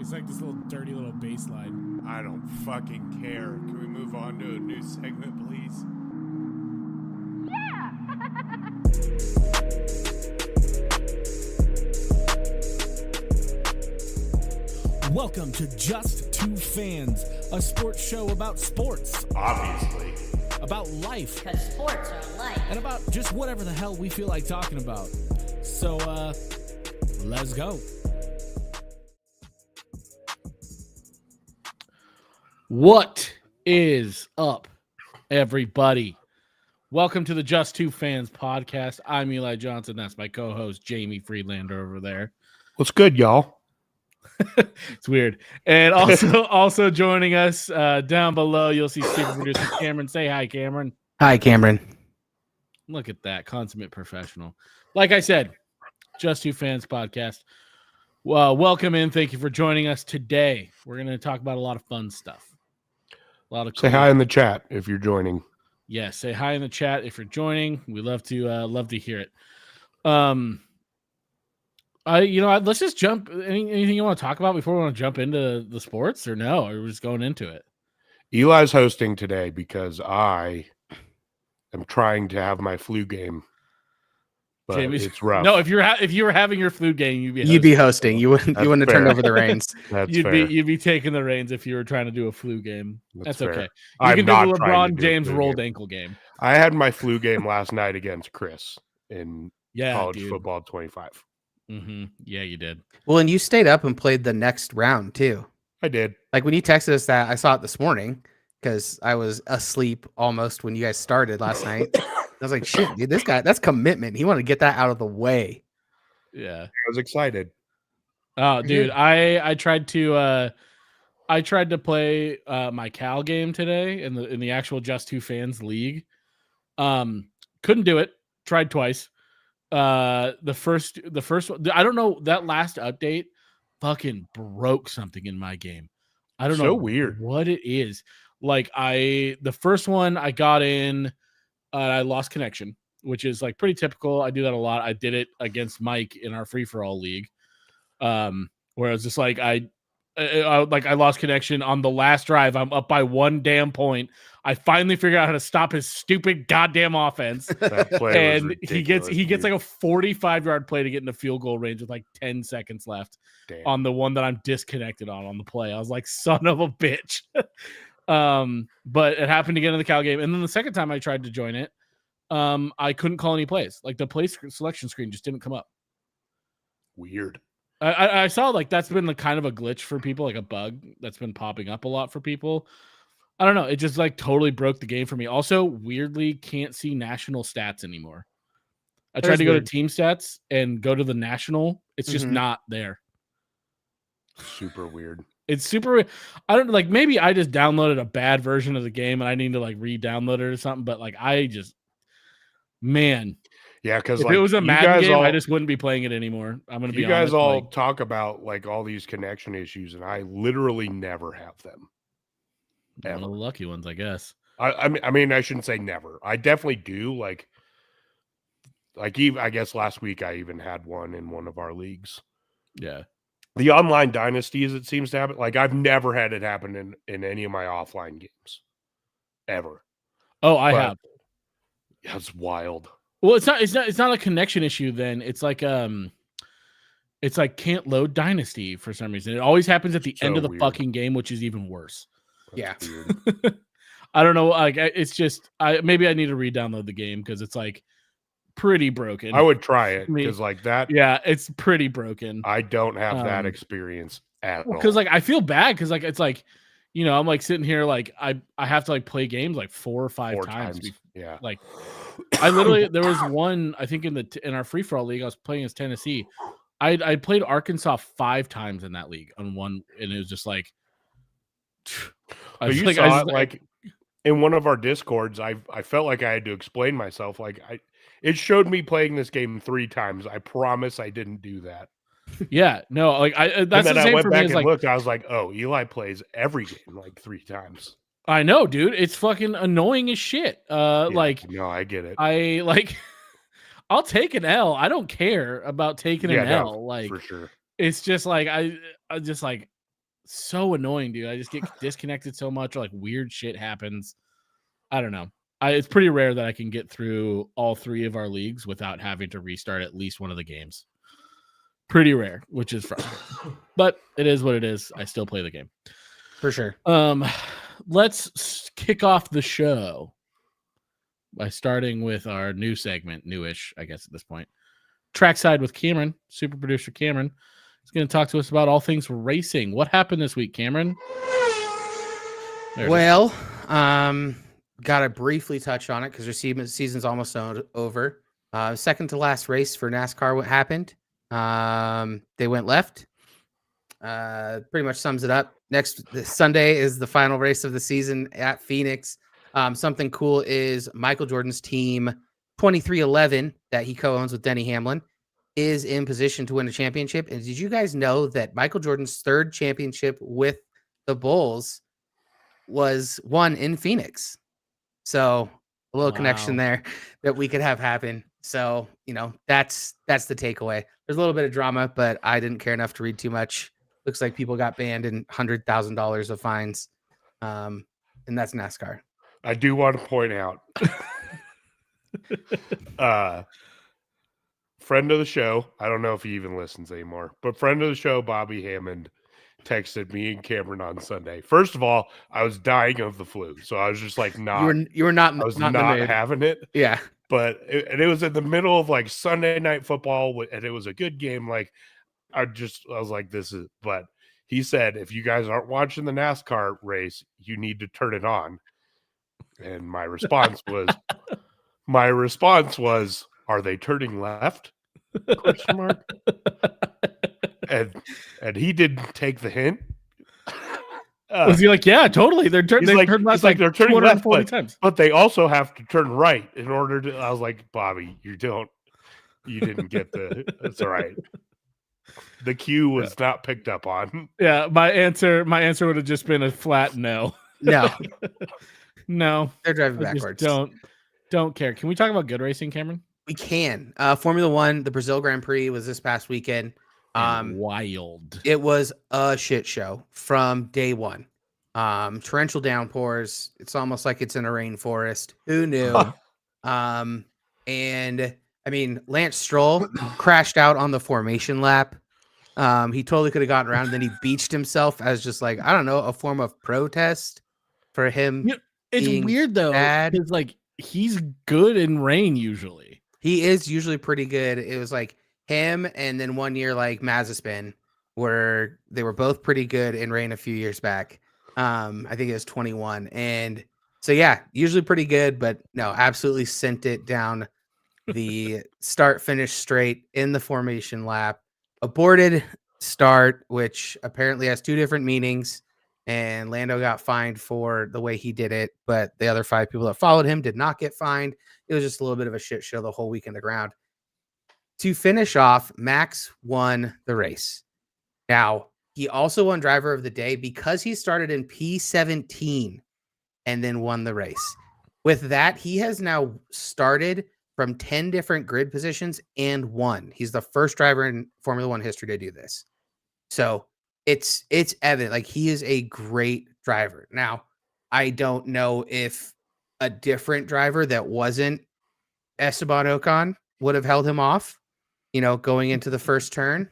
It's like this little dirty little bass line. I don't fucking care. Can we move on to a new segment, please? Welcome to Just Two Fans, a sports show about sports, Obviously. about life, Because sports are life. and about just whatever the hell we feel like talking about. So, let's go. What is up, everybody? Welcome to the Just Two Fans podcast. I'm Eli Johnson. That's my co-host, Jamie Friedlander over there. What's good, y'all? It's weird. And also joining us down below, you'll see super producer Cameron. Say hi, Cameron. Hi, Cameron. Look at that, consummate professional. Like I said, Just Two Fans podcast. Well, welcome in. Thank you for joining us today. We're going to talk about a lot of fun stuff. A lot of Say hi in the chat if you're joining. Yeah, say hi in the chat if you're joining. We love to hear it. Let's just jump. Anything you want to talk about before we want to jump into the sports, or no? Or we're just going into it. Eli's hosting today because I am trying to have my flu game, but Jamie's- it's rough. No, if you were having your flu game, You'd be hosting. You wouldn't have turned fair. over the reins. That's You'd fair. be taking the reins if you were trying to do a flu game. That's fair. okay. You I'm can do not the trying to LeBron do a James flu rolled game. ankle game. I had my flu game last night against Chris in Yeah, college dude. football 25. Mm-hmm. Yeah, you did. Well, and you stayed up and played the next round too. I did. Like when you texted us that, I saw it this morning because I was asleep almost when you guys started last night. I was like, shit, dude, this guy, that's commitment. He wanted to get that out of the way. Yeah. I was excited. Oh, dude, I tried to play my Cal game today in the actual Just Two Fans league. Couldn't do it. Tried twice. The first one, I don't know, that last update fucking broke something in my game. I don't So know weird. what it is. Like the first one I got in, I lost connection, which is like pretty typical. I do that a lot. I did it against Mike in our free for all league. Where I was just like, I lost connection on the last drive. I'm up by one damn point. I finally figured out how to stop his stupid goddamn offense. That play was And he gets ridiculous, like a 45-yard play to get into field goal range with like 10 seconds left Damn. on the one that I'm disconnected on the play. I was like, son of a bitch. But it happened again in the Cal game. And then the second time I tried to join it, I couldn't call any plays. Like the play selection screen just didn't come up. Weird. I saw like that's been the kind of a glitch for people, like a bug that's been popping up a lot for people. I don't know. It just like totally broke the game for me. Also, weirdly, can't see national stats anymore. I tried to go to team stats and go to the national. It's just not there. Super weird. It's super. I don't like. Maybe I just downloaded a bad version of the game and I need to like re-download it or something. But like, man, Yeah, because if like it was a you Madden guys game, all, I just wouldn't be playing it anymore. I'm gonna be you guys honest, all like, talk about like all these connection issues, and I literally never have them. one of the lucky ones, I guess. I mean, I shouldn't say never. I definitely do. Like even I guess last week I even had one in one of our leagues. Yeah. The online dynasties, it seems to happen. Like I've never had it happen in any of my offline games, ever. Oh, I But- have. That's wild. Well, it's not a connection issue then. It's like can't load Dynasty for some reason. It always happens at the end So of the weird. fucking game, which is even worse. Yeah. Weird. I don't know. Like it's just maybe I need to re-download the game because it's like pretty broken. I would try it Me- because like that. Yeah, it's pretty broken. I don't have that Um, experience at all. Because like I feel bad because like it's like, you know, I'm like sitting here like I have to like play games like 4 or 5 4 times. times. Yeah. Like I literally there was one I think in our free for all league I was playing as Tennessee. I played Arkansas 5 times in that league on one, and it was just like. I But was you like, saw it like in one of our discords. I felt like I had to explain myself. Like it showed me playing this game 3 times. I promise I didn't do that. yeah, no, like And that's then the I same went for me. back As and like looked. I was like, oh, Eli plays every game like 3 times. I know, dude, it's fucking annoying as shit. Yeah, Like no, I get it. I like, I'll take an L. I don't care about taking an no, L. Like for sure. it's just like I just like so annoying, dude. I just get disconnected so much, or like weird shit happens. I don't know. It's pretty rare that I can get through all 3 of our leagues without having to restart at least one of the games. Pretty rare, which is frustrating. But it is what it is. I still play the game. For sure. Let's kick off the show by starting with our new segment, newish, I guess at this point. Trackside with Cameron, super producer Cameron, is going to talk to us about all things racing. What happened this week, Cameron? Well, got to briefly touch on it because their season's almost over. Second to last race for NASCAR. What happened? They went left. Pretty much sums it up. Next Sunday is the final race of the season at Phoenix. Something cool is Michael Jordan's team 2311 that he co-owns with Denny Hamlin is in position to win a championship. And did you guys know that Michael Jordan's 3rd championship with the Bulls was won in Phoenix? So a little connection there that we could have happen. So, that's the takeaway. There's a little bit of drama, but I didn't care enough to read too much. Looks like people got banned and $100,000 of fines. And that's NASCAR. I do want to point out, friend of the show, I don't know if he even listens anymore, but friend of the show, Bobby Hammond, texted me and Cameron on Sunday. First of all, I was dying of the flu, so I was just like, you were not. I was not having it. Yeah, but it was in the middle of like Sunday night football, and it was a good game. Like I was like, this is. But he said, if you guys aren't watching the NASCAR race, you need to turn it on. And my response was, are they turning left? Question mark. And he didn't take the hint. Was he like, yeah, totally? They're turning left like they're turning left, times. But they also have to turn right in order to. I was like, Bobby, you didn't get the. That's all right. The cue was not picked up on. Yeah, my answer would have just been a flat no. No. No. They're driving backwards. Don't care. Can we talk about good racing, Cameron? We can. Formula One, the Brazil Grand Prix was this past weekend. Wild. It was a shit show from day one. Torrential downpours. It's almost like it's in a rainforest. Who knew? And I mean, Lance Stroll crashed out on the formation lap. He totally could have gotten around. And then he beached himself as just like, I don't know, a form of protest for him. It's weird though, because like he's good in rain usually. He is usually pretty good. It was like him and then one year like Mazepin were both pretty good in rain a few years back. I think it was 21. And so yeah, usually pretty good, but no, absolutely sent it down the start finish straight in the formation lap. Aborted start, which apparently has 2 different meanings. And Lando got fined for the way he did it, but the other 5 people that followed him did not get fined. It was just a little bit of a shit show the whole week in the ground. To finish off, Max won the race. Now, he also won driver of the day because he started in P17 and then won the race. With that, he has now started from 10 different grid positions and won. He's the first driver in Formula One history to do this. So it's evident, like he is a great driver. Now, I don't know if a different driver that wasn't Esteban Ocon would have held him off, going into the first turn.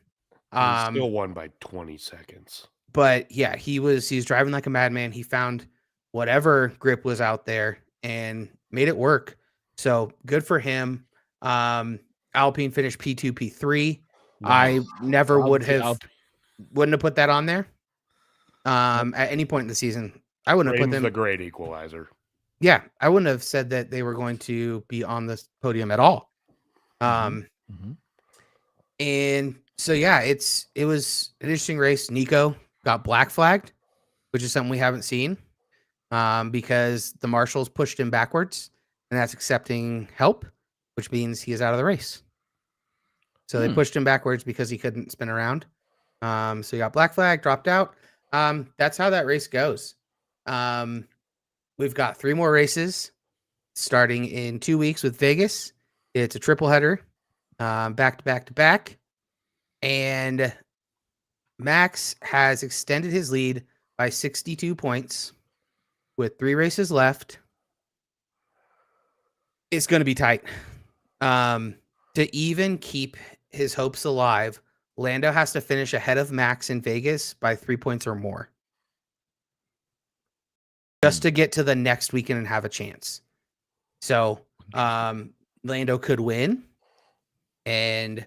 He still won by 20 seconds. But yeah, he's driving like a madman. He found whatever grip was out there and made it work. So good for him. Alpine finished P2, P3. Wow. I never wouldn't have put that on there. At any point in the season, I wouldn't have put them. The great equalizer. Yeah, I wouldn't have said that they were going to be on this podium at all. And so yeah, it was an interesting race. Nico got black flagged, which is something we haven't seen, because the marshals pushed him backwards, and that's accepting help, which means he is out of the race. So they pushed him backwards because he couldn't spin around. So he got black flag, dropped out. That's how that race goes. We've got 3 more races starting in 2 weeks with Vegas. It's a triple header, back to back to back. And Max has extended his lead by 62 points with 3 races left. It's going to be tight. To even keep his hopes alive, Lando has to finish ahead of Max in Vegas by 3 points or more just to get to the next weekend and have a chance. So Lando could win and,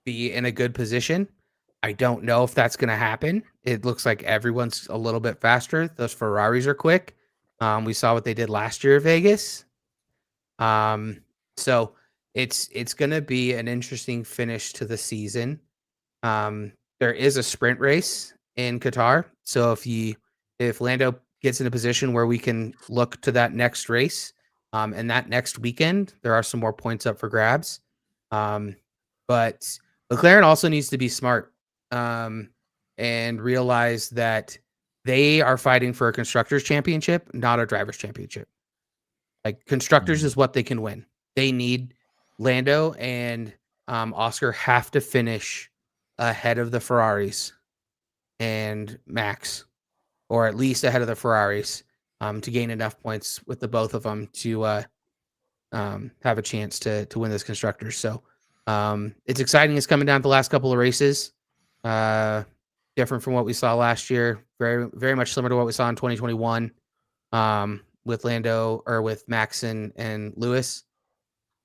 be in a good position. I don't know if that's going to happen. It looks like everyone's a little bit faster. Those Ferraris are quick. We saw what they did last year at Vegas. So it's going to be an interesting finish to the season. There is a sprint race in Qatar. So if Lando gets in a position where we can look to that next race, and that next weekend, there are some more points up for grabs. But McLaren also needs to be smart, and realize that they are fighting for a constructors championship, not a drivers championship. Like constructors is what they can win. They need Lando and Oscar have to finish ahead of the Ferraris and Max, or at least ahead of the Ferraris, to gain enough points with the both of them to have a chance to win this constructors. So it's exciting. It's coming down to the last couple of races. Different from what we saw last year. Very, very much similar to what we saw in 2021 with Lando or with Max and Lewis.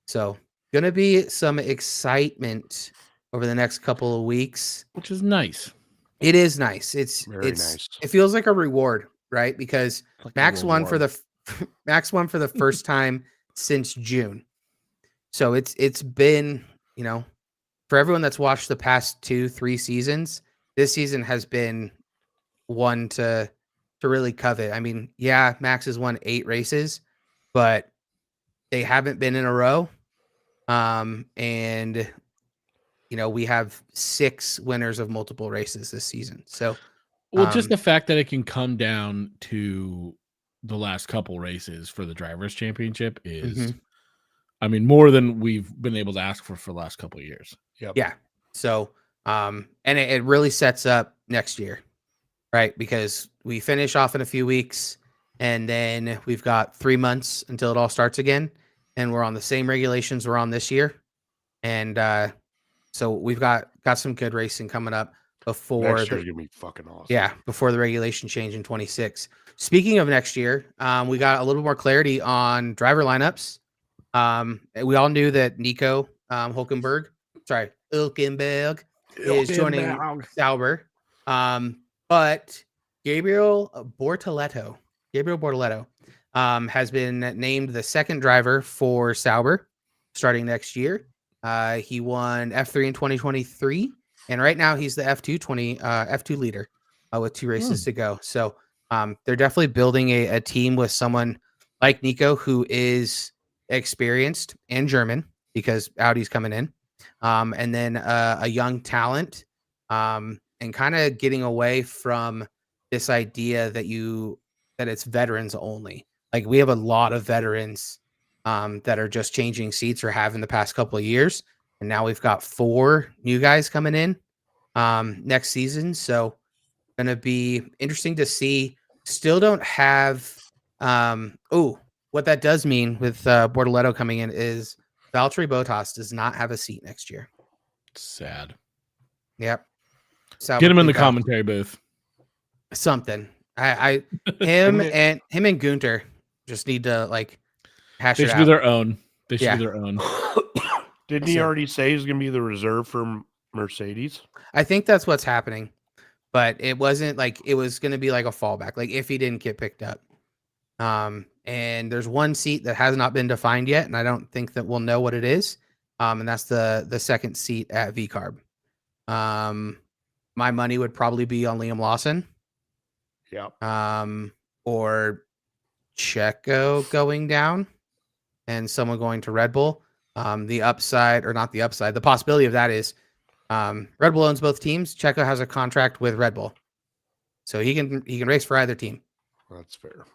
So going to be some excitement over the next couple of weeks, which is nice. It is nice. It's nice. It feels like a reward, right? Because Like Max won for the first time since June. So it's been, for everyone that's watched the past 2-3 seasons, this season has been one to really covet. I mean, yeah, Max has won 8 races, but they haven't been in a row. And we have 6 winners of multiple races this season. So, well, just the fact that it can come down to the last couple races for the drivers' championship is, I mean, more than we've been able to ask for the last couple of years. Yep. Yeah. So, and it really sets up next year, right? Because we finish off in a few weeks, and then we've got 3 months until it all starts again, and we're on the same regulations we're on this year, and so we've got some good racing coming up before next year's gonna be fucking awesome. Yeah, before the regulation change in 26. Speaking of next year, we got a little more clarity on driver lineups. We all knew that Nico Hülkenberg is joining Sauber. But Gabriel Bortoleto has been named the second driver for Sauber starting next year. He won F3 in 2023, and right now he's the F2 leader with 2 races to go. So they're definitely building a team with someone like Nico, who is experienced and German because Audi's coming in, and then a young talent, and kind of getting away from this idea that it's veterans only. Like we have a lot of veterans that are just changing seats or have in the past couple of years. And now we've got 4 new guys coming in next season. So going to be interesting to see. Still don't have what that does mean with Bortoleto coming in is Valtteri Bottas does not have a seat next year. Sad. Yep. So get him in the commentary booth. Something. Him and Gunter just need to hash it out. They should do their own. They should do their own. Didn't he already say he's going to be the reserve for Mercedes? I think that's what's happening, but it wasn't it was going to be like a fallback, if he didn't get picked up. And there's one seat that has not been defined yet, and I don't think that we'll know what it is. And that's the second seat at VCARB. My money would probably be on Liam Lawson. Yeah. Or Checo going down and someone going to Red Bull. The possibility of that is Red Bull owns both teams. Checo has a contract with Red Bull, so he can race for either team. That's fair.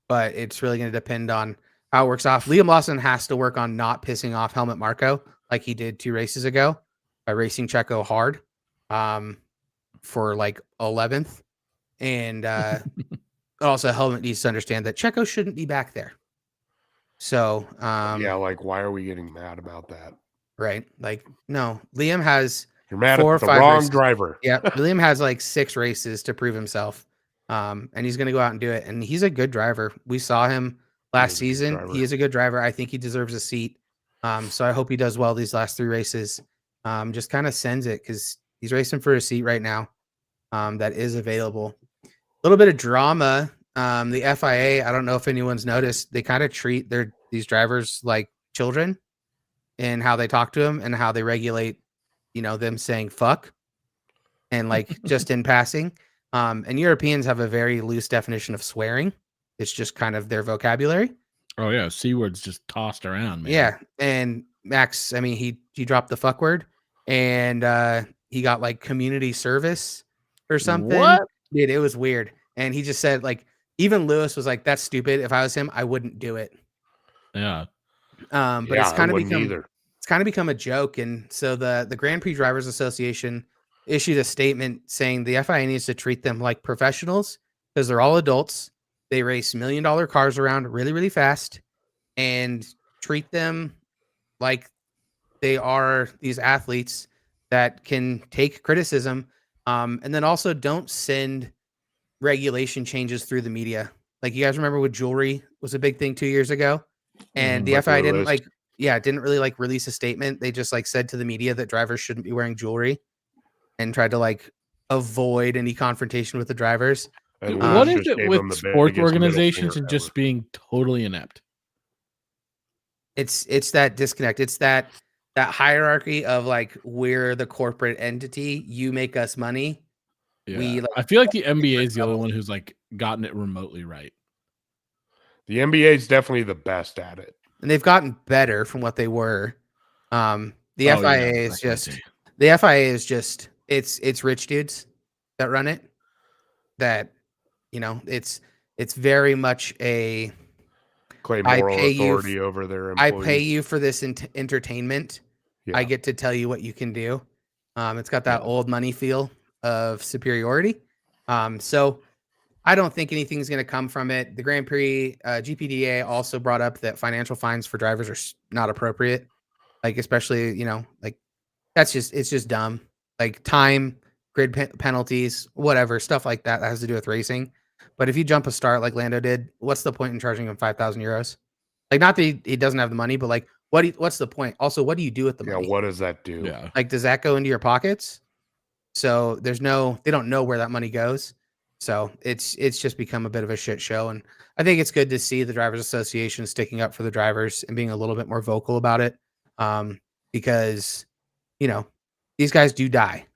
But it's really going to depend on how it works off. Liam Lawson has to work on not pissing off Helmut Marko like he did 2 races ago. by racing Checo hard for like 11th. And also, Helmet needs to understand that Checo shouldn't be back there. So, yeah, like why are we getting mad about that? right? Like, no, Liam has You're mad 4 or at the 5 wrong races. driver. Yeah, Liam has like 6 races to prove himself. And he's going to go out and do it. And he's a good driver. We saw him last is a good season. driver. He is a good driver. I think he deserves a seat. So I hope he does well these last 3 races. Just kind of sends it because he's racing for a seat right now. That is available. A little bit of drama. The FIA, I don't know if anyone's noticed, they kind of treat these drivers like children and how they talk to them and how they regulate, them saying fuck and like just in passing. And Europeans have a very loose definition of swearing. It's just kind of their vocabulary. Oh yeah, C words just tossed around, man. Yeah, and Max, I mean, he dropped the fuck word, and he got like community service or something. What? Dude, it was weird. And he just said like, even Lewis was like, "That's stupid. If I was him, I wouldn't do it." Yeah. But Yeah, it's kind I of wouldn't become either. it's kind of become a joke. And so the Grand Prix Drivers Association issued a statement saying the FIA needs to treat them like professionals because they're all adults. They race $1 million cars around really, really fast, and treat them like they are these athletes that can take criticism. And then also don't send regulation changes through the media. Like, you guys remember with jewelry was a big thing 2 years ago, and the Like FIA didn't Lewis. didn't really like release a statement. They just like said to the media that drivers shouldn't be wearing jewelry and tried to like avoid any confrontation with the drivers. And What Lewis is just it gave with him the sports biggest middle organizations finger and just ever. being totally inept? It's that disconnect. It's that hierarchy of like, we're the corporate entity, you make us money. Yeah. We, like, I feel like the NBA is the only one who's like gotten it remotely right. The NBA is definitely the best at it. And they've gotten better from what they were. The Oh, FIA yeah, is definitely. it's rich dudes that run it. That, it's very much a Claim I moral pay you authority over their I employees. pay you for this entertainment. Yeah. I get to tell you what you can do. It's got that Yeah. old money feel of superiority. So I don't think anything's going to come from it. The Grand Prix GPDA also brought up that financial fines for drivers are not appropriate. Like, especially, like, it's just dumb. Like, time, grid penalties, whatever, stuff like that has to do with racing. But if you jump a start like Lando did, what's the point in charging him 5,000 euros? Like, not that he doesn't have the money, but like, what's the point? Also, what do you do with the money? What does that do? Yeah. Like, does that go into your pockets? So they don't know where that money goes. So it's just become a bit of a shit show. And I think it's good to see the Drivers Association sticking up for the drivers and being a little bit more vocal about it. Because, these guys do die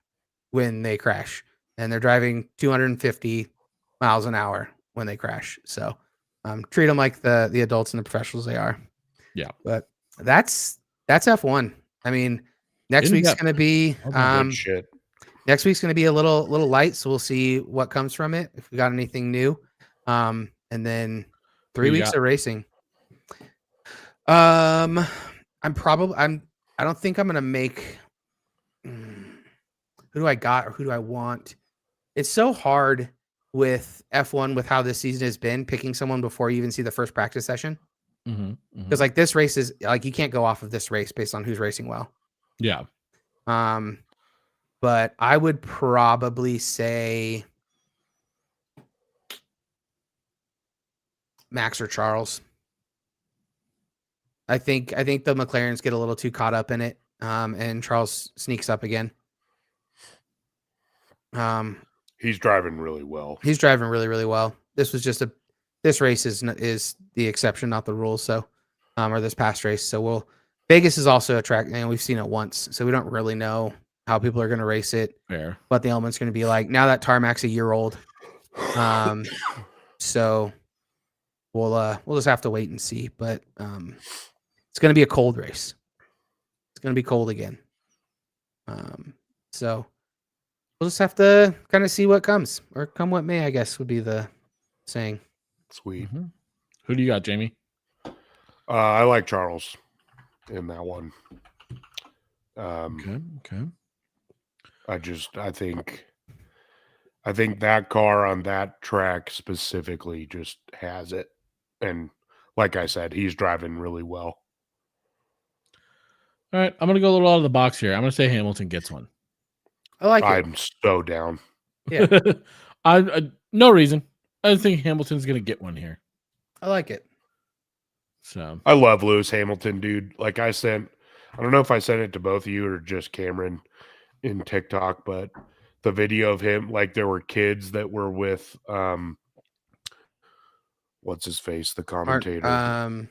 when they crash, and they're driving 250 miles an hour when they crash. So treat them like the adults and the professionals they are. Yeah. But that's F1. I mean, next week's In-depth. going to be Good shit. next week's going to be a little light, so we'll see what comes from it, if we got anything new. And then 3 weeks of racing. I don't think I'm going to make who do I got or who do I want? It's so hard with F1 with how this season has been, picking someone before you even see the first practice session. Because like, this race is like, you can't go off of this race based on who's racing well. Yeah. But I would probably say Max or Charles. I think the McLarens get a little too caught up in it, and Charles sneaks up again. He's driving really well. He's driving really, really well. This race is the exception, not the rule. So, or this past race. So Vegas is also a track, and we've seen it once, so we don't really know how people are going to race it. Fair. What the element's going to be like. Now that tarmac's a year old. So we'll just have to wait and see. But it's going to be a cold race. It's going to be cold again. So we'll just have to kind of see what comes, or come what may, I guess would be the saying. Sweet. Who do you got, Jamie? I like Charles in that one. Okay. I think that car on that track specifically just has it. And like I said, he's driving really well. All right, I'm gonna go a little out of the box here. I'm gonna say Hamilton gets one. I like it. I'm so down. Yeah. I no reason. I think Hamilton's gonna get one here. I like it. So I love Lewis Hamilton, dude. Like I don't know if I sent it to both of you or just Cameron in TikTok, but the video of him, like there were kids that were with what's his face, the commentator.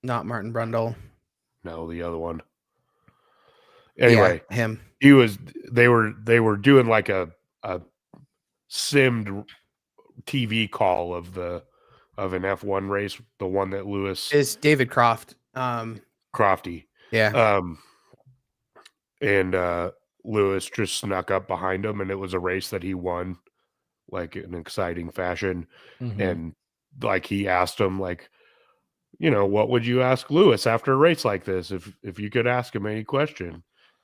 Not Martin Brundle. No, the other one. Anyway, yeah, him. They were doing like a simmed TV call of an F1 race, the one that Lewis is David Croft. Crofty. Yeah. And Lewis just snuck up behind him, and it was a race that he won like in an exciting fashion. mhm. And like he asked him, like, you know, what would you ask Lewis after a race like this if you could ask him any question?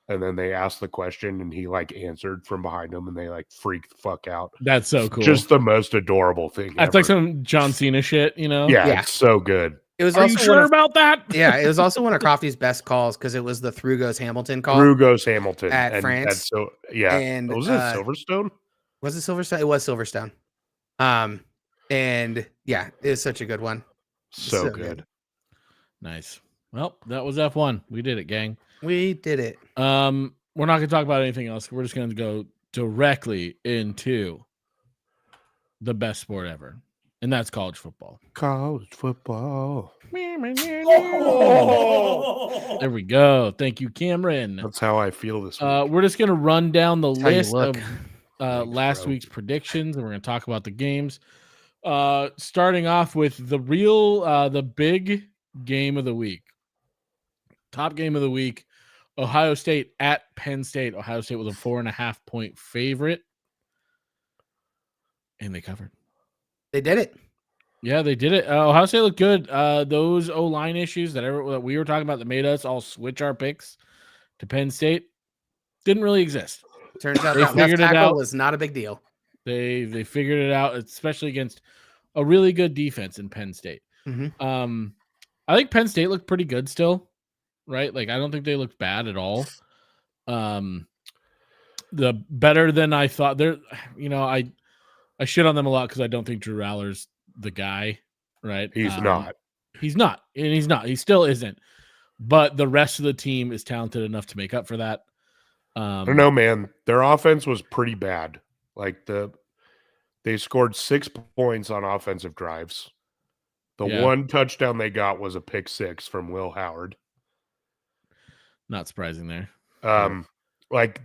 And then they asked the question, and he like answered from behind him, and they like freaked the fuck out. That's so cool. Just the most adorable thing. That's ever. like some John Cena shit, you know? Yeah, Yeah. it's so good. It was Are also you sure about that? yeah, it was also one of Crofty's best calls because it was the Through Goes Hamilton call. Through Goes Hamilton At and France. that's so yeah. And Was it Silverstone? Was it Silverstone? It was Silverstone. And yeah, it was such a good one. So good. Nice. Well, that was F1. We did it, gang. We did it. We're not gonna talk about anything else. We're just gonna go directly into the best sport ever, and that's college football. College football. There we go. Thank you, Cameron. That's how I feel this week. We're just gonna run down the That's how you list look. of Thanks, last bro. week's predictions, and we're gonna talk about the games. Starting off with the big game of the week. Top game of the week. Ohio State at Penn State. Ohio State was a 4.5-point favorite, and they covered. They did it. Yeah, they did it. Ohio State looked good. Those O-line issues that we were talking about that made us all switch our picks to Penn State didn't really exist. Turns out They that left figured it tackle out. was not a big deal. They figured it out, especially against a really good defense in Penn State. Mhm. I think Penn State looked pretty good still, right? Like I don't think they looked bad at all. The better than I thought. They're, you know, I shit on them a lot because I don't think Drew Aller's the guy, right? He's not. He's not, and he's not. He still isn't. But the rest of the team is talented enough to make up for that. I don't know, man. Their offense was pretty bad. Like they scored 6 points on offensive drives. The Yeah. one touchdown they got was a pick 6 from Will Howard. Not surprising there. Like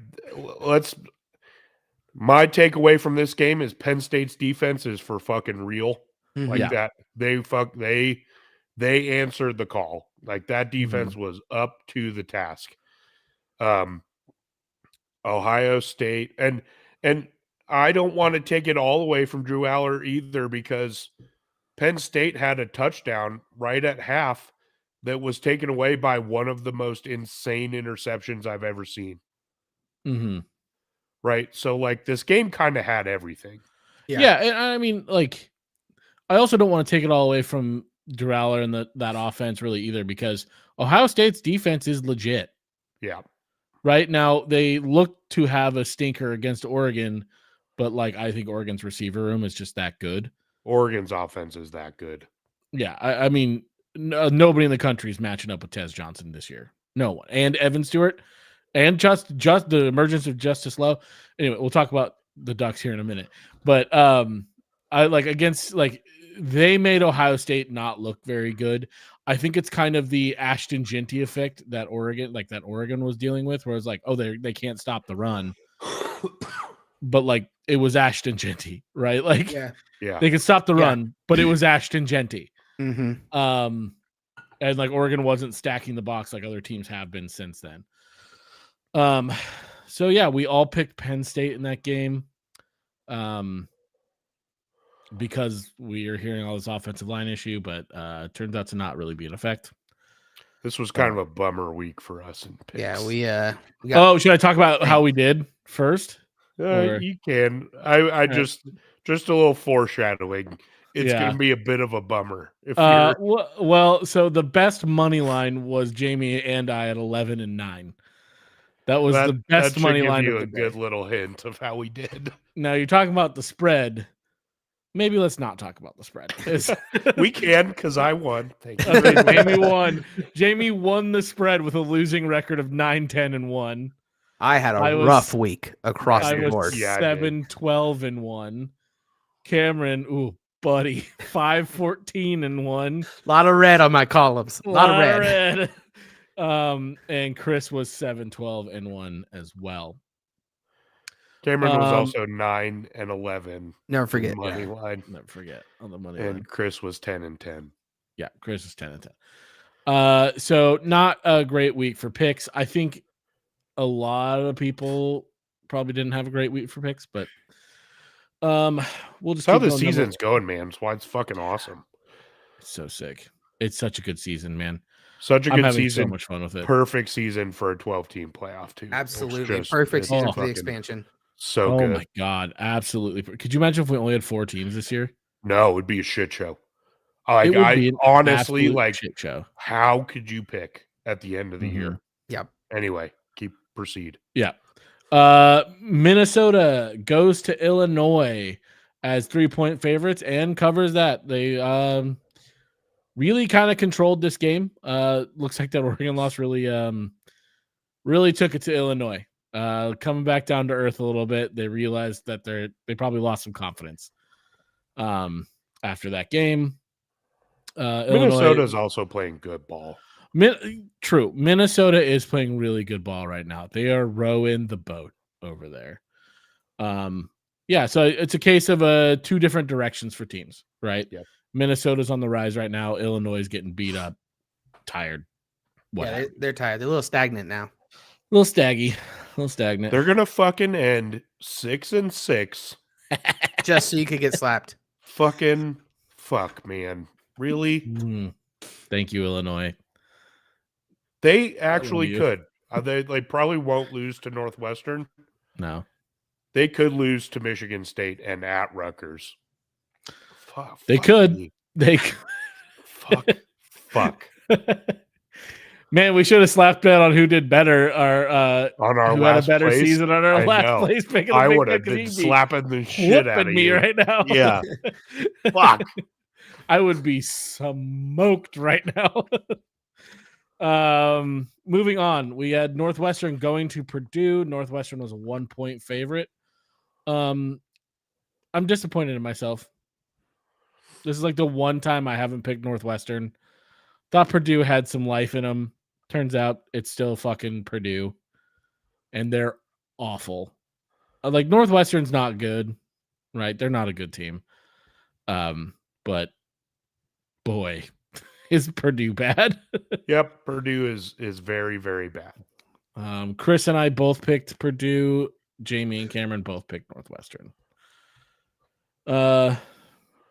my takeaway from this game is Penn State's defense is for fucking real. Mhm. Like Yeah. that they answered the call. Like that defense was up to the task. Ohio State and I don't want to take it all away from Drew Aller either, because Penn State had a touchdown right at half that was taken away by one of the most insane interceptions I've ever seen. Mm-hmm. Right. So like this game kind of had everything. Yeah, and I mean, like, I also don't want to take it all away from Drew Aller and that offense really either, because Ohio State's defense is legit. Yeah. Right now, they look to have a stinker against Oregon, but like I think Oregon's receiver room is just that good. Oregon's offense is that good. Yeah, I mean, nobody in the country is matching up with Tez Johnson this year. No one. And Evan Stewart, and just the emergence of Justice Lowe. Anyway, we'll talk about the Ducks here in a minute. But I like against, like, they made Ohio State not look very good. I think it's kind of the Ashton Jeanty effect that Oregon was dealing with, where it's like, oh, they can't stop the run. But like it was Ashton Jeanty, right? Like Yeah. they could stop the run, but it was Ashton Jeanty. Mm-hmm. And like Oregon wasn't stacking the box like other teams have been since then. So yeah, we all picked Penn State in that game. Because we are hearing all this offensive line issue, but turns out to not really be an effect. This was kind of a bummer week for us in picks. Yeah, we got Oh, should I talk about how we did first? or- you can. I just a little foreshadowing. It's Yeah. going to be a bit of a bummer. If you're Well, so the best money line was Jamie and I at 11 and 9. That was the best should money give line you of a the good day. little hint of how we did. Now you're talking about the spread. Maybe let's not talk about the spread. We can because I won. Thank you. Okay, very much. Jamie won. Jamie won the spread with a losing record of 9-10 and 1. I had a I was- rough week across I the was board. Yeah, I did. 7-12 and 1. Cameron, ooh, buddy, 5-14 and 1. A lot of red on my columns. A lot of red. And Chris was 7-12 and 1 as well. Cameron was also 9 and 11. Never forget. Money line. Never forget on the money And line. Chris was 10 and 10. Yeah, Chris was 10 and 10. So not a great week for picks. I think a lot of people probably didn't have a great week for picks, but we'll just That's how keep the going. season's going, man. That's why it's fucking awesome. It's so sick. It's such a good season, man. Such a I'm good having season. so much fun with it. Perfect season for a 12-team playoff, too. It's Absolutely. just- Perfect it's season for the fucking expansion. So Oh good. my god, absolutely. Could you imagine if we only had 4 teams this year? No, it would be a shit show. Like, It would I be an honestly, absolute like, shit show. how could you pick at the end of the year? Yep. Anyway, proceed. Yeah. Minnesota goes to Illinois as 3-point favorites and covers that. They really kind of controlled this game. Looks like that Oregon loss really took it to Illinois. Coming back down to earth a little bit, they realized that they probably lost some confidence after that game. Minnesota is also playing good ball. True. Minnesota is playing really good ball right now. They are rowing the boat over there. Yeah, so it's a case of two different directions for teams, right? Yep. Minnesota's on the rise right now. Illinois is getting beat up, tired. Yeah, they're tired. They're a little stagnant now. A little staggy, a little stagnant. They're gonna fucking end 6-6. Just so you could get slapped. Fucking fuck, man. Really? Thank you, Illinois. They actually you. could. They probably won't lose to Northwestern. No. They could lose to Michigan State and at Rutgers. They could. They fuck. Man, we should have slapped bet on who did better. On our who had a last better place, season on our I last know. place pick. I would have been slapping the shit out of me you right now. Yeah. Fuck. I would be smoked right now. Moving on, we had Northwestern going to Purdue. Northwestern was a 1-point favorite. I'm disappointed in myself. This is like the one time I haven't picked Northwestern. Thought Purdue had some life in them. Turns out it's still fucking Purdue, and they're awful. Like Northwestern's not good, right? They're not a good team. But boy, is Purdue bad. Yep, Purdue is very, very bad. Chris and I both picked Purdue. Jamie and Cameron both picked Northwestern.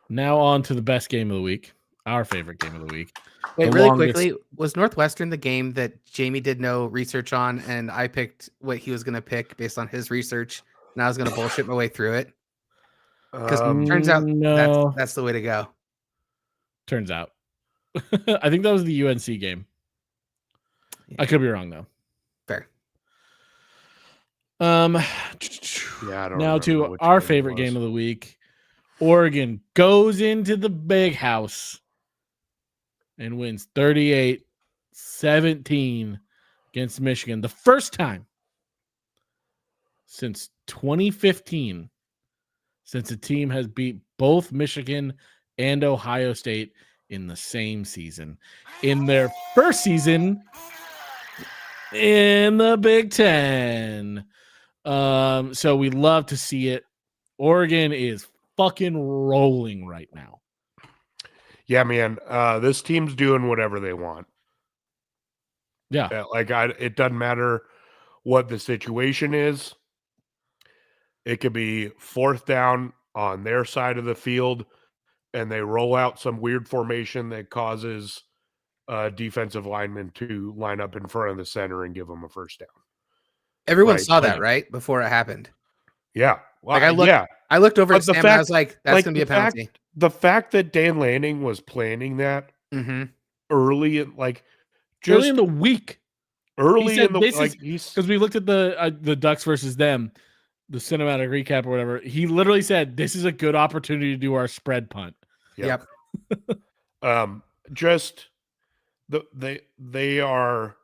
Now on to the best game of the week, our favorite game of the week. Wait, The really longest- quickly, was Northwestern the game that Jamie did no research on, and I picked what he was going to pick based on his research, and I was going to bullshit my way through it? Because turns out no. that's the way to go. Turns out. I think that was the UNC game. I could be wrong though. Fair. Yeah, I don't Now remember to which our game it favorite was. game of the week. Oregon goes into the big house and wins 38-17 against Michigan. The first time since 2015 since a team has beat both Michigan and Ohio State in the same season. In their first season in the Big Ten. So we love to see it. Oregon is fucking rolling right now. Yeah, man. This team's doing whatever they want. Yeah. It doesn't matter what the situation is. It could be 4th down on their side of the field, and they roll out some weird formation that causes defensive lineman to line up in front of the center and give them a first down. Everyone Right, saw that, yeah. right? Before it happened. Yeah. Well, Like I looked over But at the Sam and I fact- was like, that's like, gonna be a the fact- penalty. The fact that Dan Lanning was planning that Mm-hmm. early, like Early just in the week, early said in the this is- like he's because we looked at the Ducks versus them, the cinematic recap or whatever. He literally said, "This is a good opportunity to do our spread punt." Yep. Yep. Just they are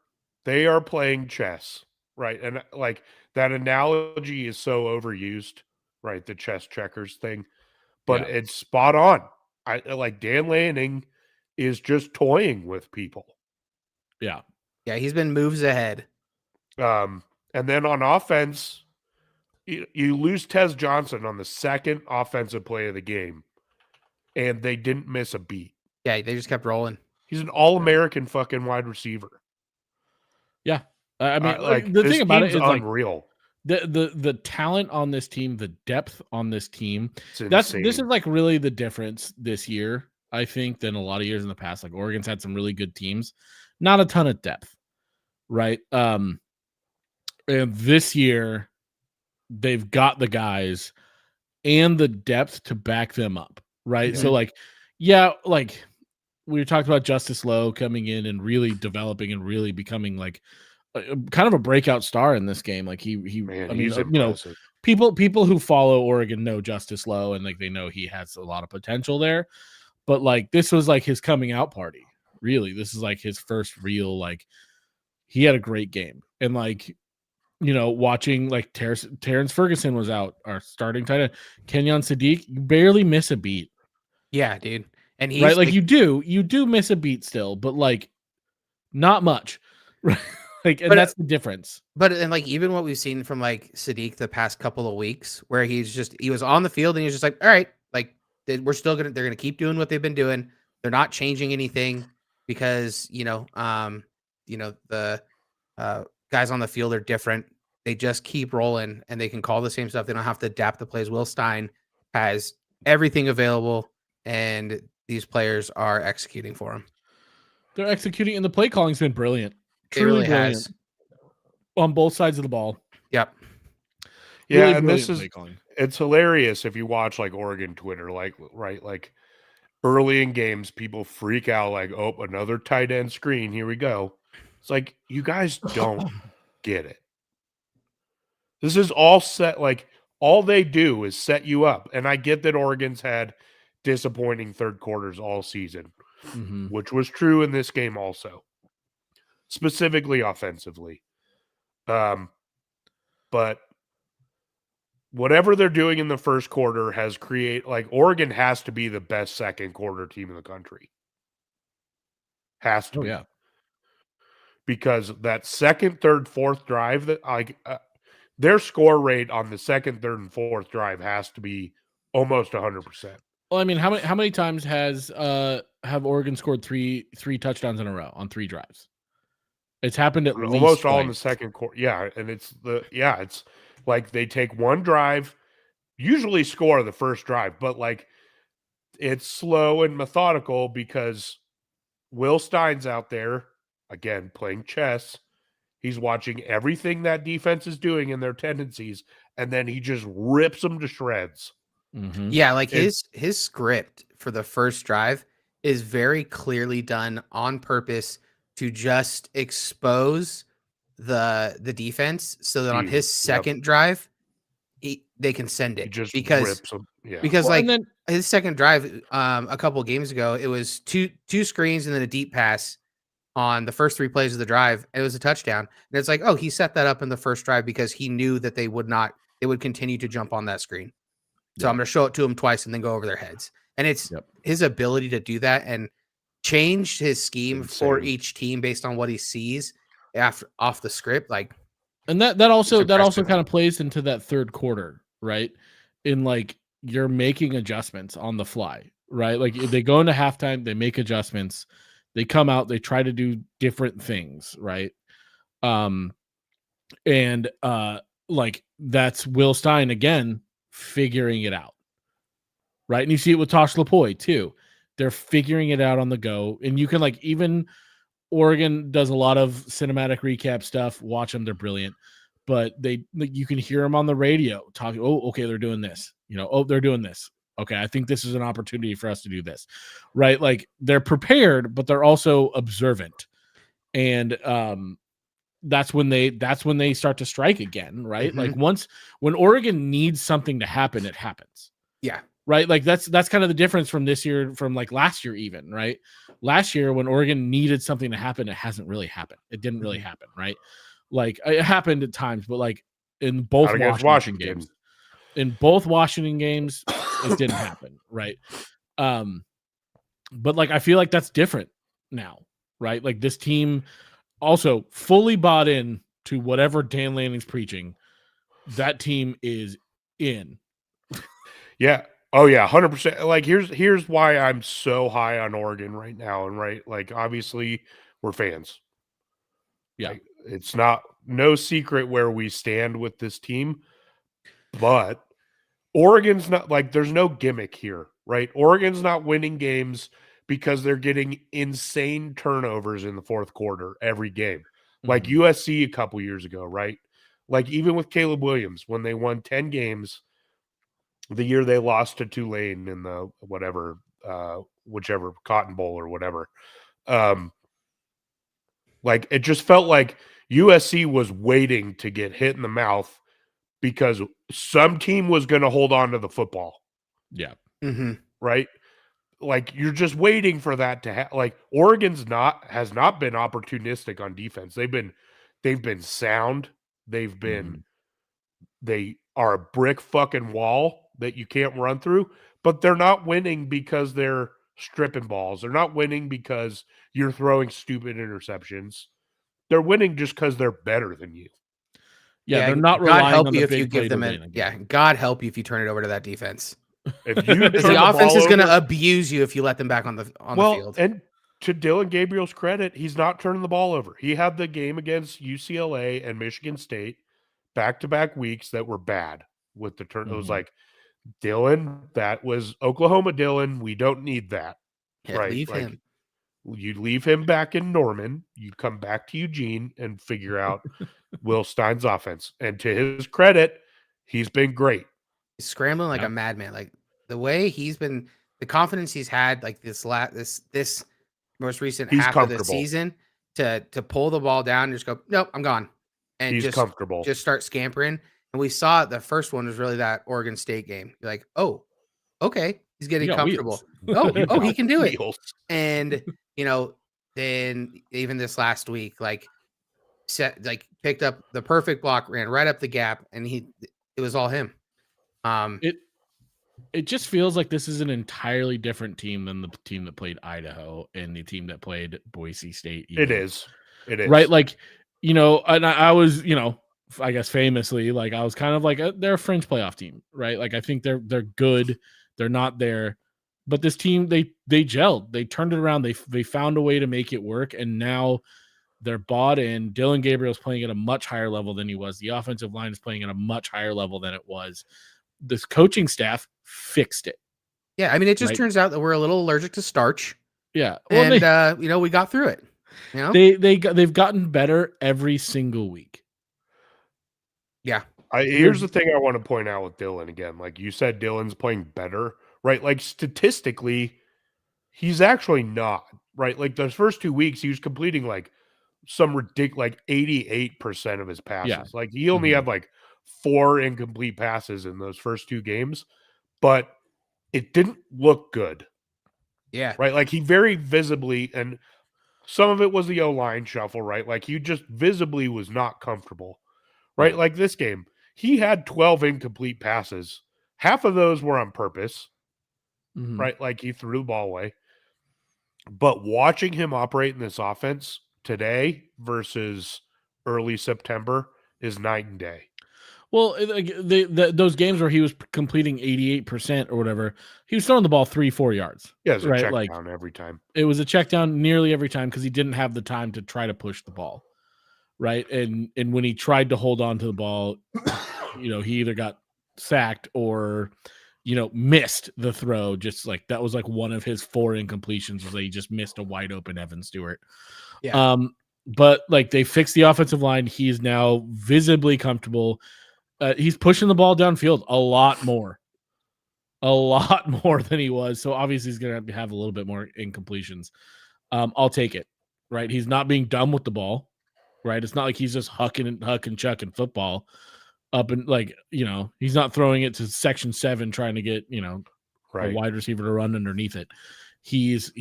playing chess, right? And like that analogy is so overused, right? The chess checkers thing, but Yeah. it's spot on. I like Dan Lanning is just toying with people. Yeah. Yeah, he's been moves ahead. And then on offense, you lose Tez Johnson on the second offensive play of the game, and they didn't miss a beat. Yeah, they just kept rolling. He's an all-American fucking wide receiver. Yeah. I mean, like the this thing about it team's is like unreal. the talent on this team, the depth on this team. It's This insane. is like really the difference this year, I think, than a lot of years in the past. Like Oregon's had some really good teams, not a ton of depth, right? And this year they've got the guys and the depth to back them up, right? Yeah. So like, yeah, like we talked about Justice Lowe coming in and really developing and really becoming like kind of a breakout star in this game. Like he Man, I mean, he's you know, impressive. people who follow Oregon know Justice Lowe and like they know he has a lot of potential there. But like this was like his coming out party. Really, this is like his first real like. He had a great game, and like, you know, watching like Terrence Ferguson was out, our starting tight end. Kenyon Sadiq, you barely miss a beat, Yeah, dude. And he's right? Like you do miss a beat still, but like not much, right? Like, and But, that's the difference. But and like even what we've seen from like Sadiq the past couple of weeks, where he was on the field and he was just like, all right, like they're gonna keep doing what they've been doing. They're not changing anything because the guys on the field are different. They just keep rolling and they can call the same stuff. They don't have to adapt the plays. Will Stein has everything available, and these players are executing for him. They're executing, and the play calling's been brilliant. It Truly really brilliant has. on both sides of the ball. Yep. Yeah, Really and this brilliant is play calling. it's hilarious if you watch like Oregon Twitter, like right, like early in games, people freak out like, oh, another tight end screen. Here we go. It's like you guys don't get it. This is all set, like all they do is set you up. And I get that Oregon's had disappointing third quarters all season, Mhm. which was true in this game also, specifically offensively. But whatever they're doing in the first quarter has like Oregon has to be the best second quarter team in the country. Has to Oh be. yeah. Because that second, third, fourth drive, that like their score rate on the second, third, and fourth drive has to be almost 100%. Well, I mean, how many times have Oregon scored three touchdowns in a row on 3 drives? It's happened at least Almost all in the twice. second quarter. Yeah, and it's like they take one drive, usually score the first drive, but like it's slow and methodical because Will Stein's out there again playing chess. He's watching everything that defense is doing and their tendencies, and then he just rips them to shreds. Mhm. Yeah, like his script for the first drive is very clearly done on purpose to just expose the defense so that on his second drive they can send He it just because rips them. Yeah. because Well, like and then his second drive a couple of games ago, it was two screens and then a deep pass on the first 3 plays of the drive. It was a touchdown. And it's like, oh, he set that up in the first drive because he knew that they would continue to jump on that screen. So I'm going to show it to them twice and then go over their heads. And it's his ability to do that and change his scheme for each team based on what he sees off the script. Like, and that also kind of plays into that third quarter, right? In like you're making adjustments on the fly, right? Like they go into halftime, they make adjustments, they come out, they try to do different things, right? And like that's Will Stein again figuring it out, right? And you see it with Tosh Lapoy too. They're figuring it out on the go, and you can like even Oregon does a lot of cinematic recap stuff. Watch them; they're brilliant. But you can hear them on the radio talking. Oh, okay, they're doing this. Oh, they're doing this. Okay, I think this is an opportunity for us to do this, right? Like they're prepared, but they're also observant, and that's when they start to strike again, right? Mhm. Like when Oregon needs something to happen, it happens. Yeah. Right. Like that's kind of the difference from this year, from like last year, even, right? Last year when Oregon needed something to happen, it hasn't really happened. It didn't really happen, right? Like it happened at times, but like in both Not against Washington games, it didn't happen, right? But like I feel like that's different now, right? Like this team also fully bought in to whatever Dan Lanning's preaching. That team is in. Yeah. Oh yeah, 100%. Like here's why I'm so high on Oregon right now, and right, like obviously we're fans. Yeah. Like, it's no secret where we stand with this team, but Oregon's not, like, there's no gimmick here, right? Oregon's not winning games because they're getting insane turnovers in the fourth quarter every game, like Mhm. USC a couple years ago, right? Like even with Caleb Williams, when they won 10 games, the year they lost to Tulane in the whichever Cotton Bowl or whatever. Like it just felt like USC was waiting to get hit in the mouth because some team was going to hold on to the football. Yeah. Mm-hmm. Right. Like you're just waiting for that to happen. Like Oregon's has not been opportunistic on defense. They've been sound. They are a brick fucking wall that you can't run through, but they're not winning because they're stripping balls. They're not winning because you're throwing stupid interceptions. They're winning just because they're better than you. Yeah, they're not God relying help on you the if you big give play them to it. win. Yeah, God help you if you turn it over to that defense. If you Because the offense is going to abuse you if you let them back on the field. And to Dylan Gabriel's credit, he's not turning the ball over. He had the game against UCLA and Michigan State back-to-back weeks that were bad with the turn. It was like, Dylan, that was Oklahoma Dylan. We don't need that. Yeah, right. Leave like, him. You leave him back in Norman. You come back to Eugene and figure out Will Stein's offense. And to his credit, he's been great. He's scrambling like a madman. Like the way he's been, the confidence he's had, like this most recent half of the season, to pull the ball down and just go, nope, I'm gone, and he's comfortable. Just start scampering. And we saw the first one was really that Oregon State game. You're like, oh, okay, he's getting comfortable. Oh, he can do it. And then even this last week, picked up the perfect block, ran right up the gap, and it was all him. It just feels like this is an entirely different team than the team that played Idaho and the team that played Boise State. It is right. Like, and I was, I guess famously, like I was kind of like they're a fringe playoff team, right? Like I think they're good. They're not there, but this team, they gelled, they turned it around. They found a way to make it work. And now they're bought in. Dylan Gabriel's playing at a much higher level than he was. The offensive line is playing at a much higher level than it was. This coaching staff fixed it. Yeah. I mean, it just turns out that we're a little allergic to starch. Yeah. Well, and we got through it. They've gotten better every single week. Yeah. Here's the thing I want to point out with Dylan again. Like you said, Dylan's playing better, right? Like statistically, he's actually not, right? Like those first 2 weeks, he was completing like some ridiculous, like 88% of his passes. Yeah. Like he only had like 4 incomplete passes in those first 2 games, but it didn't look good. Yeah. Right. Like he very visibly, and some of it was the O-line shuffle, right? Like he just visibly was not comfortable, right? Yeah. Like this game, he had 12 incomplete passes. Half of those were on purpose, right? Like he threw the ball away. But watching him operate in this offense today versus early September is night and day. Well, those games where he was completing 88% or whatever, he was throwing the ball 3-4 yards. Yeah, it was a check down every time. It was a check down nearly every time because he didn't have the time to try to push the ball, right? And when he tried to hold on to the ball, he either got sacked or missed the throw. Just like that was like one of his 4 incompletions was that he just missed a wide open Evan Stewart. Yeah. But like they fixed the offensive line. He's now visibly comfortable. He's pushing the ball downfield a lot more than he was. So obviously he's going to have a little bit more incompletions. I'll take it, right? He's not being dumb with the ball, right? It's not like he's just hucking, chucking football up and like, he's not throwing it to section 7 trying to get, Right. a wide receiver to run underneath it. He's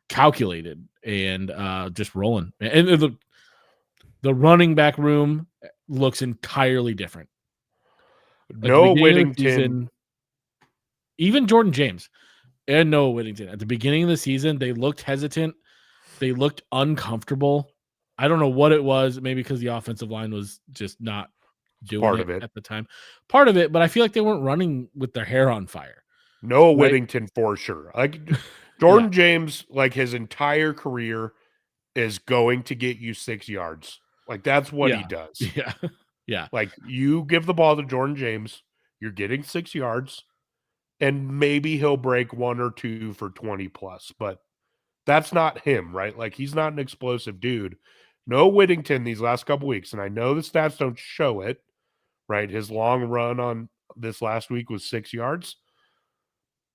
calculated and just rolling. And the running back room looks entirely different. Like Noah the beginning of the Whittington. season, even Jordan James and Noah Whittington at the beginning of the season, they looked hesitant. They looked uncomfortable. I don't know what it was. Maybe because the offensive line was just not doing Part of it. at the time. Part of it, but I feel like they weren't running with their hair on fire. Noah Right? Whittington for sure. Like Jordan James, like his entire career is going to get you 6 yards. Like that's what he does. Yeah. Yeah. Like you give the ball to Jordan James, you're getting 6 yards, and maybe he'll break 1 or 2 for 20 plus, but that's not him, right? Like he's not an explosive dude. Noah Whittington these last couple weeks, and I know the stats don't show it, right? His long run on this last week was 6 yards,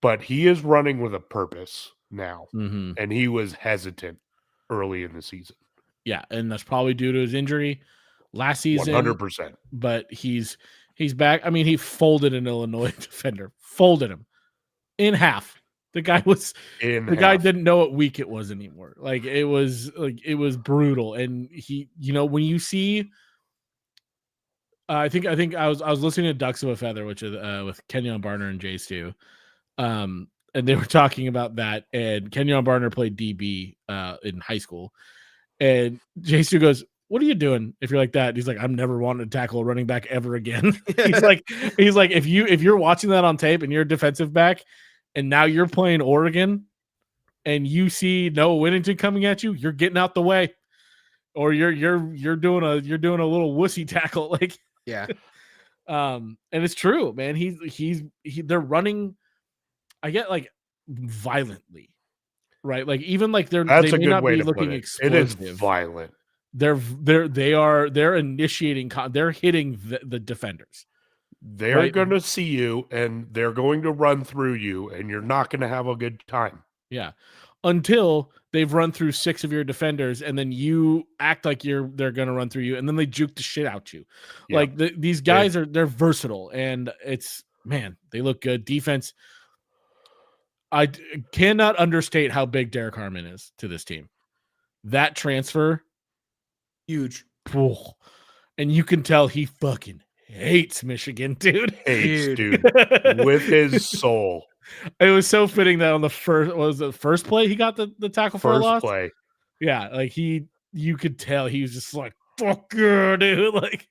but he is running with a purpose now, and he was hesitant early in the season. Yeah, and that's probably due to his injury last season. 100%. But he's back. I mean, he folded an Illinois defender, folded him in half. The guy guy didn't know what week it was anymore. Like it was brutal. And he, when you see, I think I was listening to Ducks of a Feather, which is with Kenyon Barner and Jay Stu, and they were talking about that. And Kenyon Barner played DB in high school, and Jay Stu goes, "What are you doing if you're like that?" He's like, "I'm never wanting to tackle a running back ever again." he's like, if you're watching that on tape and you're a defensive back, and now you're playing Oregon, and you see Noah Whittington coming at you, you're getting out the way, or you're doing a little wussy tackle, like Yeah. and it's true, man. They're running, I get like violently, right? Like even like they may not be looking explosive. It is violent. They're initiating. They're hitting the defenders. They're going to see you and they're going to run through you, and you're not going to have a good time. Yeah. Until they've run through 6 of your defenders, and then you act like they're going to run through you, and then they juke the shit out you. Yeah. Like these guys they're versatile, and they look good. Defense. I cannot understate how big Derek Harmon is to this team. That transfer, huge. And you can tell he fucking hates Michigan, dude. Dude. With his soul. It was so fitting that on the first play he got the tackle for a loss. First play. Yeah, like you could tell he was just like, fuck yeah, dude. Like,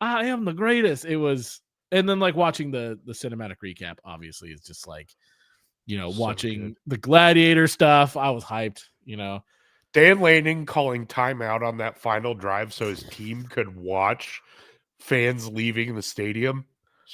I am the greatest. It was, and then like watching the cinematic recap, obviously, is just like, watching the Gladiator stuff. I was hyped, Dan Lanning calling timeout on that final drive so his team could watch fans leaving the stadium.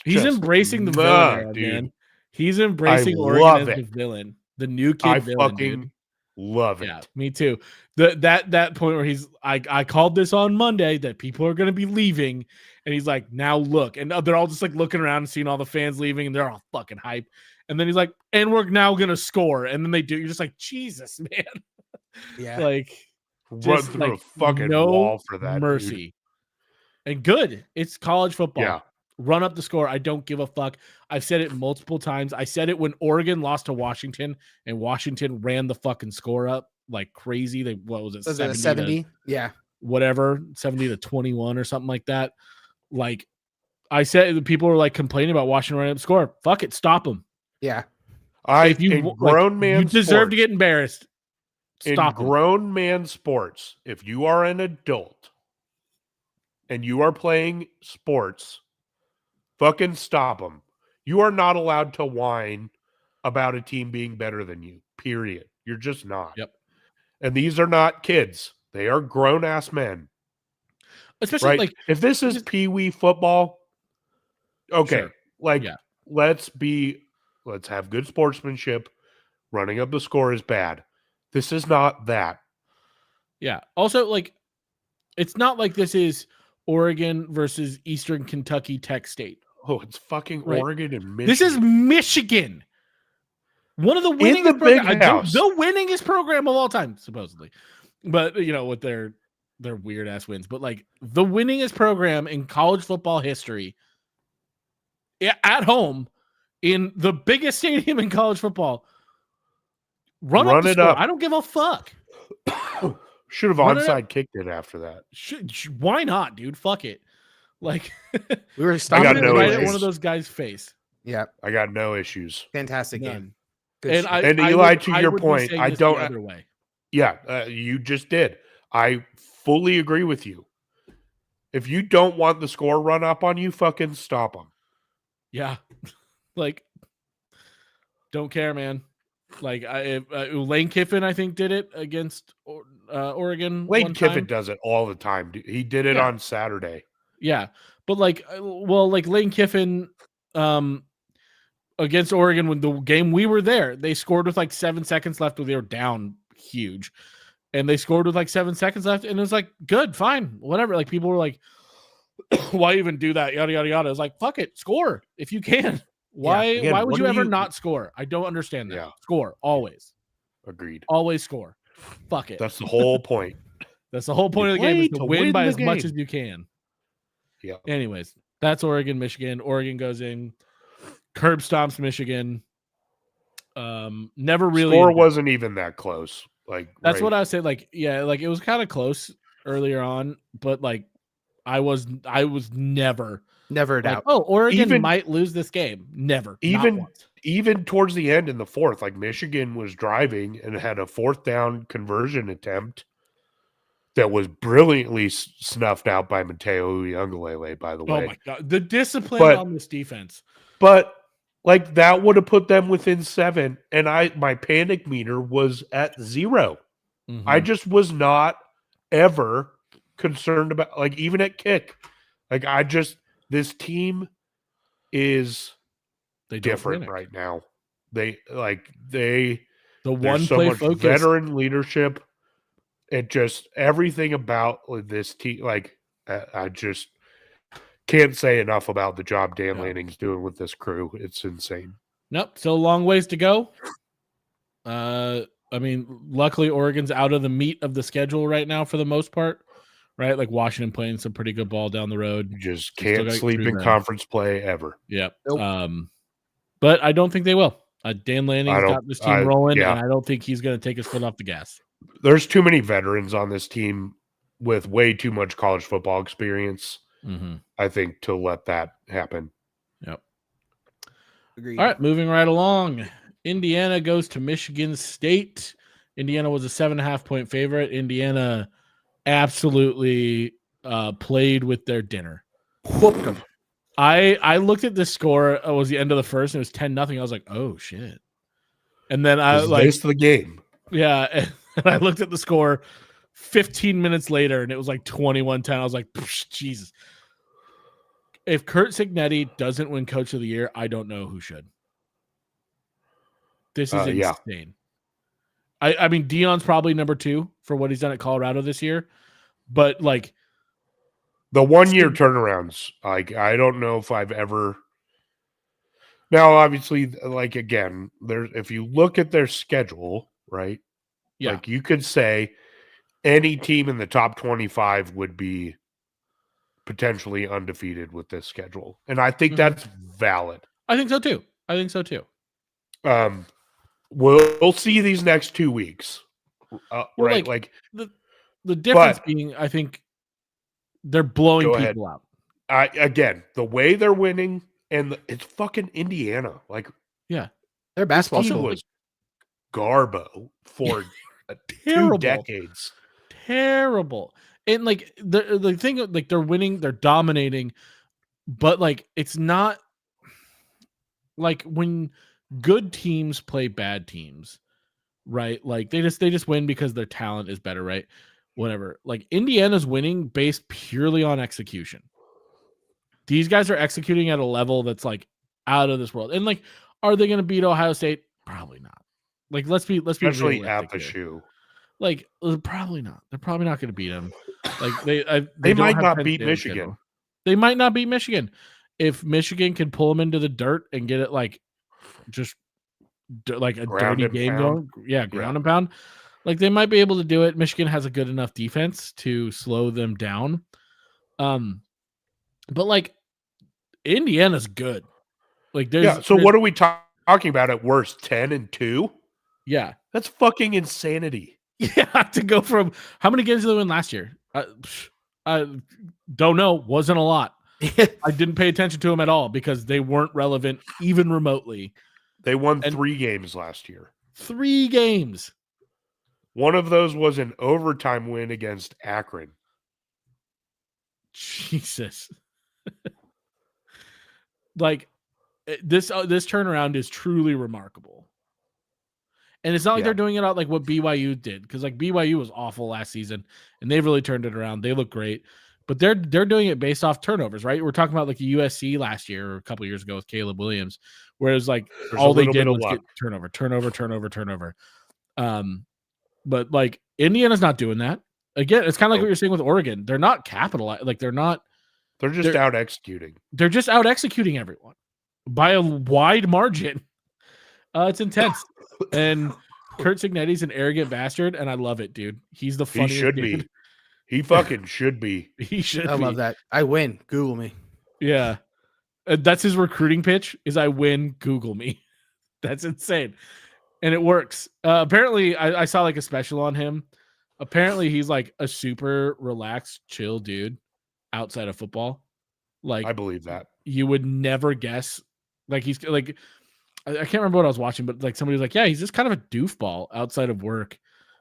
He's embracing the villain, dude. Man. He's embracing Oregon as the villain, the new kid villain. I fucking love it. Yeah, me too. That point where I called this on Monday that people are going to be leaving, and he's like, now look, and they're all just like looking around and seeing all the fans leaving, and they're all fucking hype. And then he's like, and we're now going to score, and then they do. You're just like, Jesus, man. Yeah, like run through a fucking wall for that mercy. Dude. And good. It's college football. Yeah. Run up the score. I don't give a fuck. I've said it multiple times. I said it when Oregon lost to Washington and Washington ran the fucking score up like crazy. What was it? 70? Yeah. Whatever. 70-21 or something like that. Like I said, people were like complaining about Washington running up the score. Fuck it. Stop them. Yeah. If you deserve to get embarrassed. Stop in grown man sports, if you are an adult and you are playing sports, fucking stop them. You are not allowed to whine about a team being better than you, period. You're just not. Yep. And these are not kids. They are grown-ass men. Especially right? If this is Pee Wee football, okay. Sure. let's have good sportsmanship. Running up the score is bad. This is not that. Yeah. Also, like, it's not like this is Oregon versus Eastern Kentucky Tech State. Oh, it's fucking Right. Oregon and Michigan. This is Michigan. One of the winningest the big house. the winningest program of all time, supposedly. But with their weird ass wins. But like the winningest program in college football history at home in the biggest stadium in college football. Run up the it score. up. I don't give a fuck. Should have Run it onside kicked it after that. Why not, dude? Fuck it. Like We were got stopping no right issues. at one of those guys' face. Yeah, I got no issues. fantastic None. game. Good And shit. And I Eli, would- to I your would be point, saying I this the don't- other way. Yeah, you just did. I fully agree with you. If you don't want the score run up on you, fucking stop them. Yeah. Like, don't care, man. Like, Lane Kiffin, I think, did it against Oregon. Lane one Kiffin time. does it all the time. Dude. He did it Yeah. on Saturday. Yeah. But like, like Lane Kiffin against Oregon, when the game we were there, they scored with like 7 seconds left when they were down huge. And they scored with like 7 seconds left. And it was like, good, fine, whatever. Like, people were like, why even do that? Yada, yada, yada. It's like, fuck it, score if you can. Why Again, would what you are ever you- not score? I don't understand that. Yeah. Score, always. Agreed. Always score. Fuck it. That's the whole point. That's the whole point You of the game, is play to to win win by the as much game. as you can. Yeah. Anyways, that's Oregon, Michigan. Oregon goes in, curb stomps Michigan. Never really. Score wasn't even that close. Like That's what I said. Like, yeah, like it was kind of close earlier on, but like I was never Never a like, doubt. oh, Oregon Even- might lose this game. Never. Not Even- once. even towards the end in the fourth, like Michigan was driving and had a fourth down conversion attempt that was brilliantly snuffed out by Mateo Uiagalelei, by the Oh way. my god, the discipline But- on this defense. But like that would have put them within 7, and my panic meter was at 0. I Mhm. just was not ever concerned about, like, even at kick. Like this team is They don't different win it. right now. They The one there's so play much focus. veteran leadership. It just everything about this team. Like I just can't say enough about the job Dan Yeah. Lanning's doing with this crew. It's insane. Nope, still a long ways to go. I mean, luckily Oregon's out of the meat of the schedule right now for the most part, right? Like Washington playing some pretty good ball down the road. You just They still can't gotta get sleep through in that. conference play ever. Yep. Nope. But I don't think they will. Dan Lanning's got this team rolling, yeah. and I don't think he's going to take his foot off the gas. There's too many veterans on this team with way too much college football experience, Mm-hmm. I think, to let that happen. Yep. Agreed. All right, moving right along. Indiana goes to Michigan State. Indiana was a 7.5-point favorite. Indiana absolutely played with their dinner. Whooped them. I looked at the score. It was the end of the first, and it was 10-0. I was like, oh shit. And then I Is like, this the game? yeah, and I looked at the score 15 minutes later, and it was like 21-10. I was like, Jesus. If Kurt Signetti doesn't win Coach of the Year, I don't know who should. This is Yeah. insane. I mean, Dion's probably number 2 for what he's done at Colorado this year, but like, The 1 year turnarounds, like I don't know if I've ever. Now, obviously, like again, there's if you look at their schedule, right? yeah, Like you could say any team in the top 25 would be potentially undefeated with this schedule, and I think Mhm. that's valid. I think so too. We'll see these next 2 weeks, Well, right? like- The difference But- being, I think they're blowing Go people ahead. out. Again, the way they're winning, and it's fucking Indiana. Like Their basketball team school. was Garbo for 2 Terrible. decades. Terrible. And like the thing, like they're winning, they're dominating, but like it's not like when good teams play bad teams, right? Like they just win because their talent is better, right? Whatever. Like Indiana's winning based purely on execution. These guys are executing at a level that's like out of this world. And like, are they going to beat Ohio State? Probably not. Like, let's be Especially at realistic the here. shoe. Like, probably not. They're probably not going to beat them. Like They don't might have not Penn beat State on Michigan. schedule. They might not beat Michigan. If Michigan can pull them into the dirt and get it like just like a Ground dirty and game pound. going, ground and pound. Like they might be able to do it. Michigan has a good enough defense to slow them down. But like Indiana's good. Like there's So what are we talking about at worst? 10-2? Yeah. That's fucking insanity. Yeah, to go from how many games did they win last year? I don't know. Wasn't a lot. I didn't pay attention to them at all because they weren't relevant even remotely. They won 3 games last year. 3 games. One of those was an overtime win against Akron. Jesus. Like this turnaround is truly remarkable. And it's not like they're doing it out like what BYU did, because like BYU was awful last season and they've really turned it around. They look great, but they're doing it based off turnovers, right? We're talking about like the USC last year or a couple years ago with Caleb Williams, whereas like all they did was get turnover. But like Indiana's not doing that. Again, it's kind of like what you're saying with Oregon. They're not capitalized. Like they're just out executing. They're just out executing everyone by a wide margin. It's intense. And Kurt Cignetti's an arrogant bastard, and I love it, dude. He's the funniest. He should dude. be. He fucking should be. He should. I love that. I win. Google me. Yeah, that's his recruiting pitch. Is I win. Google me. That's insane, and it works. Apparently, I saw like a special on him. Apparently, he's like a super relaxed, chill dude outside of football. Like I believe that. You would never guess. Like he's like. I can't remember what I was watching, but like somebody was like, yeah, he's just kind of a doofball outside of work.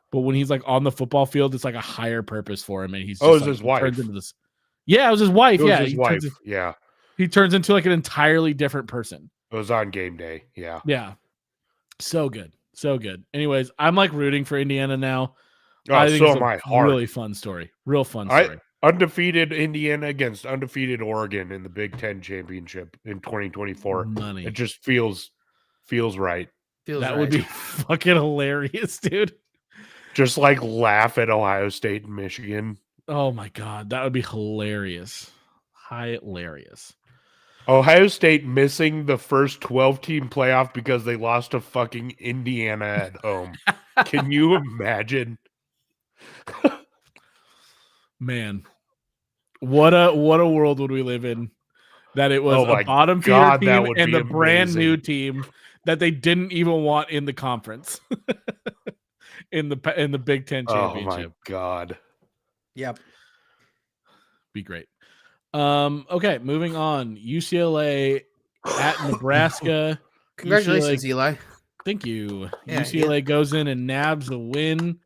But when he's like on the football field, it's like a higher purpose for him. And he's just, it's like, his wife. Turns into this. Yeah, it was his wife. It was yeah, his wife. Yeah. He turns into like an entirely different person. It was on game day. Yeah. Yeah. So good. So good. Anyways, I'm like rooting for Indiana now. Oh, I think so it's am a I. Hard. really fun story. Real fun story. Undefeated Indiana against undefeated Oregon in the Big Ten championship in 2024. Money. It just feels right. That would be fucking hilarious, dude. Just like laugh at Ohio State and Michigan. Oh my God. That would be hilarious. Hilarious. Ohio State missing the first 12-team playoff because they lost to fucking Indiana at home. Can you imagine? Man, what a world would we live in? That it was a bottom feeder team and the brand new team that they didn't even want in the conference in the Big Ten championship. Oh my God. Yep. Be great. Okay, moving on. UCLA at Nebraska. Congratulations, Eli. Thank you. Yeah, UCLA goes in and nabs a win.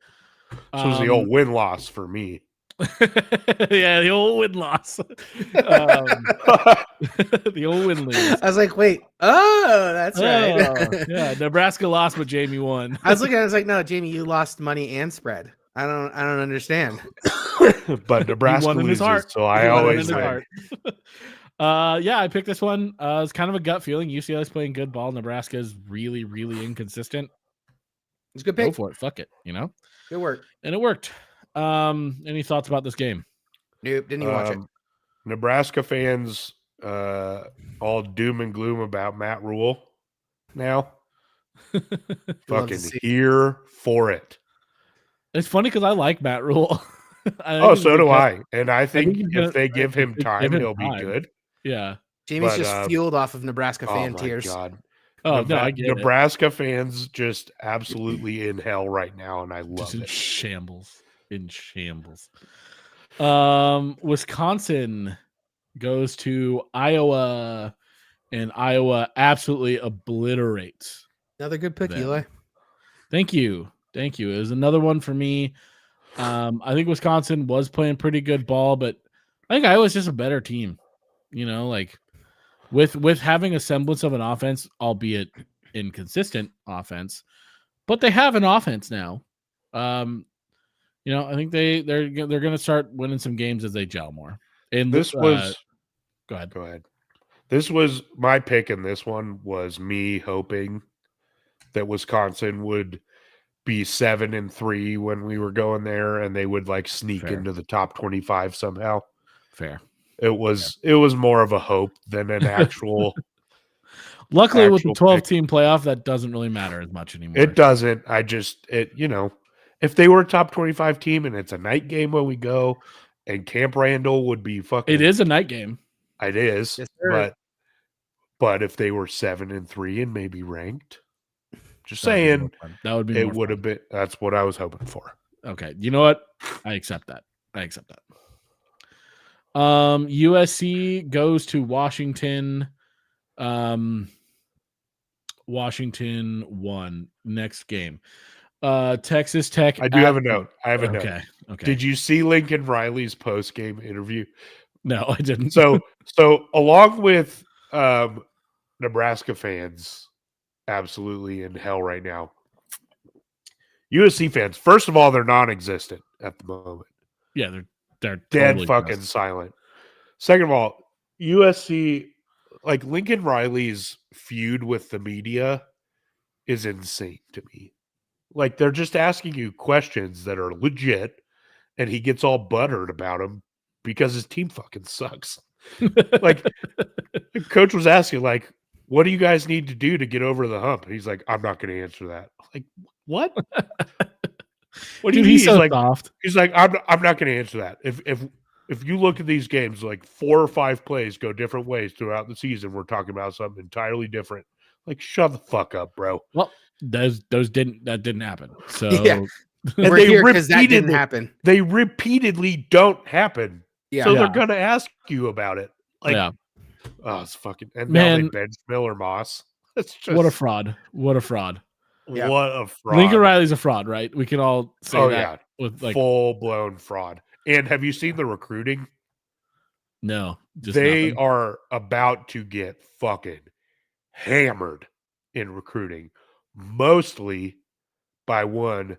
This was the old win-loss for me. Yeah, the old win-loss. The old win-lose. I was like, wait. Oh, that's right. Yeah, Nebraska lost, but Jamie won. I was looking at it, I was like, no, Jamie, you lost money and spread. I don't understand. But Nebraska won in his loses, heart. so I always win. Heart. Yeah, I picked this one. It's kind of a gut feeling. UCLA's playing good ball. Nebraska is really, really inconsistent. It's a good pick. Go for it. Fuck it. Good work. And it worked. Any thoughts about this game? Nope, didn't even watch it. Nebraska fans all doom and gloom about Matt Rule now. Fucking here for it. It's funny because I like Matt Rule. So do I. And I think if they give him time, he'll be good. Yeah. Jamie's just fueled off of Nebraska fan tears. God. Oh, no, I get Nebraska fans just absolutely in hell right now, and I love just it. Shambles. In shambles. Wisconsin goes to Iowa, and Iowa absolutely obliterates. Another good pick, them. Eli. Thank you. It was another one for me. I think Wisconsin was playing pretty good ball, but I think Iowa's just a better team. Like with having a semblance of an offense, albeit inconsistent offense, but they have an offense now. I think they're going to start winning some games as they gel more. And this was go ahead. This was my pick, and this one was me hoping that Wisconsin would be 7-3 when we were going there, and they would like sneak Fair. into the top 25 somehow. Fair. It was more of a hope than an actual. Luckily, with the actual 12 pick. team playoff, that doesn't really matter as much anymore. It doesn't. If they were a top 25 team and it's a night game when we go, and Camp Randall would be fucking. It is a night game. It is, Yes, sir. but if they were 7-3 and maybe ranked, just That would be saying, more fun. That would be. it more would fun. have been. That's what I was hoping for. Okay. You know what? I accept that. USC goes to Washington. Washington won. Next game. Texas Tech. I do have a note. Okay. Did you see Lincoln Riley's post game interview? No, I didn't. So along with Nebraska fans, absolutely in hell right now. USC fans, first of all, they're non-existent at the moment. Yeah, they're Dead totally fucking pissed. silent. Second of all, USC, like Lincoln Riley's feud with the media is insane to me. Like they're just asking you questions that are legit, and he gets all buttered about them because his team fucking sucks. Like the coach was asking, like, what do you guys need to do to get over the hump? And he's like, I'm not going to answer that. Like, what? What do you Dude, mean? he's so like, soft. he's like, I'm not going to answer that. If you look at these games, like 4 or 5 plays go different ways throughout the season, we're talking about something entirely different. Like, shut the fuck up, bro. Well, that didn't happen. So Yeah. And We're they here because that didn't repeatedly- happen. They repeatedly don't happen. Yeah. So Yeah. they're going to ask you about it. Like, yeah, oh, it's fucking. And now Man. they bench Miller Moss. It's just what a fraud. What a fraud. Yeah. What a fraud. Lincoln Riley's a fraud, right? We can all say Oh, that yeah. with like Full blown fraud. And have you seen the recruiting? no. Just They nothing. are about to get fucking hammered in recruiting, mostly by one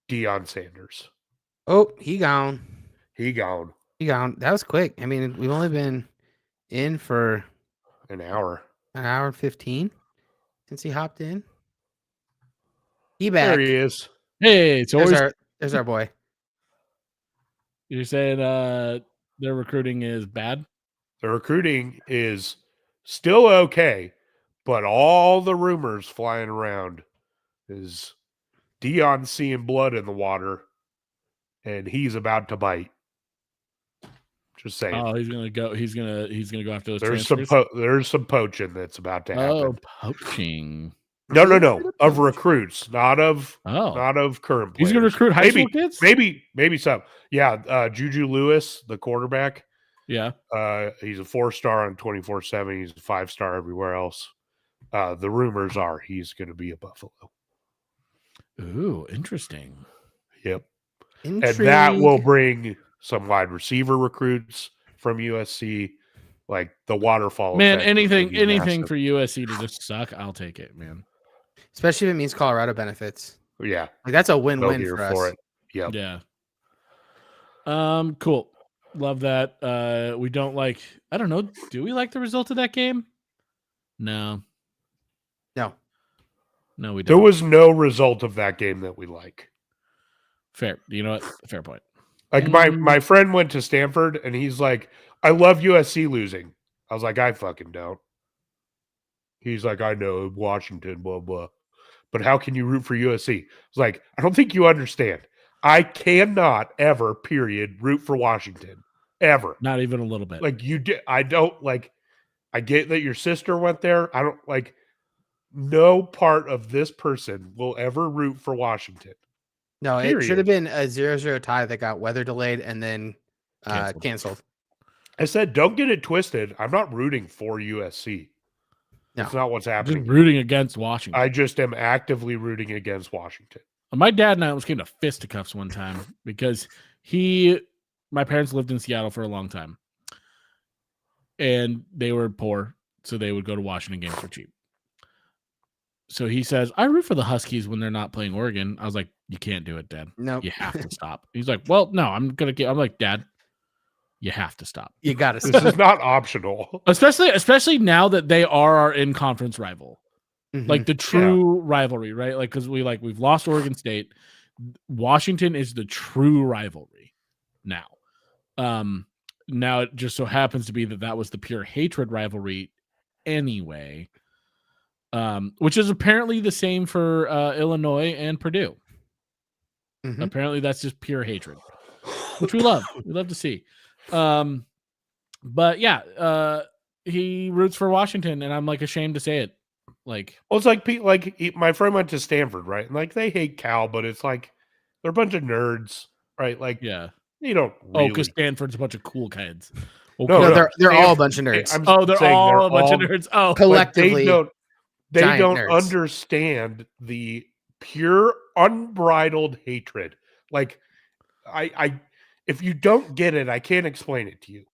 Deion Sanders. Oh, he gone. He gone He gone. That was quick. I mean, we've only been in for an hour. an hour and 15 since he hopped in. He back. There he is. Hey, it's always There's our boy. you're saying their recruiting is bad. The recruiting is still okay, but all the rumors flying around is Deion seeing blood in the water, and he's about to bite. Just saying. Oh, he's gonna go. He's gonna go after those there's transfers. there's some poaching that's about to happen. Oh, poaching. No. Of recruits, not of current players. He's gonna recruit high school kids. Maybe some. Yeah, Juju Lewis, the quarterback. Yeah. He's a 4-star on 24/7. He's a 5-star everywhere else. The rumors are he's going to be a Buffalo. Ooh, interesting. Yep, and that will Intrigue. bring some wide receiver recruits from USC. Like the waterfall. Man, effect is gonna anything be massive. for USC to just suck, I'll take it, man. Especially if it means Colorado benefits. Yeah, Like that's a they'll win-win be here for us. for it. Yep. Yeah. Cool. Love that. We don't like. I don't know. Do we like the result of that game? No, No. we don't. There was no result of that game that we like. Fair. You know what? Fair point. Like my friend went to Stanford and he's like, I love USC losing. I was like, I fucking don't. He's like, I know Washington, blah, blah. But how can you root for USC? It's like, I don't think you understand. I cannot ever, period, root for Washington. Ever. Not even a little bit. Like you did. I don't like, I get that your sister went there. I don't like, no part of this person will ever root for Washington. No, it Period. should have been a 0-0 tie that got weather delayed and then canceled. I said, don't get it twisted. I'm not rooting for USC. No. That's not what's just happening. rooting against Washington. I just am actively rooting against Washington. My dad and I almost came to fisticuffs one time because my parents lived in Seattle for a long time, and they were poor, so they would go to Washington games for cheap. So he says, I root for the Huskies when they're not playing Oregon. I was like, you can't do it, Dad. Nope. You have to stop. He's like, well, no, I'm like, Dad, you have to stop. You got to This stop. is not optional. Especially now that they are our in-conference rival. Mhm. Like the true rivalry, right? Like because we've lost Oregon State. Washington is the true rivalry now. Now it just so happens to be that was the pure hatred rivalry anyway. Which is apparently the same for Illinois and Purdue. Mhm. Apparently that's just pure hatred, which we love. We love to see. But yeah, he roots for Washington, and I'm like ashamed to say it. Like, Well, it's like my friend went to Stanford, right? And like they hate Cal, but it's like they're a bunch of nerds, right? Like yeah. you don't Oh, really. because Stanford's a bunch of cool kids. Okay. No, no, they're all a Stanford- bunch of nerds. I'm They're saying all a bunch of nerds. Oh, but Collectively, they giant don't nerds. understand the pure unbridled hatred. Like I if you don't get it, I can't explain it to you.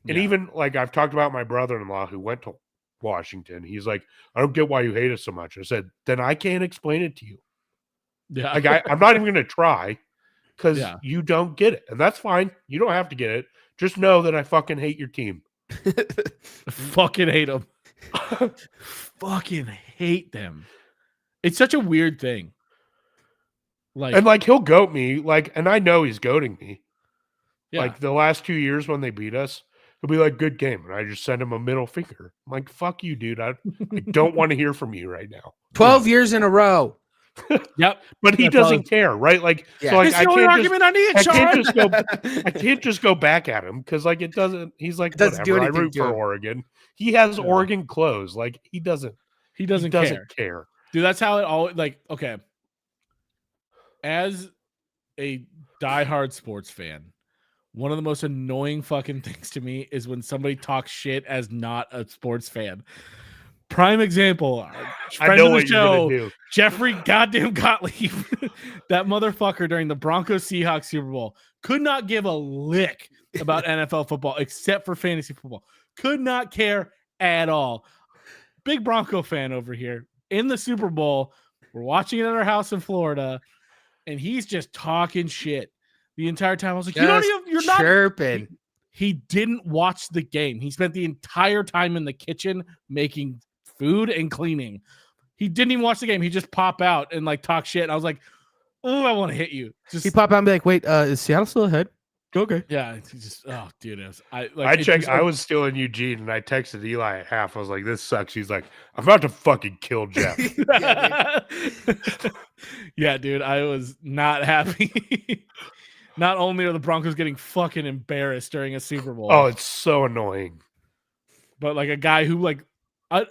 And yeah. even like I've talked about my brother-in-law who went to Washington. He's like, I don't get why you hate us so much. I said, then I can't explain it to you. Yeah. Like I'm not even going to try because Yeah. you don't get it, and that's fine. You don't have to get it. Just know that I fucking hate your team. Fucking hate them. Fucking hate them. It's such a weird thing. Like, And like he'll goat me, like, and I know he's goating me. yeah. Like the last 2 years when they beat us, he'll be like, "Good game," and I just send him a middle finger. I'm like, "Fuck you, dude. I don't want to hear from you right now." 12 years in a row. Yep. But he That's all- doesn't care, right? Like, Yeah. so like It's I the only can't just, argument I need, I Sean. can't just go. I can't just go back at him because like it doesn't. He's like, It doesn't do whatever. I anything root to for him. Oregon. He has Yeah. Oregon clothes. Like he doesn't. He doesn't care. Dude, that's how it all like, okay. As a diehard sports fan, one of the most annoying fucking things to me is when somebody talks shit as not a sports fan. Prime example, I friend know of the what you're gonna show, do. Jeffrey goddamn Gottlieb, that motherfucker during the Broncos Seahawks Super Bowl could not give a lick about NFL football except for fantasy football. Could not care at all. Big Bronco fan over here in the Super Bowl. We're watching it at our house in Florida, and he's just talking shit the entire time. I was like, you're not chirping. He didn't watch the game. He spent the entire time in the kitchen making food and cleaning. He didn't even watch the game. He just pop out and like talk shit. And I was like, oh, I want to hit you. Just He pop out and be like, wait, is Seattle still ahead? Okay. yeah, it's just oh, dude, I it's checked. just, I was still in Eugene, and I texted Eli at half. I was like, "This sucks." He's like, "I'm about to fucking kill Jeff." yeah, dude, I was not happy. Not only are the Broncos getting fucking embarrassed during a Super Bowl, Oh, it's so annoying. but like a guy who like I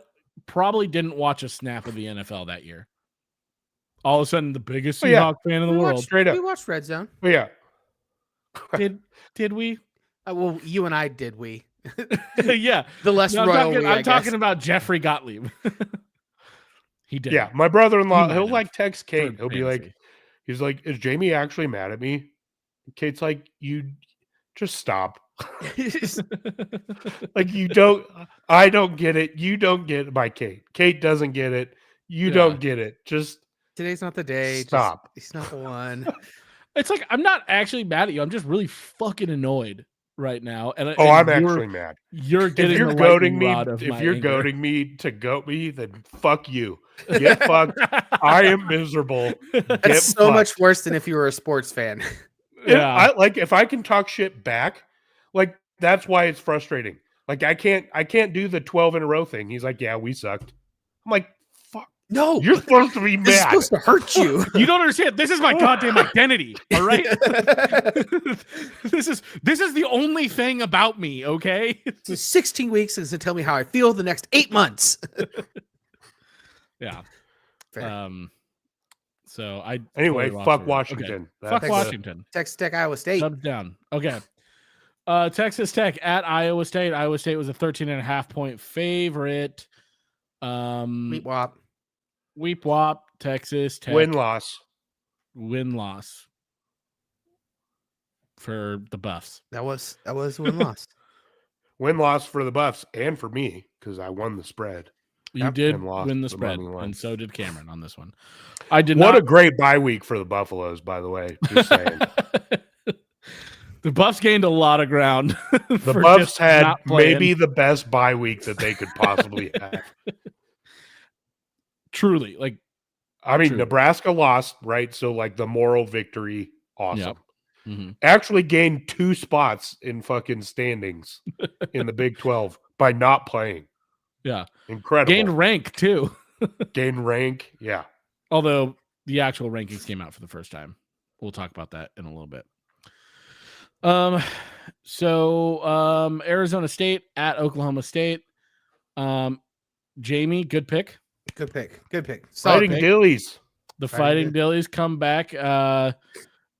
probably didn't watch a snap of the NFL that year. All of a sudden, the biggest Oh, yeah. Seahawk fan in the world. Straight up. We watched Red Zone. But yeah, Did we? Well, you and I did. We Yeah. the less No, royal. I'm talking about Jeffrey Gottlieb. He did. yeah. My brother-in-law, He might he'll have like text Kate. for He'll be like, fantasy. he's like, "Is Jamie actually mad at me?" Kate's like, "You just stop." Like you don't. I don't get it. You don't get it by Kate. Kate doesn't get it. You Yeah. don't get it. Just Today's not the day. Stop. He's not the one. It's like I'm not actually mad at you. I'm just really fucking annoyed right now. And oh, I'm you're- actually mad. You're If getting you're the goading lightning me, rod of if my you're anger. goading me to goat me, then fuck you. Get fucked. I am miserable. That's Get so much fucked. worse than if you were a sports fan. Yeah. I like if I can talk shit back, like that's why it's frustrating. Like I can't do the 12 in a row thing. He's like, "Yeah, we sucked." I'm like, "Fuck, No, you're supposed to be this is mad." supposed to hurt you. You don't understand. This is my goddamn identity. All right. This is the only thing about me. Okay. So 16 weeks is to tell me how I feel the next 8 months. Yeah. Fair. So I Anyway, totally lost fuck it. Washington. Okay. Fuck That's Washington. Texas Tech, Iowa State. Thumbs down. Okay. Texas Tech at Iowa State. Iowa State was a 13.5-point favorite. Meat wop. Weep wop. Texas Tech Win-loss. win-loss for the Buffs. That was win loss. Win-loss for the Buffs and for me because I won the spread. You Yep. did And lost win the the spread, money line. and so did Cameron on this one. I did What not. a great bye week for the Buffaloes, by the way. Just saying. The Buffs gained a lot of ground. The for Buffs just had not playing. maybe the best bye week that they could possibly have. Truly, like, I mean, True. Nebraska lost, right? So, like, the moral victory, awesome. Yep. Mhm. Actually gained 2 spots in fucking standings in the Big 12 by not playing. Yeah. Incredible. Gained rank too. Gained rank. Yeah. Although the actual rankings came out for the first time. We'll talk about that in a little bit. Arizona State at Oklahoma State. Jamie, good pick. Good pick. Good pick. Solid Fighting pick. Dillies. The Fighting Fighting Dillies come back,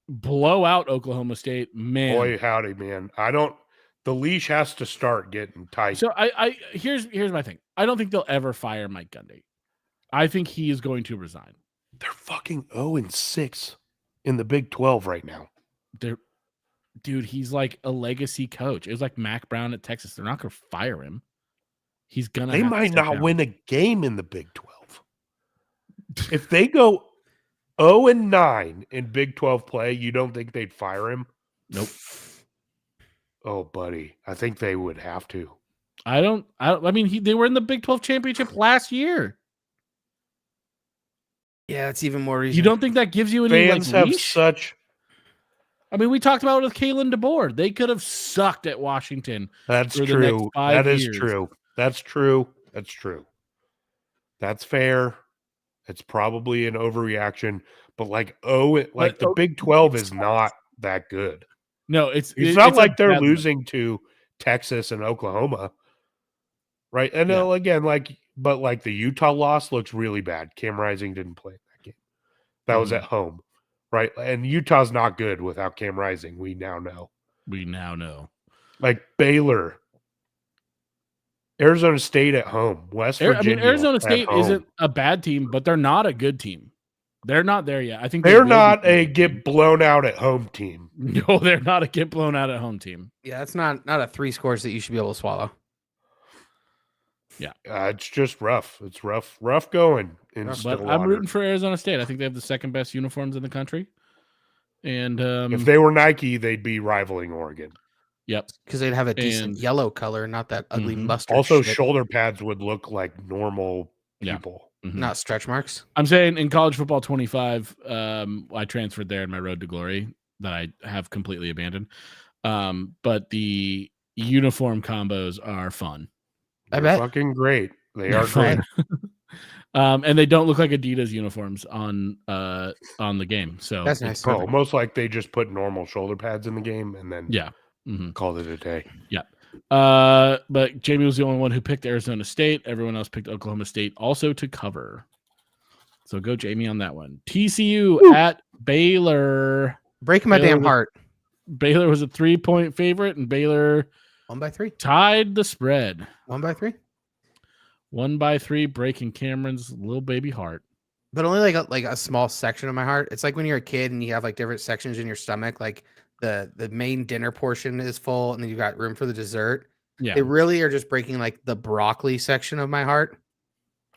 blow out Oklahoma State. Man, Boy, howdy, man. The leash has to start getting tight. so here's my thing. I don't think they'll ever fire Mike Gundy. I think he is going to resign. They're fucking 0-6 in the Big 12 right now. Dude, he's like a legacy coach. It was like Mac Brown at Texas. They're not going to fire him. He's gonna. They have to might step not down. win a game in the Big 12. If they go 0-9 in Big 12 play, you don't think they'd fire him? Nope. Oh, buddy. I think they would have to. I mean, they were in the Big 12 championship last year. Yeah, that's even more reason. You don't think that gives you any Fans like have leash? such. I mean, we talked about it with Kalen DeBoer. They could have sucked at Washington. That's for the next true. 5 That is years. true. That's true. That's true. That's fair. It's probably an overreaction, but the Big 12 is not that good. No, it's not a like they're bad look. losing to Texas and Oklahoma, right? And Yeah. again, but the Utah loss looks really bad. Cam Rising didn't play that game. That was Mhm. at home, right? And Utah's not good without Cam Rising. We now know. We now know. Like Baylor, Arizona State at home, West Virginia. Arizona at State home. isn't a bad team, but they're not a good team. They're not there yet. I think They're will be not a good. get blown out at home team. No, they're not a get blown out at home team. Yeah, that's not a 3 scores that you should be able to swallow. It's just rough. It's rough going in But Stillwater. I'm rooting for Arizona State. I think they have the second best uniforms in the country. And If they were Nike, they'd be rivaling Oregon. yep. Because they'd have a decent And- yellow color, not that ugly Mhm. mustard. Also, shit. shoulder pads would look like normal Yeah. people. Mhm. Not stretch marks. I'm saying in college football 25, I transferred there in my road to glory that I have completely abandoned. But the uniform combos are fun. I They're bet. fucking great. They They're are fun. great. And they don't look like Adidas uniforms on the game. So That's it's nice. perfect. Almost like they just put normal shoulder pads in the game and then Yeah. Mhm. called it a day. But Jamie was the only one who picked Arizona State. Everyone else picked Oklahoma State also to cover. So go Jamie on that one. TCU at Baylor. Breaking my Baylor damn was- heart. Baylor was a 3-point favorite, and Baylor 1-3. tied the spread. 1-3. 1-3, breaking Cameron's little baby heart. But only like a small section of my heart. It's like when you're a kid and you have like different sections in your stomach. Like the main dinner portion is full, and then you've got room for the dessert. Yeah, They really are just breaking like the broccoli section of my heart,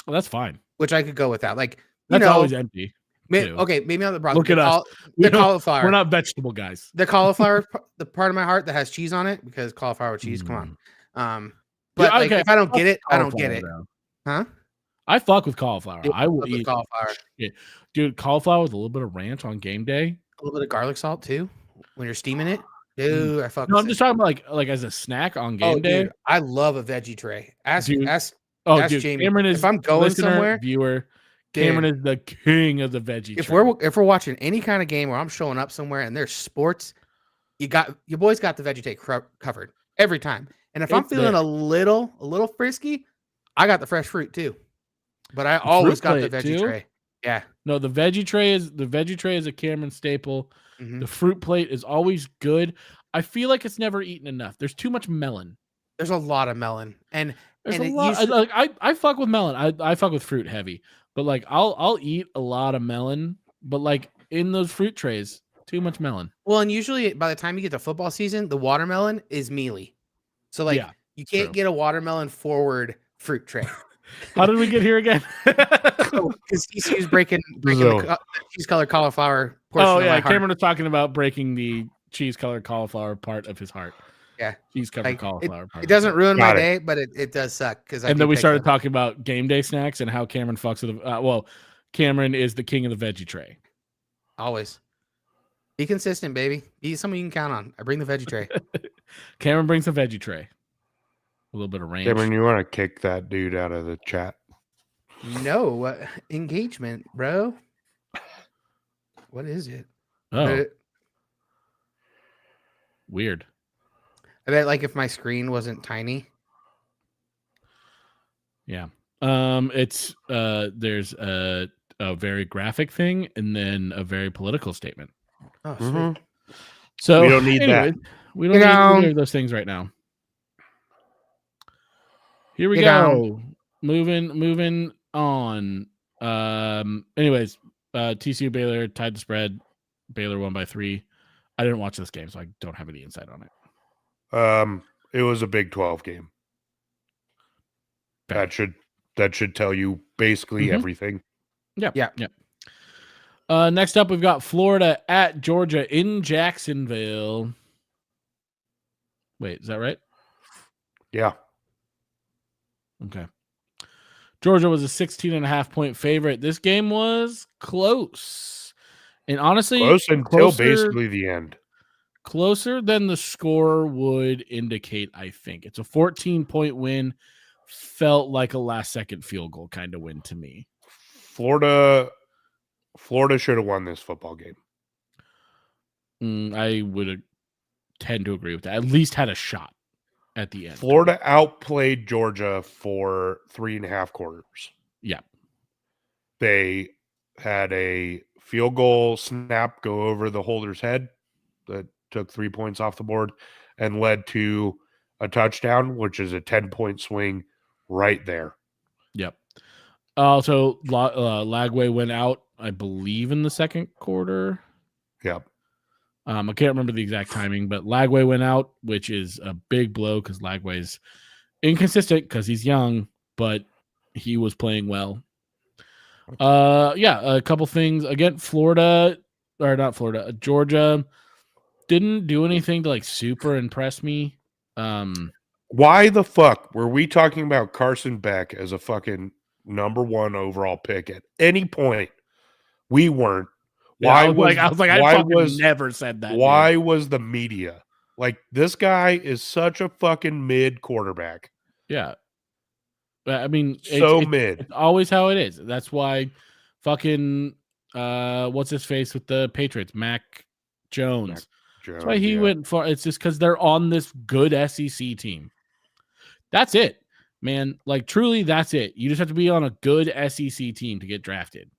well, that's fine. which I could go without. Like That's know, always empty. too. okay, maybe not the broccoli. Look at us. The cauliflower. We're not vegetable guys. The cauliflower, the part of my heart that has cheese on it, because cauliflower with cheese. Come on. But Yeah, like, okay, if I don't get it, I don't Cauliflower, get it. though. Huh? I fuck with cauliflower. Yeah, I will love the eat cauliflower. dude, cauliflower with a little bit of ranch on game day. A little bit of garlic salt too when you're steaming it. Dude, I fuck No, with I'm it. just talking about like as a snack on game Oh, day. dude, I love a veggie tray. Ask Dude, ask Oh, dude, Jamie, Cameron if is I'm going listener, somewhere, viewer. Cameron is the king of the veggie. if tray. we're watching any kind of game where I'm showing up somewhere and there's sports, your boys got the veggie tray covered every time. And if I'm It's feeling there. a little frisky, I got the fresh fruit too. But I always got the plate, veggie too? tray. Yeah. No, the veggie tray is a Cameron staple. Mhm. The fruit plate is always good. I feel like it's never eaten enough. There's too much melon. There's a lot of melon, and There's And a it lot. usually- I fuck with melon. I fuck with fruit heavy, but like I'll eat a lot of melon. But like in those fruit trays, too much melon. well, and usually by the time you get to football season, the watermelon is mealy. So like Yeah, you can't true. get a watermelon forward fruit tray. How did we get here again? Because TCU's breaking So- the cheese color cauliflower portion Oh of yeah, my heart. Cameron was talking about breaking the cheese-colored cauliflower part of his heart. Yeah. Cheese-covered Like, cauliflower part. It doesn't ruin my Got it. day, but it does suck because And then we started talking about game day snacks and how Cameron fucks with Cameron is the king of the veggie tray. always. Be consistent, baby. Be someone you can count on. I bring the veggie tray. Cameron brings a veggie tray. A little bit of range. Cameron, you want to kick that dude out of the chat? No engagement, bro. What is it? Oh, weird. I bet like if my screen wasn't tiny. Yeah. It's there's a very graphic thing and then a very political statement. Oh, sweet. Mhm. So We don't need that. We don't need either of those things right now. Here we Get go. Moving on. Anyways, TCU Baylor tied the spread. Baylor won by 3. I didn't watch this game, so I don't have any insight on it. It was a Big 12 game. Fair. That should tell you basically Mhm. everything. Yeah. Next up, we've got Florida at Georgia in Jacksonville. Wait, is that right? Yeah. Okay. Georgia was a 16.5-point favorite. This game was close. And honestly, Close until basically the end. Closer than the score would indicate, I think. It's a 14-point win. Felt like a last-second field goal kind of win to me. Florida should have won this football game. I would tend to agree with that. At least had a shot at the end. Florida outplayed Georgia for 3.5 quarters. Yeah. They had a field goal snap go over the holder's head that took 3 points off the board and led to a touchdown, which is a 10-point swing right there. Yep. Also, Lagway went out, I believe, in the second quarter. Yep. I can't remember the exact timing, but Lagway went out, which is a big blow because Lagway's inconsistent because he's young, but he was playing well. A couple things. Again, Georgia didn't do anything to like super impress me. Why the fuck were we talking about Carson Beck as a fucking number 1 overall pick at any point? We weren't. I fucking never said that. Why was the media like, this guy is such a fucking mid quarterback? Yeah. I mean, mid. It's always how it is. That's why fucking what's his face with the Patriots, Mac Jones. That's why he went far. It's just because they're on this good SEC team. That's it, man. Like, truly, that's it. You just have to be on a good SEC team to get drafted.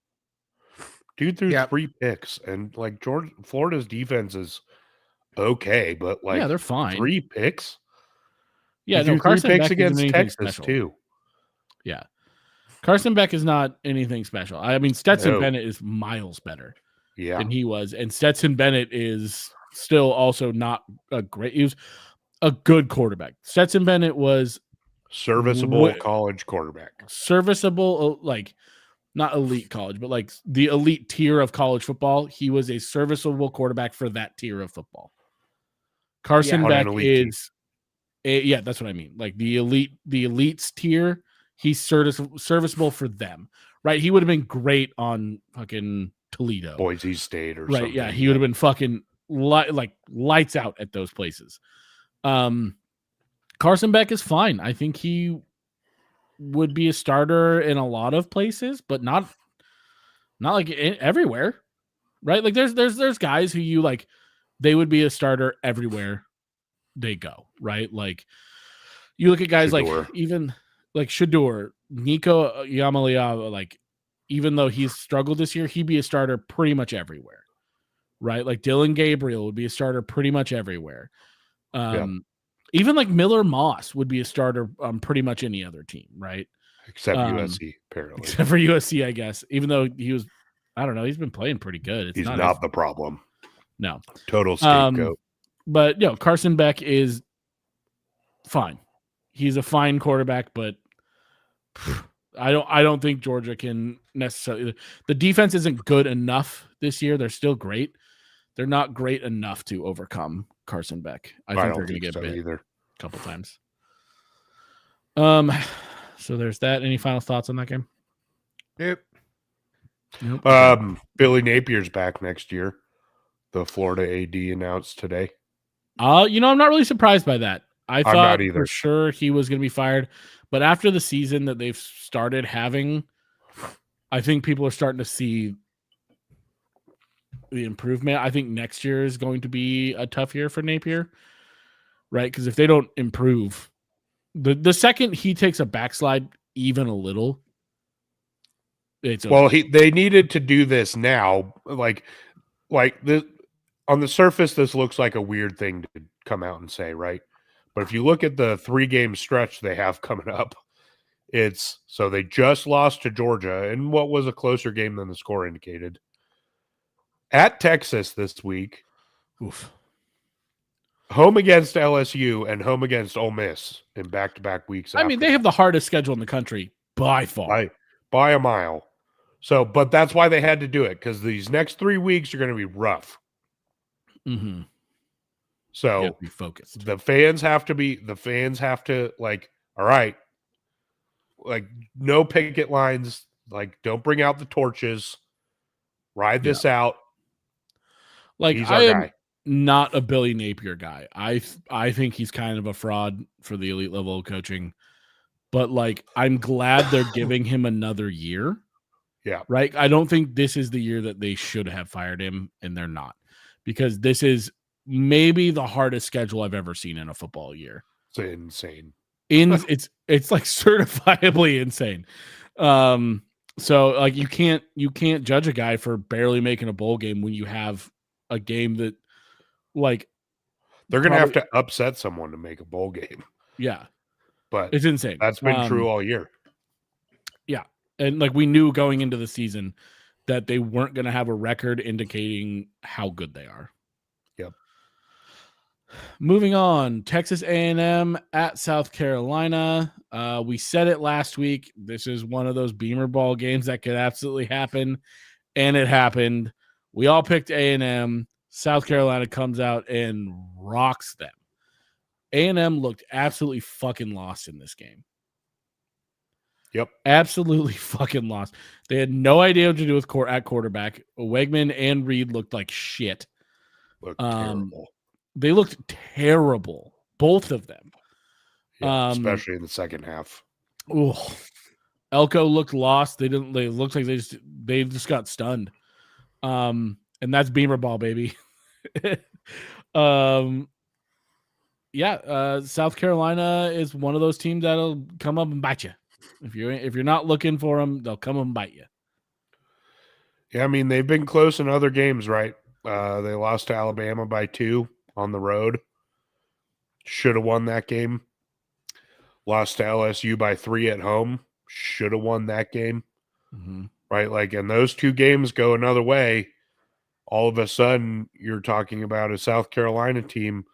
Dude threw 3 picks, and like Florida's defense is okay, but like, yeah, they're fine. 3 picks. Yeah, no, Carson 3 picks Beck against Texas special. too. Yeah, Carson Beck is not anything special. I mean, Stetson Bennett is miles better than he was, and Stetson Bennett is still also not a great. He was a good quarterback. Stetson Bennett was serviceable college quarterback. Serviceable, like not elite college, but like the elite tier of college football. He was a serviceable quarterback for that tier of football. Carson Beck is, that's what I mean. Like the elites tier, he's serviceable for them, right? He would have been great on fucking Toledo, Boise State, or something. Right? Yeah, he would have been fucking like lights out at those places. Carson Beck is fine. I think he would be a starter in a lot of places, but not like everywhere, right? Like there's guys who you like, they would be a starter everywhere they go, right? Like you look at guys Shedeur. like even like Shedeur, Nico Yamaliava, like even though he's struggled this year, he'd be a starter pretty much everywhere, right? Like Dylan Gabriel would be a starter pretty much everywhere. Even like Miller Moss would be a starter on pretty much any other team, right? Except USC, apparently. Except for USC, I guess. Even though he was, I don't know, he's been playing pretty good. He's not the problem. No. Total scapegoat. But Carson Beck is fine. He's a fine quarterback, but I don't think Georgia can necessarily. The defense isn't good enough this year. They're still great. they're not great enough to overcome Carson Beck. I think they're going to get so bit either. a couple times. So there's that. Any final thoughts on that game? Nope. Nope. Billy Napier's back next year. The Florida AD announced today. I'm not really surprised by that. I not thought either. for sure he was going to be fired, but after the season that they've started having, I think people are starting to see the improvement. I think next year is going to be a tough year for Napier, right? Because if they don't improve, the second he takes a backslide even a little, it's over. Well, they needed to do this now. Like this on the surface, this looks like a weird thing to come out and say, right? But if you look at the 3-game stretch they have coming up, so they just lost to Georgia in what was a closer game than the score indicated. At Texas this week, Oof. home against LSU and home against Ole Miss in back-to-back weeks. I mean, they have the hardest schedule in the country by far. By a mile. So, but that's why they had to do it, because these next 3 weeks are going to be rough. Mm-hmm. So be focused. The fans have to like, all right, like no picket lines, like don't bring out the torches, ride this out. Like he's I our am guy. not a Billy Napier guy. I think he's kind of a fraud for the elite level of coaching, but like I'm glad they're giving him another year. Yeah. Right. I don't think this is the year that they should have fired him, and they're not, because this is maybe the hardest schedule I've ever seen in a football year. It's insane. It's like certifiably insane. So like you can't judge a guy for barely making a bowl game when you have a game that like they're gonna have to upset someone to make a bowl game. Yeah. But it's insane. That's been true all year. Yeah. And like we knew going into the season that they weren't going to have a record indicating how good they are. Yep. Moving on, Texas A&M at South Carolina. We said it last week. This is one of those Beamer Ball games that could absolutely happen, and it happened. We all picked A&M. South Carolina comes out and rocks them. A&M looked absolutely fucking lost in this game. Yep. Absolutely fucking lost. They had no idea what to do with at quarterback. Wegman and Reed looked like shit. Looked terrible. They looked terrible. Both of them. Yeah, especially in the second half. Oh, Elko looked lost. They looked like they just got stunned. And that's Beamer Ball, baby. South Carolina is one of those teams that'll come up and bite you. If you're not looking for them, they'll come up and bite you. Yeah, I mean, they've been close in other games, right? They lost to Alabama by 2 on the road. Should have won that game. Lost to LSU by 3 at home. Should have won that game. Mm-hmm. Right? Like, and those 2 games go another way. All of a sudden, you're talking about a South Carolina team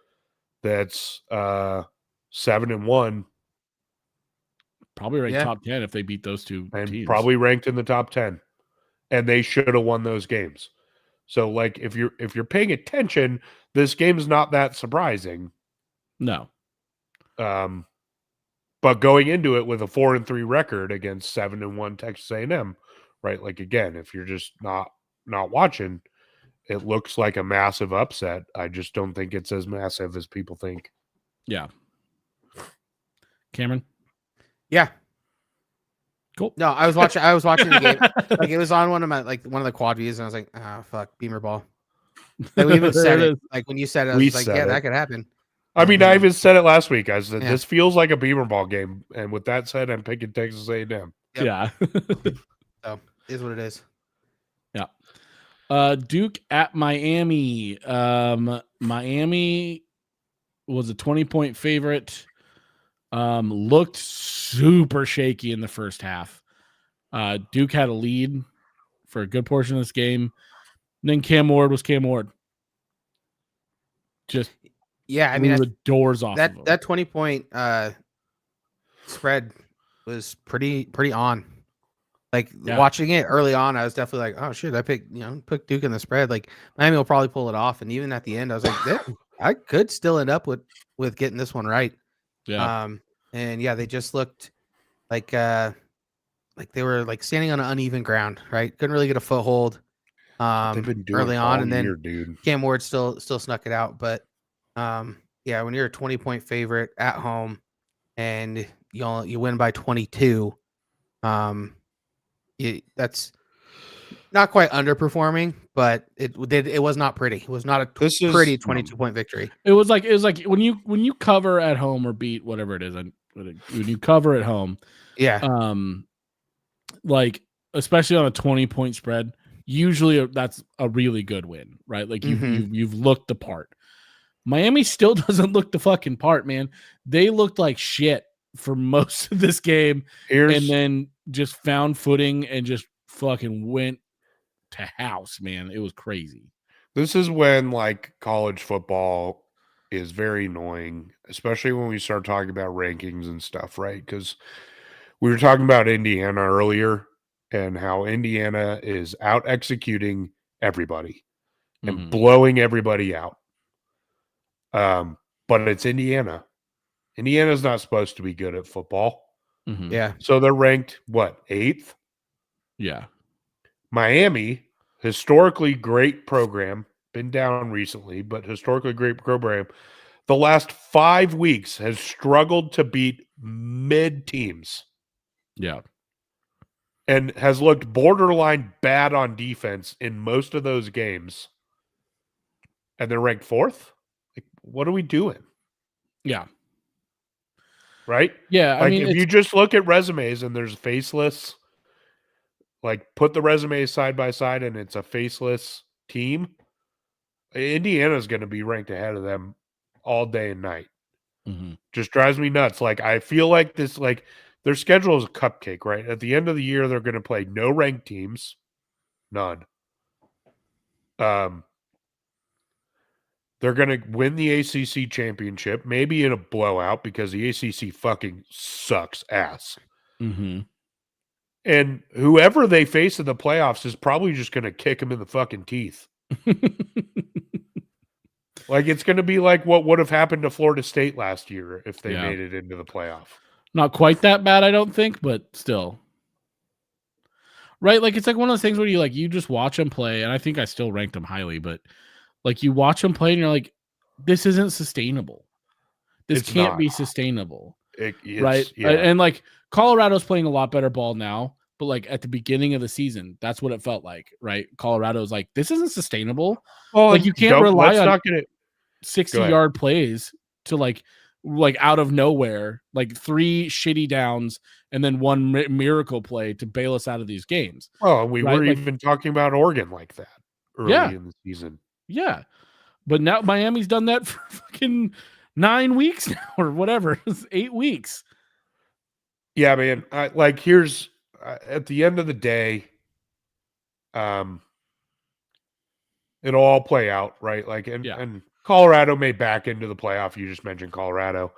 that's 7-1. Probably ranked top 10 if they beat those 2 teams. Probably ranked in the top 10. And they should have won those games. So, like, if you're paying attention, this game's not that surprising. No. But going into it with a 4-3 record against 7-1 Texas A&M, right? Like, again, if you're just not watching, it looks like a massive upset. I just don't think it's as massive as people think. Yeah. Cameron? Yeah. Cool. No, I was watching the game. Like it was on one of the quad views, and I was like, fuck, Beamer Ball. Like we even said it. Like when you said it, I was like, yeah, that could happen. I mean, I even said it last week. I said this feels like a Beamer Ball game, and with that said, I'm picking Texas A&M. Yep. Yeah. So it is what it is. Yeah. Duke at Miami. Miami was a 20-point favorite. Looked super shaky in the first half. Duke had a lead for a good portion of this game. And then Cam Ward was Cam Ward. Just I mean the doors off that of him. that 20-point spread was pretty on. Like Yeah. watching it early on, I was definitely like, oh shit, I picked Duke in the spread. Like Miami will probably pull it off. And even at the end, I was like, I could still end up with getting this one right. Yeah. And yeah, they just looked like they were like standing on an uneven ground, right? Couldn't really get a foothold They've been doing early it on, all and then year, dude. Cam Ward still snuck it out. But yeah, when you're a 20-point favorite at home and you win by 22, that's not quite underperforming, but it was not pretty. It was not a This is pretty 22-point victory. It was like when you cover at home or beat whatever it is, when you cover at home, Yeah. Like especially on a 20-point spread, usually that's a really good win, right? Like you've looked the part. Miami still doesn't look the fucking part, man. They looked like shit for most of this game, and then just found footing and just fucking went to house, man. It was crazy. This is when like college football is very annoying, especially when we start talking about rankings and stuff, right? Because we were talking about Indiana earlier and how Indiana is out executing everybody and blowing everybody out. But it's Indiana. Indiana's not supposed to be good at football. Yeah. So they're ranked, what, 8th? Yeah. Miami, historically great program, been down recently, but historically great program. The last 5 weeks has struggled to beat mid teams. Yeah. And has looked borderline bad on defense in most of those games. And they're ranked 4th? Like, what are we doing? Yeah. Right? Yeah. Like, if you just look at resumes and there's faceless, like put the resumes side by side and it's a faceless team, Indiana's going to be ranked ahead of them all day and night. Just drives me nuts. Like, I feel like this, like, their schedule is a cupcake, right? At the end of the year, they're going to play no ranked teams. None. They're going to win the ACC championship, maybe in a blowout because the ACC fucking sucks ass. And whoever they face in the playoffs is probably just going to kick them in the fucking teeth. Like, it's going to be like what would have happened to Florida State last year if they made it into the playoff. Not quite that bad, I don't think, but still. Right? Like, it's like one of those things where you just watch them play, and I think I still ranked them highly, but like you watch them play and you're like, this isn't sustainable. This can't be sustainable. Right? Yeah. And like Colorado's playing a lot better ball now, but like at the beginning of the season, that's what it felt like, right? Colorado's like, this isn't sustainable. Well, like you can't rely on 60-yard plays to like out of nowhere, like 3 shitty downs and then 1 miracle play to bail us out of these games. Oh, we were even talking about Oregon like that early in the season. Yeah. But now Miami's done that for fucking 9 weeks now or whatever. It's 8 weeks. Yeah, man. Here's at the end of the day, it'll all play out, right? Like, and Colorado may back into the playoff. You just mentioned Colorado.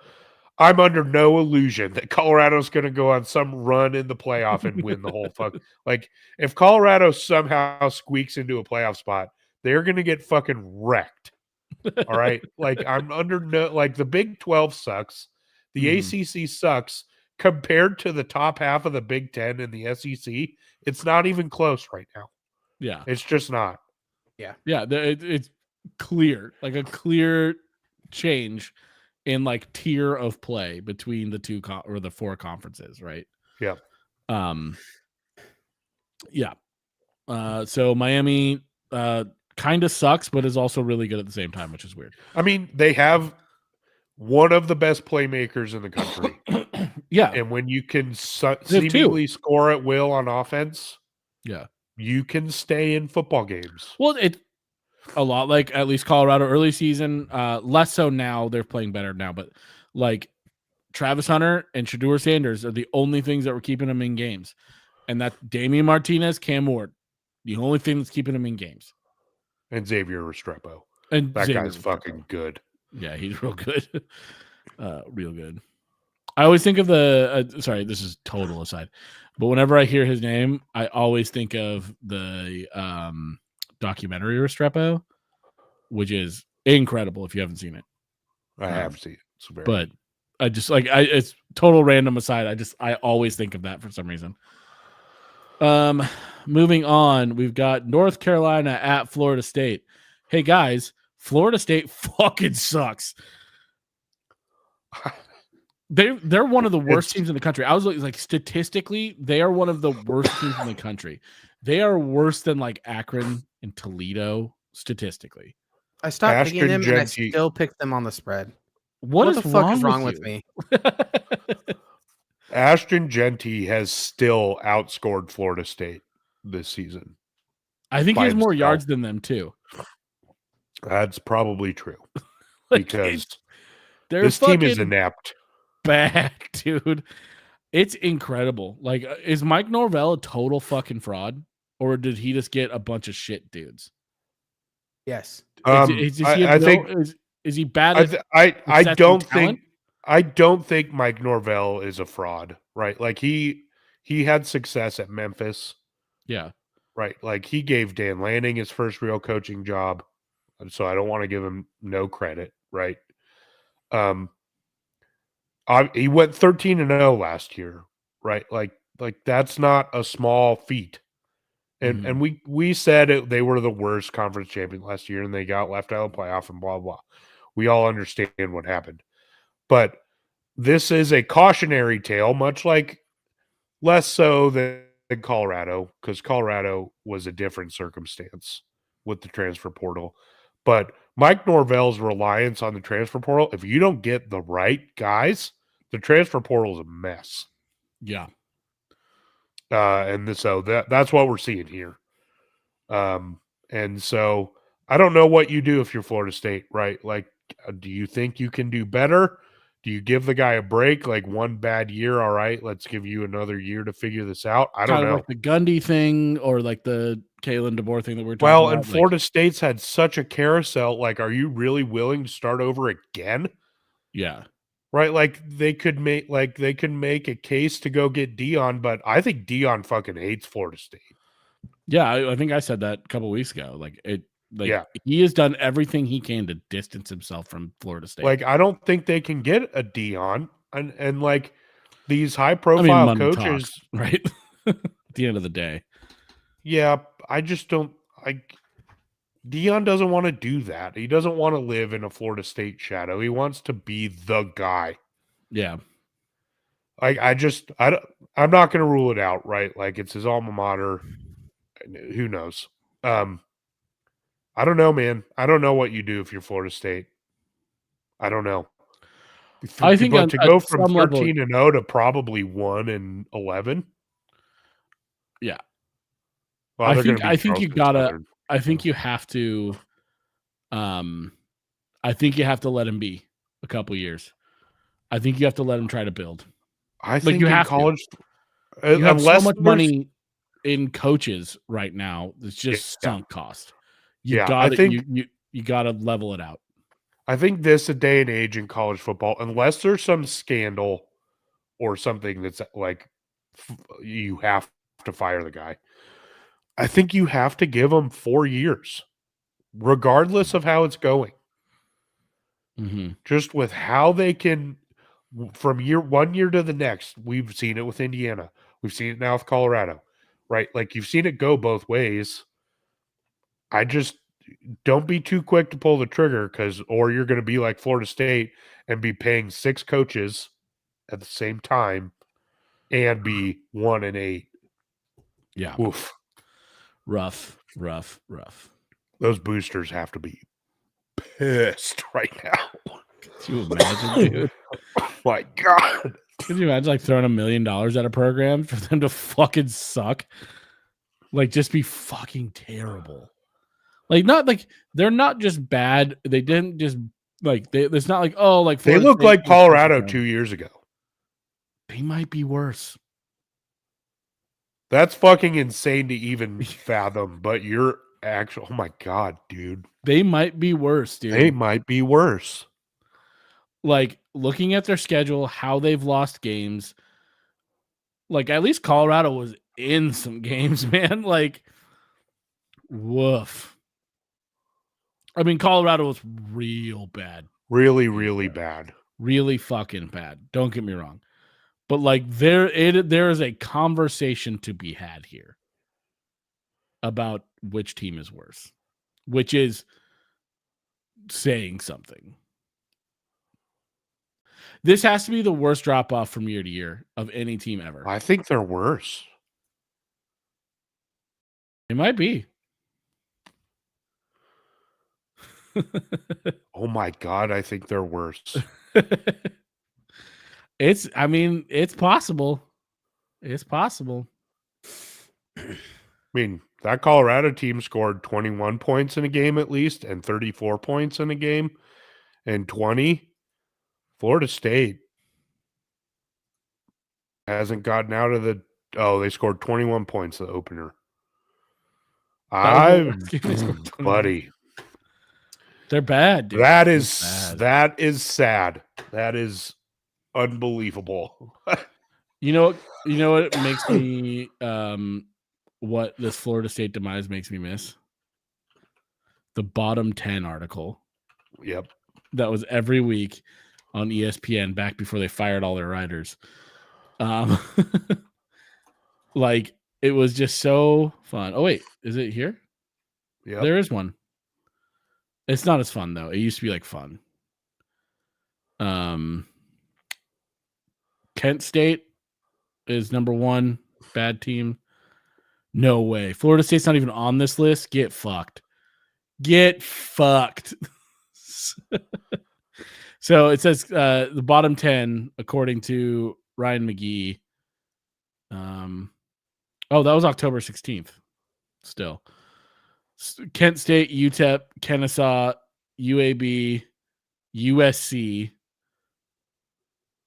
I'm under no illusion that Colorado's going to go on some run in the playoff and win the whole fuck. Like, if Colorado somehow squeaks into a playoff spot, they're going to get fucking wrecked. All right. Like, I'm under no, like, the Big 12 sucks. The ACC sucks compared to the top half of the Big 10 and the SEC. It's not even close right now. Yeah. It's just not. Yeah. Yeah. It's clear, like a clear change in like tier of play between the 2 or the 4 conferences. Right. Yeah. Yeah. So Miami, kind of sucks, but is also really good at the same time, which is weird. I mean, they have one of the best playmakers in the country. Yeah. And when you can seemingly score at will on offense, you can stay in football games. Well, it's a lot like at least Colorado early season, less so now. They're playing better now, but like Travis Hunter and Shedeur Sanders are the only things that were keeping them in games. And that's Damian Martinez, Cam Ward, the only thing that's keeping them in games. And Xavier Restrepo. And that Xavier guy's fucking good. Yeah, he's real good. Real good. I always think of the sorry, this is total aside, but whenever I hear his name, I always think of the documentary Restrepo, which is incredible if you haven't seen it. I have seen it. It's very But I just like it's total random aside. I always think of that for some reason. Moving on, we've got North Carolina at Florida State. Hey guys, Florida State fucking sucks. They're one of the worst teams in the country. I was like statistically, they are one of the worst teams in the country. They are worse than like Akron and Toledo statistically. I stopped picking Ashton them, and I Genty- still picked them on the spread. What the fuck is wrong with me? Ashton Genty has still outscored Florida State this season. I think he By has more himself. yards than them too. That's probably true Like, because they're this team is fucking inept. bad, dude. It's incredible. Like, is Mike Norvell a total fucking fraud, or did he just get a bunch of shit dudes? Yes. Is he bad? I don't talent? think I don't think Mike Norvell is a fraud, right? Like he had success at Memphis, Yeah, right? Like he gave Dan Lanning his first real coaching job, so I don't want to give him no credit, right? He went 13-0 last year, right? Like that's not a small feat. And we said they were the worst conference champion last year, and they got left out of the playoff and blah blah. We all understand what happened, but this is a cautionary tale, much like less so than Colorado, because Colorado was a different circumstance with the transfer portal. But Mike Norvell's reliance on the transfer portal, if you don't get the right guys, the transfer portal is a mess. yeah. So that's what we're seeing here. And so I don't know what you do if you're Florida State, right? Like, do you think you can do better? Do you give the guy a break? Like one bad year, all right, let's give you another year to figure this out. I don't know. Like the Gundy thing or like the Kalen DeBoer thing that we're talking Well, about. and Florida State's had such a carousel. Like, are you really willing to start over again? Yeah. Right? Like they could make a case to go get Dion, but I think Dion fucking hates Florida State. Yeah, I think I said that a couple weeks ago. Yeah. He has done everything he can to distance himself from Florida State. Like, I don't think they can get a Dion and like these high profile coaches, talks, right? At the end of the day. Yeah, I just don't Dion doesn't want to do that. He doesn't want to live in a Florida State shadow. He wants to be the guy. Yeah. I'm not going to rule it out, right? Like it's his alma mater. Who knows? I don't know, man. I don't know what you do if you're Florida State. I don't know. I think to go from 13-0 to probably 1-11. Yeah. Well, I think you gotta. I think you have to. I think you have to let him be a couple years. I think you have to let him try to build. I think you in have college, you have so much money in coaches right now. It's just sunk cost. You gotta level it out. I think this a day and age in college football, unless there's some scandal or something that's like you have to fire the guy. I think you have to give him 4 years, regardless of how it's going. Mm-hmm. Just with how they can, from 1 year to the next, we've seen it with Indiana. We've seen it now with Colorado, right? Like you've seen it go both ways. I just don't be too quick to pull the trigger or you're going to be like Florida State and be paying 6 coaches at the same time and be 1-8. Yeah. Oof. Rough. Those boosters have to be pissed right now. Could you imagine, dude? Oh my God. Could you imagine like throwing $1 million at a program for them to fucking suck? Like just be fucking terrible. Like not like they're not just bad. They didn't just like it's not like like they look like Colorado 2 years ago. They might be worse. That's fucking insane to even fathom, but you're actually, oh my God, dude. They might be worse, dude. They might be worse. like looking at their schedule, how they've lost games. Like at least Colorado was in some games, man. Like, woof. I mean, Colorado was real bad. Really, really bad. Really fucking bad. Don't get me wrong. But like there is a conversation to be had here about which team is worse, which is saying something. This has to be the worst drop off from year to year of any team ever. I think they're worse. It might be. Oh my God, I think they're worse. It's possible. It's possible. I mean, that Colorado team scored 21 points in a game at least and 34 points in a game and 20. Florida State hasn't gotten out of the they scored 21 points the opener. Buddy. They're bad, dude. That is sad. That is unbelievable. You know what makes me what this Florida State demise makes me miss? The bottom 10 article. Yep. That was every week on ESPN back before they fired all their writers. Like it was just so fun. Oh wait, is it here? Yeah. There is one. It's not as fun though. It used to be like fun. Kent State is number 1 bad team. No way. Florida State's not even on this list. Get fucked. Get fucked. So it says the bottom 10 according to Ryan McGee. Oh, that was October 16th. Still. Kent State, UTEP, Kennesaw, UAB, USC,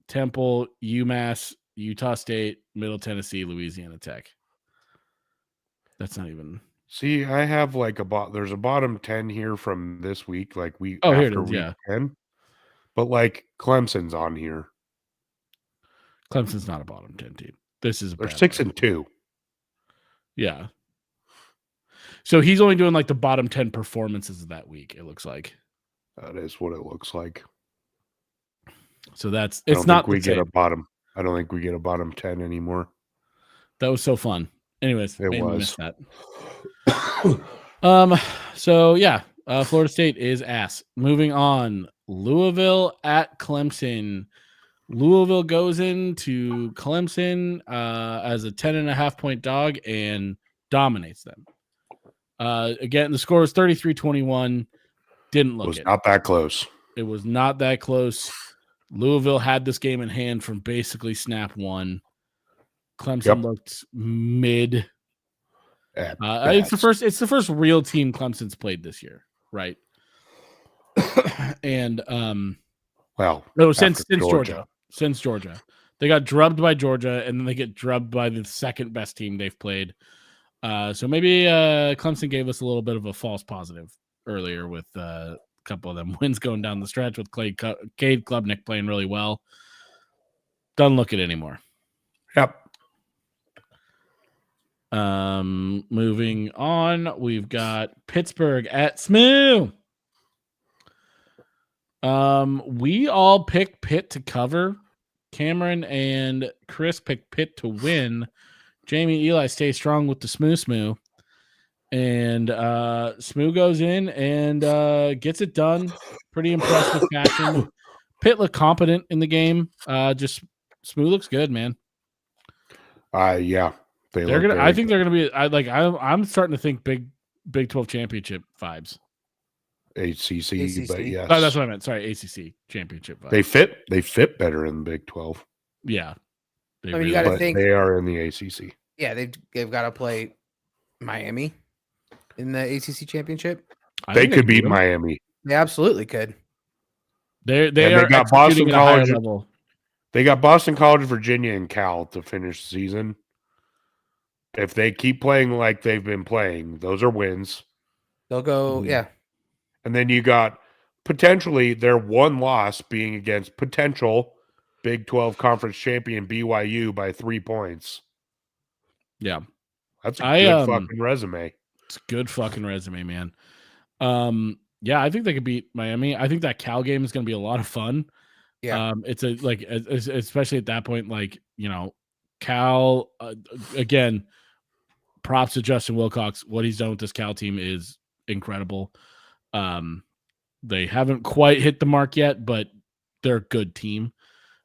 Temple, UMass, Utah State, Middle Tennessee, Louisiana Tech. That's not even. See, I have like there's a bottom 10 here from this week, like here it is, week 10. But like Clemson's on here. Clemson's not a bottom 10 team. This is they're 6-2. Yeah. So he's only doing like the bottom 10 performances of that week, it looks like. That is what it looks like. So it's not not we get a bottom. I don't think we get a bottom 10 anymore. That was so fun. Anyways, it was that. So yeah, Florida State is ass. Moving on, Louisville at Clemson. Louisville goes into Clemson as a 10.5 point dog and dominates them. Again, the score was 33-21. Didn't look it. Not that close. It was not that close. Louisville had this game in hand from basically snap one. Clemson looked mid. It's the first real team Clemson's played this year, right? And since Georgia. Since Georgia. They got drubbed by Georgia, and then they get drubbed by the second best team they've played. So maybe Clemson gave us a little bit of a false positive earlier with a couple of them wins going down the stretch with Cade Klubnik playing really well. Doesn't look it anymore. Yep. Moving on, we've got Pittsburgh at SMU. We all picked Pitt to cover. Cameron and Chris picked Pitt to win. Jamie Eli stay strong with the SMU. And SMU goes in and gets it done. Pretty impressive fashion. Pitt looked competent in the game. Just SMU looks good, man. Yeah. They're gonna. I think they're gonna be. I'm starting to think Big 12 championship vibes. ACC, but yes. Oh, that's what I meant. Sorry, ACC championship vibes. They fit better in the Big 12. Yeah. You got to think they are in the ACC. Yeah, they've got to play Miami in the ACC championship. They could beat Miami. They absolutely could. They got Boston College level. They got Boston College, Virginia, and Cal to finish the season. If they keep playing like they've been playing, those are wins. They'll go, yeah. And then you got potentially their one loss being against potential Big 12 conference champion BYU by 3 points. Yeah. That's a good fucking resume. It's a good fucking resume, man. Yeah, I think they could beat Miami. I think that Cal game is going to be a lot of fun. Yeah. It's especially at that point, like, Cal, again, props to Justin Wilcox. What he's done with this Cal team is incredible. They haven't quite hit the mark yet, but they're a good team.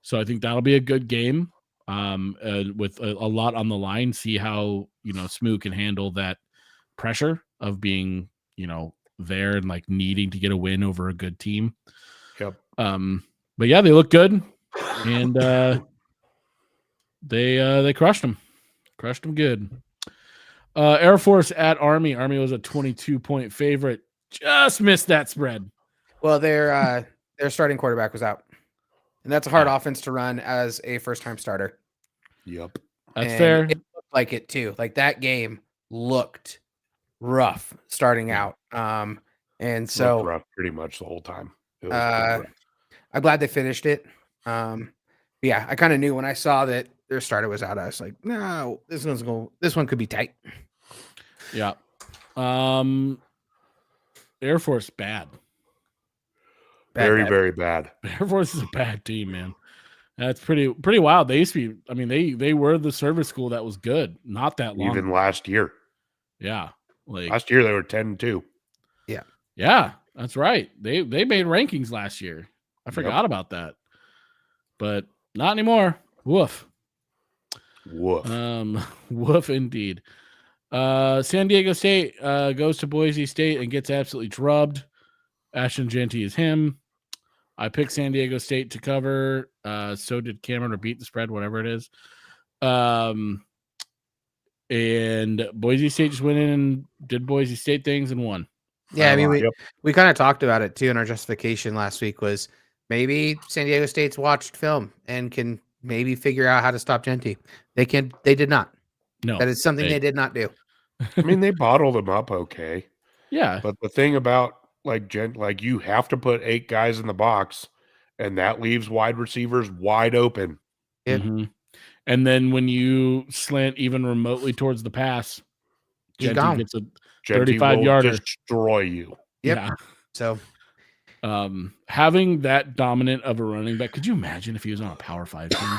So I think that'll be a good game. With a lot on the line, see how, Smoo can handle that pressure of being, there and like needing to get a win over a good team. Yep. But yeah, they look good, and they crushed them good. Air Force at Army. Army was a 22-point favorite. Just missed that spread. Well, their starting quarterback was out, and that's a hard offense to run as a first-time starter. Yep, that's fair. It looked like it too. Like that game looked rough starting out. And so rough pretty much the whole time. I'm glad they finished it. Yeah, I kind of knew when I saw that their starter was out. I was like, no, this one could be tight. Yeah. Air Force bad. Very bad. Air Force is a bad team, man. That's pretty wild. They used to be. I mean, they were the service school that was good. Not that long. Even last year. Yeah, like last year they were 10-2. Yeah, that's right. They made rankings last year. I forgot about that, but not anymore. Woof. Woof indeed. San Diego State goes to Boise State and gets absolutely drubbed. Ashton Jeanty is him. I picked San Diego State to cover. So did Cameron, or beat the spread, whatever it is. And Boise State just went in and did Boise State things and won. Yeah, I mean, we kind of talked about it too in our justification last week. Was maybe San Diego State's watched film and can maybe figure out how to stop Jeanty. They did not. No, that is something they did not do. I mean, they bottled him up okay. Yeah, but the thing about like you have to put 8 guys in the box, and that leaves wide receivers wide open. Yep. Mm-hmm. And then when you slant even remotely towards the pass, Jeanty gets a 35-yarder. Destroy you. Yep. Yeah. So, having that dominant of a running back, could you imagine if he was on a Power 5 team?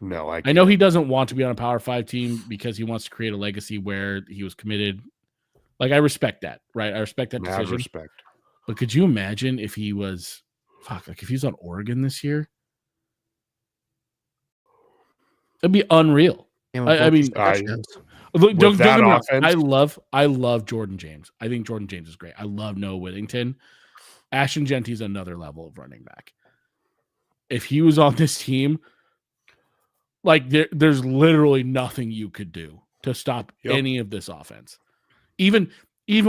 No, I know he doesn't want to be on a Power 5 team because he wants to create a legacy where he was committed. Like, I respect that, right? I respect that decision. Respect. But could you imagine if he was, if he was on Oregon this year? It'd be unreal. I mean, look, don't get me wrong. I love Jordan James. I think Jordan James is great. I love Noah Whittington. Ashton Jeanty is another level of running back. If he was on this team, like there's literally nothing you could do to stop any of this offense. Even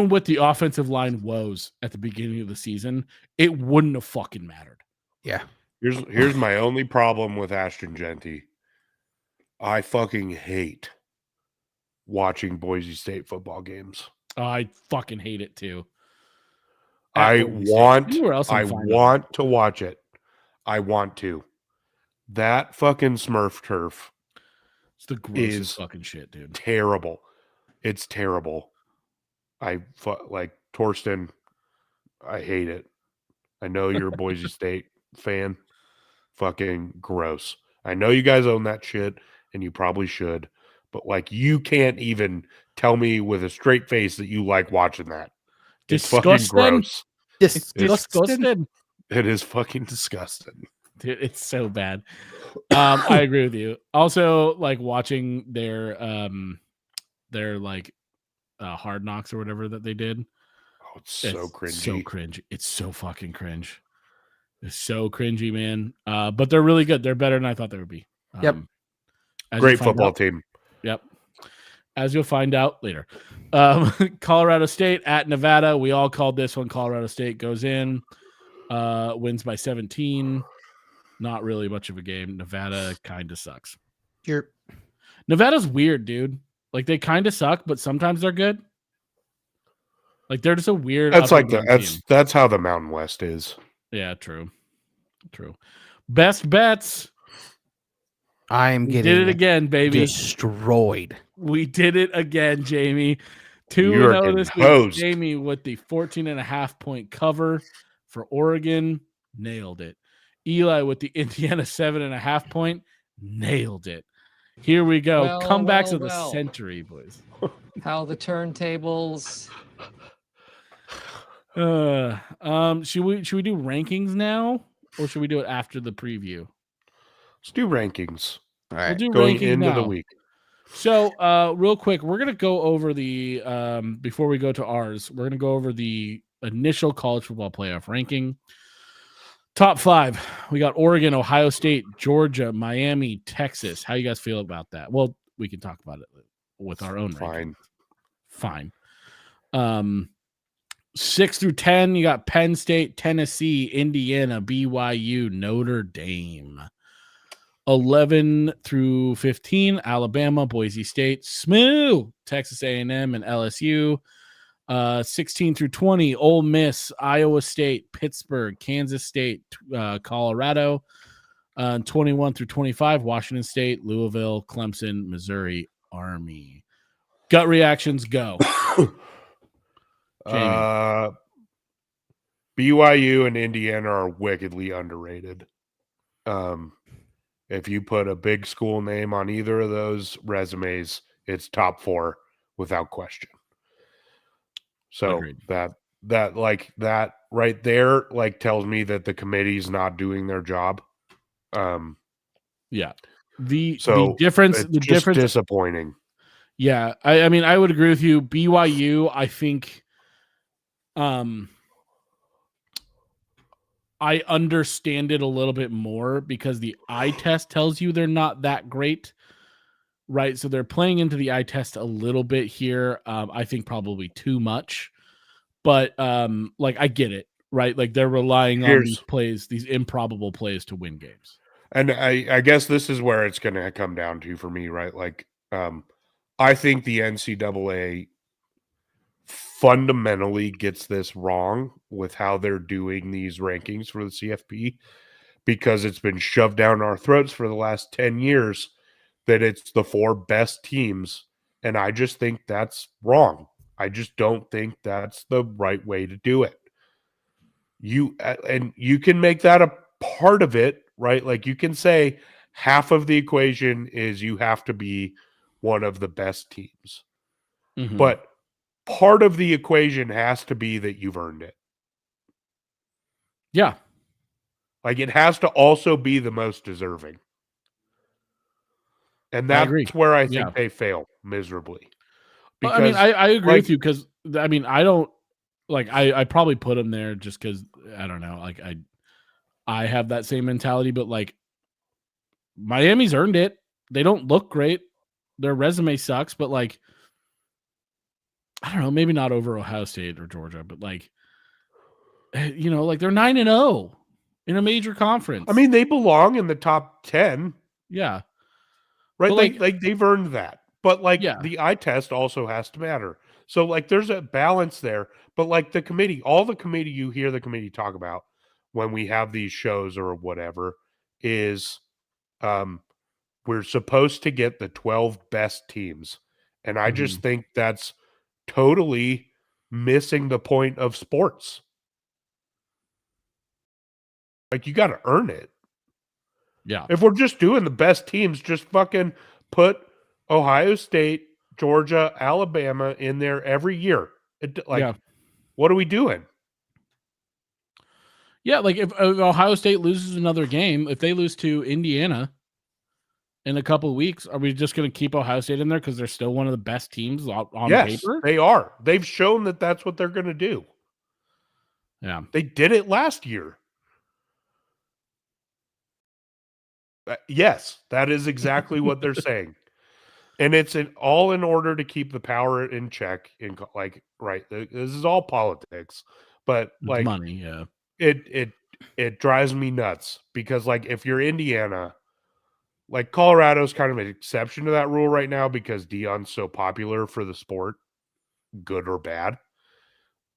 with the offensive line woes at the beginning of the season, it wouldn't have fucking mattered. Yeah. Here's my only problem with Ashton Jeanty. I fucking hate watching Boise State football games. I fucking hate it too. I want to watch it. I want to. That fucking Smurf turf. It's the grossest fucking shit, dude. Terrible. It's terrible. Like Torsten. I hate it. I know you're a Boise State fan. Fucking gross. I know you guys own that shit, and you probably should. But like, you can't even tell me with a straight face that you like watching that. It's fucking gross. Disgusting. It is fucking disgusting. Dude, it's so bad. I agree with you. Also, like watching their like Hard Knocks or whatever that they did. Oh, it's so cringy. So cringe. It's so fucking cringe. It's so cringy, man. But they're really good. They're better than I thought they would be. Yep. Great football team. Yep. As you'll find out later. Colorado State at Nevada. We all called this one. Colorado State goes in, wins by 17. Not really much of a game. Nevada kind of sucks. Nevada's weird, dude. Like, they kind of suck, but sometimes they're good. Like they're just a weird. That's up and like down team. that's how the Mountain West is. Yeah, true. Best bets. I am We getting did it again, baby. destroyed. We did it again, Jamie. You are 2-0 getting this week. hosed. Jamie with the 14.5-point cover for Oregon. Nailed it. Eli with the Indiana 7.5 point. Nailed it. Here we go. Well, Comebacks well, of the well. century, boys. How the turntables. Should we do rankings now, or should we do it after the preview? Let's do rankings All We'll right. do going rankings into now. the week. So, real quick, we're gonna go over the before we go to ours. We're gonna go over the initial college football playoff ranking. Top 5. We got Oregon, Ohio State, Georgia, Miami, Texas. How you guys feel about that? Well, we can talk about it with our own ranking. Fine. 6 through 10, you got Penn State, Tennessee, Indiana, BYU, Notre Dame. 11 through 15, Alabama, Boise State, SMU, Texas A&M, and LSU. 16 through 20, Ole Miss, Iowa State, Pittsburgh, Kansas State, Colorado. 21 through 25, Washington State, Louisville, Clemson, Missouri, Army. Gut reactions, go. BYU and Indiana are wickedly underrated. If you put a big school name on either of those resumes, it's top 4 without question. So Agreed. that right there tells me that the committee's not doing their job. Yeah. The It's difference disappointing. Yeah, I mean, I would agree with you. BYU, I think, I understand it a little bit more because the eye test tells you they're not that great, right? So they're playing into the eye test a little bit here. I think probably too much, but I get it, right? Like they're relying on these plays, these improbable plays to win games. And I guess this is where it's going to come down to for me, right? I think the NCAA fundamentally gets this wrong with how they're doing these rankings for the CFP because it's been shoved down our throats for the last 10 years that it's the 4 best teams. And I just think that's wrong. I just don't think that's the right way to do it. You can make that a part of it, right? Like you can say half of the equation is you have to be one of the best teams. Mm-hmm. But part of the equation has to be that you've earned it. Yeah. Like it has to also be the most deserving. And that's where I think they fail miserably. Because, I mean, I agree with you because, I mean, I don't, I probably put them there just because, I don't know, I have that same mentality, but, Miami's earned it. They don't look great. Their resume sucks, but, I don't know, maybe not over Ohio State or Georgia, but, they're 9-0 in a major conference. I mean, they belong in the top 10. Yeah. Right? But they've earned that. But, the eye test also has to matter. So, there's a balance there. But, the committee, you hear the committee talk about when we have these shows or whatever is we're supposed to get the 12 best teams. And I just think that's totally missing the point of sports. You got to earn it. Yeah. If we're just doing the best teams, just fucking put Ohio State, Georgia, Alabama in there every year. What are we doing? Yeah, if Ohio State loses another game, if they lose to Indiana in a couple of weeks, are we just going to keep Ohio State in there because they're still one of the best teams on paper? They are. They've shown that that's what they're going to do. Yeah. They did it last year. Yes, that is exactly what they're saying. And it's all in order to keep the power in check. Right. This is all politics, but it's money. Yeah. It drives me nuts because if you're Indiana, Colorado's kind of an exception to that rule right now because Deion's so popular for the sport, good or bad.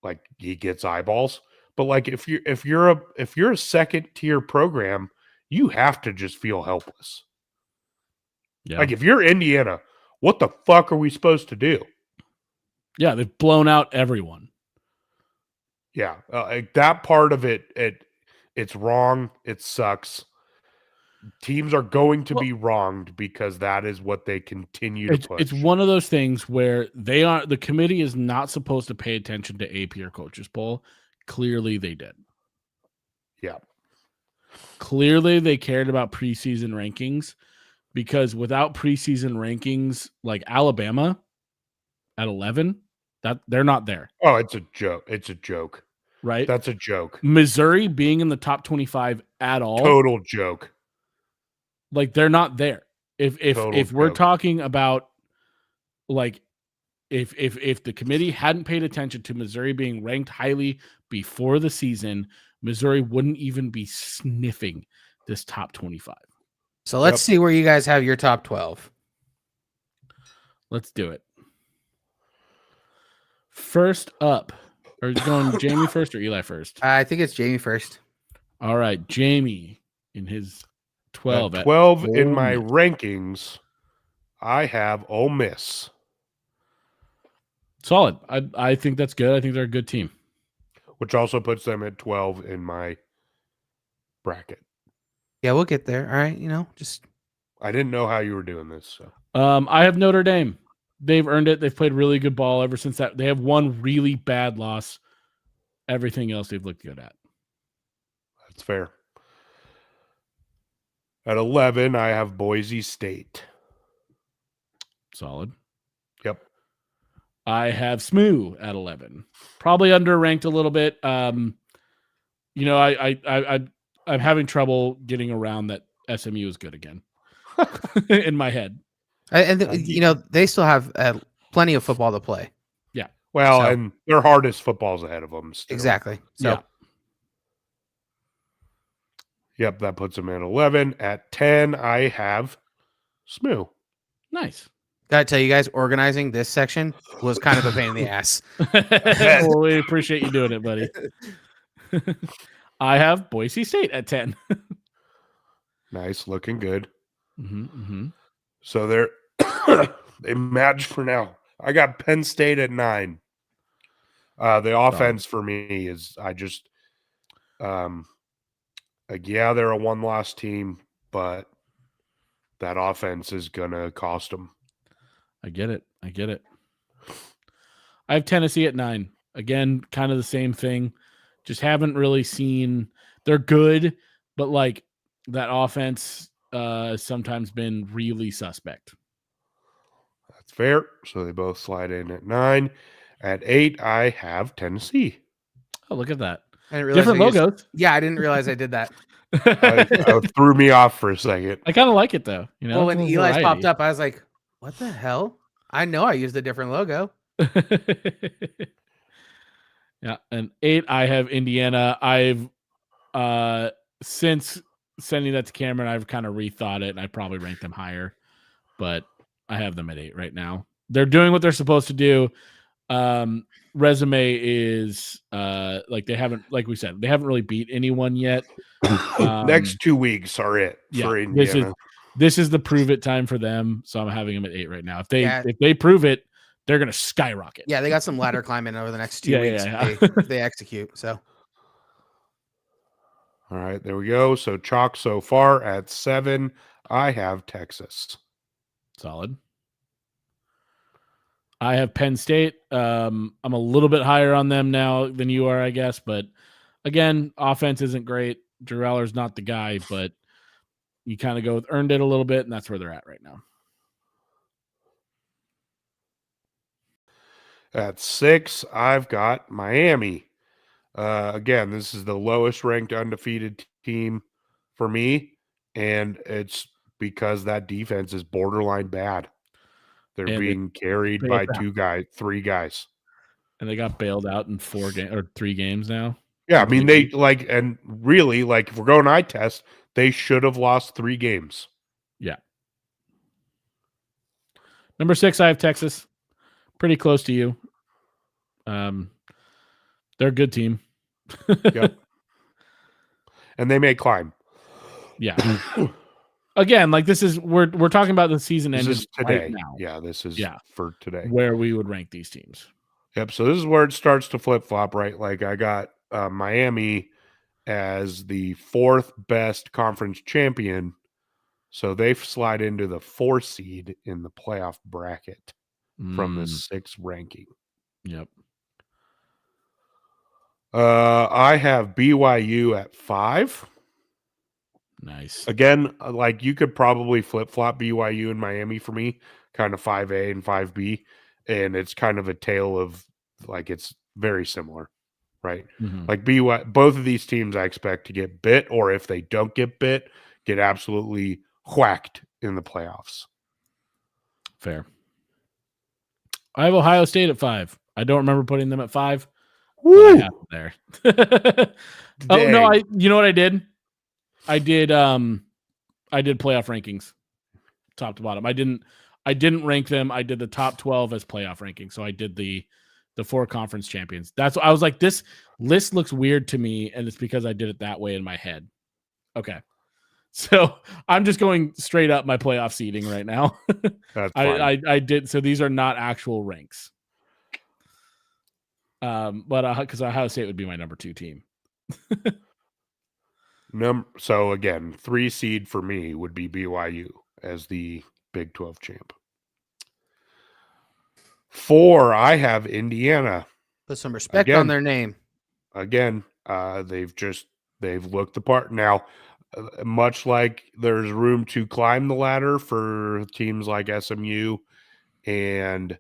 like he gets eyeballs. But like if you're a second tier program, you have to just feel helpless. Yeah. Like if you're Indiana, what the fuck are we supposed to do? Yeah, they've blown out everyone. Yeah, like that part of it's wrong. It sucks. Teams are going to be wronged because that is what they continue to push. It's one of those things where the committee is not supposed to pay attention to AP or coaches poll. Clearly they did. Yeah. Clearly they cared about preseason rankings, because without preseason rankings, like Alabama at 11, that they're not there. Oh, it's a joke. It's a joke. Right? That's a joke. Missouri being in the top 25 at all. Total joke. Like they're not there. If we're joke. talking about like if the committee hadn't paid attention to Missouri being ranked highly before the season, Missouri wouldn't even be sniffing this top 25. So let's see where you guys have your top 12. Let's do it. First up, are you going Jamie first or Eli first? I think it's Jamie first. All right, Jamie in his 12. At 12 in Ole my Miss. rankings, I have Ole Miss. Solid. I think that's good. I think they're a good team. Which also puts them at 12 in my bracket. Yeah, we'll get there. All right, just I didn't know how you were doing this. So I have Notre Dame. They've earned it. They've played really good ball ever since that. They have one really bad loss. Everything else they've looked good at. that's fair. At 11, I have Boise State. Solid. Yep. I have SMU at 11. Probably underranked a little bit. I'm having trouble getting around that SMU is good again in my head. and they still have plenty of football to play. Well, So- and their hardest football's ahead of them. Still. Exactly. So Yeah. Yep, that puts them at 11. At 10, I have SMU. Nice. gotta tell you guys, organizing this section was kind of a pain in the ass. Well, we appreciate you doing it, buddy. I have Boise State at 10. Nice, looking good. Mm-hmm. So they're they match for now. I got Penn State at 9. The offense for me is they're a one-loss team, but that offense is gonna cost them. I get it. I have Tennessee at 9. Again, kind of the same thing. Just haven't really seen. They're good, but like that offense has sometimes been really suspect. That's fair. So they both slide in at 9. At 8, I have Tennessee. Oh, look at that. I didn't realize Different I used- logos. Yeah, I didn't realize I did that. That threw me off for a second. I kind of like it though. Well, when it's a Eli's variety. popped up, I was like, "What the hell?" I know I used a different logo. Yeah, and 8, I have Indiana. I've since sending that to Cameron, I've kind of rethought it, and I probably ranked them higher, but I have them at 8 right now. They're doing what they're supposed to do. Resume is like they haven't, like we said, they haven't really beat anyone yet. Next 2 weeks are it for Indiana. This is the prove it time for them, so I'm having them at 8 right now. If Yeah. they prove it, they're gonna skyrocket. Yeah, they got some ladder climbing over the next 2 Yeah, weeks yeah, if they execute. So All right, there we go. So chalk so far at 7. I have Texas. Solid. I have Penn State. I'm a little bit higher on them now than you are, I guess. But again, offense isn't great. Drew Aller's not the guy, but you kind of go with earned it a little bit, and that's where they're at right now. At 6, I've got Miami. Again, this is the lowest ranked undefeated team for me, and it's because that defense is borderline bad. They're And being carried bailed by out. 3 guys. And they got bailed out in 3 games now. Yeah, I mean, they and really, if we're going eye test, they should have lost 3 games. Number 6, I have Texas. Pretty close to you. They're a good team. Yep. And they may climb. Yeah. Again, like this is we're talking about the season This ended is today. right now. Yeah, this is Yeah. for today. Where we would rank these teams. Yep. So this is where it starts to flip flop, right? Like I got Miami as the 4th best conference champion. So they slide into the 4th seed in the playoff bracket from the 6th ranking. Yep. I have BYU at 5. Nice. Again, like you could probably flip flop BYU and Miami for me, kind of 5A and 5B. And it's kind of a tale of like it's very similar, right? Mhm. Like both of these teams I expect to get bit, or if they don't get bit, get absolutely whacked in the playoffs. Fair. I have Ohio State at 5. I don't remember putting them at 5. Woo! But I have them there. Oh no, you know what I did? I did playoff rankings, top to bottom. I didn't rank them. I did the top 12 as playoff rankings. So I did the 4 conference champions. That's I was like, this list looks weird to me, and it's because I did it that way in my head. Okay. So I'm just going straight up my playoff seeding right now. That's fine. I did so these are not actual ranks. But because Ohio State would be my number 2 team. So again, 3 seed for me would be BYU as the Big 12 champ. 4, I have Indiana. Put some respect on their name. Again, they've looked the part. Now, much like there's room to climb the ladder for teams like SMU and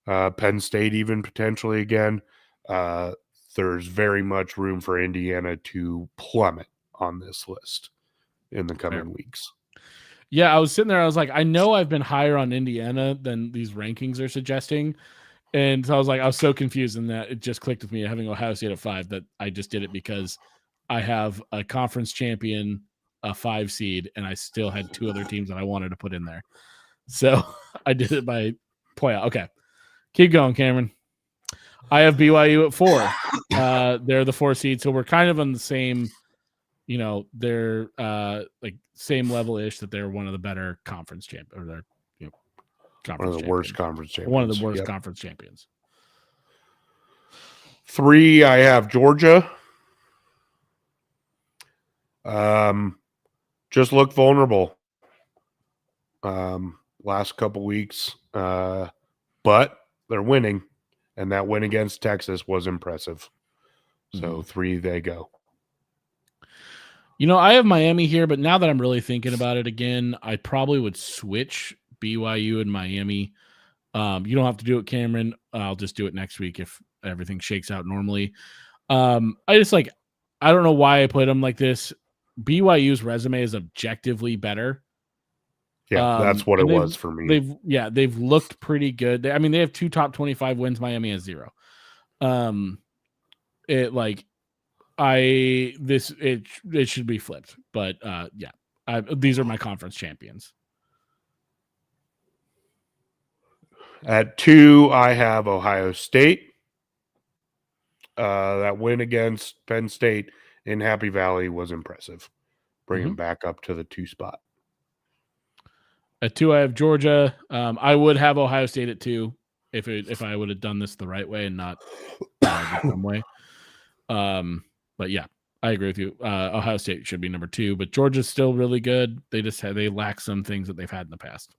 Penn State, even potentially again, there's very much room for Indiana to plummet on this list in the coming weeks. Yeah, I was sitting there. I was like, I know I've been higher on Indiana than these rankings are suggesting. And so I was so confused in that it just clicked with me having Ohio State at 5 that I just did it because I have a conference champion, a 5 seed, and I still had 2 other teams that I wanted to put in there. So I did it by playoff. Okay. Keep going, Cameron. I have BYU at 4. They're the 4 seed. So we're kind of on the same, they're like same level-ish that they're one of the better conference champions, or they're one of the worst conference champions. One of the worst conference champions. 3, I have Georgia. Just look vulnerable. Last couple weeks, but they're winning, and that win against Texas was impressive. So 3, they go. I have Miami here, but now that I'm really thinking about it again, I probably would switch BYU and Miami. You don't have to do it, Cameron. I'll just do it next week if everything shakes out normally. I don't know why I put them like this. BYU's resume is objectively better. Yeah, that's what it was for me. They've looked pretty good. They have 2 top 25 wins. Miami has 0. It should be flipped, but these are my conference champions. At 2, I have Ohio State. That win against Penn State in Happy Valley was impressive. Bring them back up to the 2 spot. At 2, I have Georgia. I would have Ohio State at 2 if I would have done this the right way and not the dumb way. But yeah, I agree with you. Ohio State should be number 2, but Georgia's still really good. They lack some things that they've had in the past.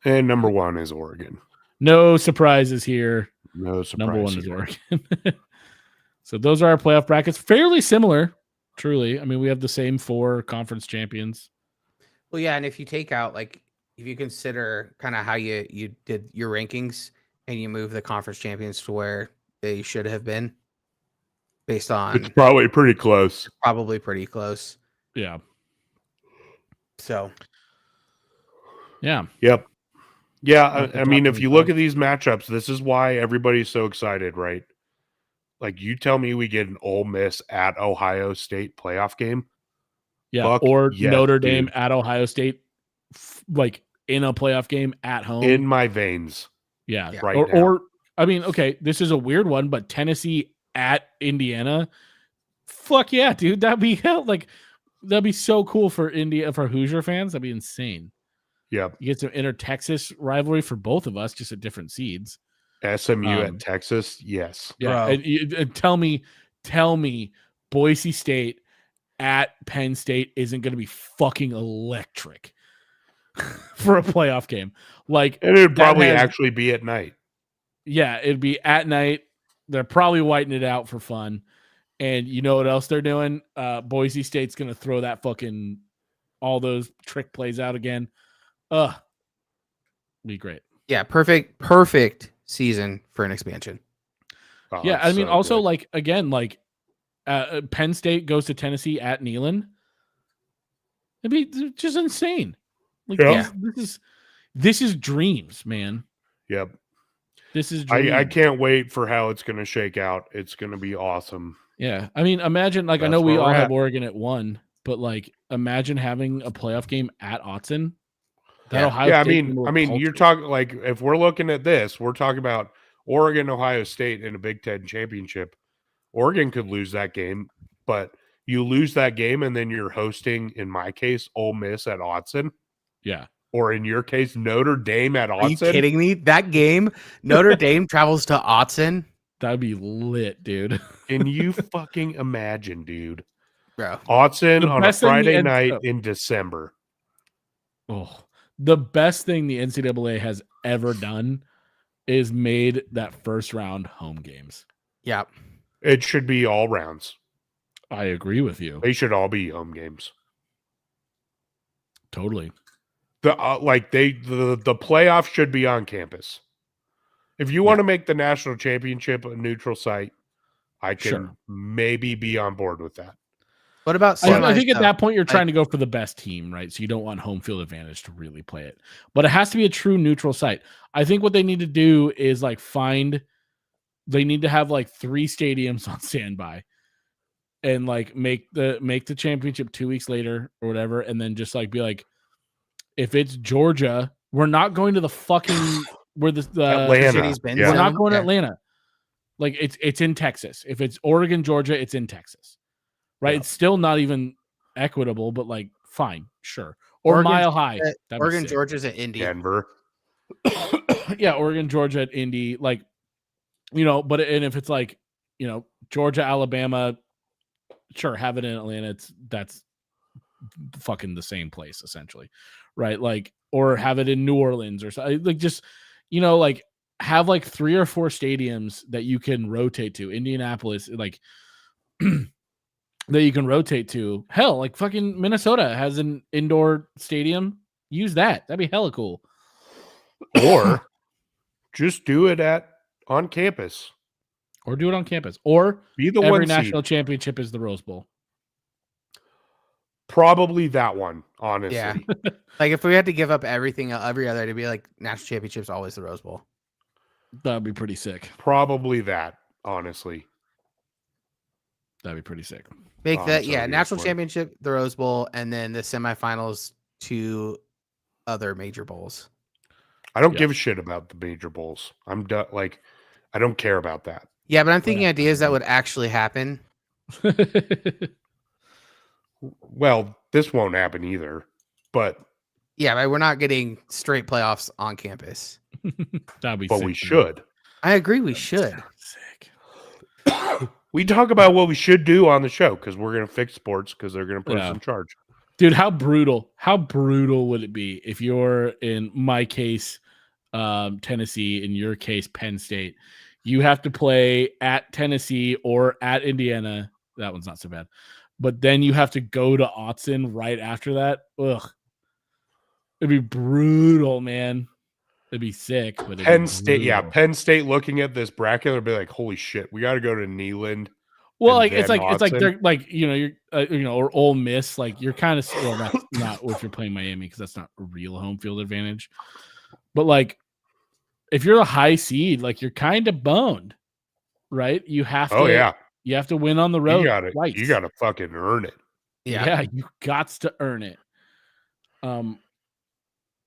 And number 1 is Oregon. No surprises here. No surprise. Number 1 is Oregon. So those are our playoff brackets. Fairly similar, truly. We have the same 4 conference champions. Well, yeah, and if you take out, if you consider kind of how you did your rankings and you move the conference champions to where they should have been based on... It's probably pretty close. Probably pretty close. Yeah. So. Yeah. Yep. Yeah, if you look at these matchups, this is why everybody's so excited, right? Like, you tell me we get an Ole Miss at Ohio State playoff game. Yeah, Notre Dame at Ohio State, in a playoff game at home. In my veins. Yeah. Right now. I mean, okay, this is a weird one, but Tennessee at Indiana, fuck yeah, dude, that'd be hell. Like that'd be so cool for Hoosier fans. That'd be insane. Yep. You get some inter-Texas rivalry for both of us, just at different seeds. SMU at Texas, yes. Yeah, and tell me, Boise State at Penn State isn't going to be fucking electric for a playoff game. Like, And it'd probably actually be at night. Yeah, it'd be at night. They're probably whiting it out for fun. And you know what else they're doing? Boise State's going to throw that fucking all those trick plays out again. Be great. Yeah, perfect season for an expansion. Oh, Yeah, I mean, so also good. like again, like Penn State goes to Tennessee at Neyland. It'd be just insane. Like Yeah. this is dreams, man. Yep. This is dreams. I can't wait for how it's going to shake out. It's going to be awesome. Yeah, I mean, imagine like I That's know we where all we're have at. Oregon at 1, but like imagine having a playoff game at Autzen. That Yeah. Ohio Yeah, State game I will mean, culture. you're talking like if we're looking at this, we're talking about Oregon, Ohio State in a Big Ten championship. Oregon could lose that game, but you lose that game and then you're hosting, in my case, Ole Miss at Autzen, Yeah, or in your case, Notre Dame at Are you Autzen. kidding me? That game, Notre Dame travels to Autzen, that'd be lit, dude. Can you fucking imagine, dude? bro. Autzen The on a best thing Friday the night in December. Oh, the best thing the NCAA has ever done is made that first round home games. Yeah, It should be all rounds. I agree with you They should all be home games. totally. The playoff should be on campus. If you want to make the national championship a neutral site, I can Sure. maybe be on board with that. what about I think at semis, that point you're Like- trying to go for the best team, right? So you don't want home field advantage to really play it, but it has to be a true neutral site. I think what they need to do is like they need to have like 3 stadiums on standby, and like make the championship 2 weeks later or whatever, and then just like be like, if it's Georgia, we're not going to the fucking where the Atlanta. city's been Yeah. we're not zone? going to Yeah. Atlanta. Like it's in Texas. If it's Oregon, Georgia, it's in Texas. Right? Yeah. It's still not even equitable, but like fine, sure. Or Oregon's Mile High. at- That'd be Oregon, sick. Georgia's at Indy. Denver. Yeah, Oregon, Georgia at Indy, like but and if it's like, Georgia, Alabama, sure, have it in Atlanta. That's fucking the same place essentially. Right? Like, or have it in New Orleans or something. Like just, like have like 3 or 4 stadiums that you can rotate to. Indianapolis, like that you can rotate to. Hell, like fucking Minnesota has an indoor stadium. Use that. That'd be hella cool. Or just do it on campus. Or do it on campus. Or Be the every one national seed. championship is the Rose Bowl. Probably that one, honestly. Yeah. Like if we had to give up everything every other, to be like national championships, always the Rose Bowl. That'd be pretty sick. Probably that, honestly. That'd be pretty sick. Make Oh, I'm that, so yeah, here national for it. championship, the Rose Bowl, and then the semifinals, 2 other major bowls. I don't Yeah. give a shit about the major bowls. I'm done. Like, I don't care about that. Yeah, but I'm thinking ideas that would actually happen. Well, this won't happen either. But Yeah, but we're not getting straight playoffs on campus. That'd be but sick. we dude. should. I agree, we should. Sick. We talk about what we should do on the show because we're going to fix sports because they're going to put us Yeah. in charge. Dude, how brutal would it be if you're, in my case, Tennessee, in your case, Penn State, you have to play at Tennessee or at Indiana. That one's not so bad. But then you have to go to Autzen right after that. Ugh. It'd be brutal, man. It'd be sick. But it'd be Penn State, yeah, brutal. Penn State looking at this bracket, they'll be like, "Holy shit, we got to go to Neyland." Well, and like it's then like Autzen. they're like you're or Ole Miss, like you're kind of that's not if you're playing Miami because that's not a real home field advantage. But like if you're a high seed, like you're kind of boned, right? You have to. Oh yeah, you have to win on the road. you got to twice. you got to fucking earn it. Yeah. You got to earn it.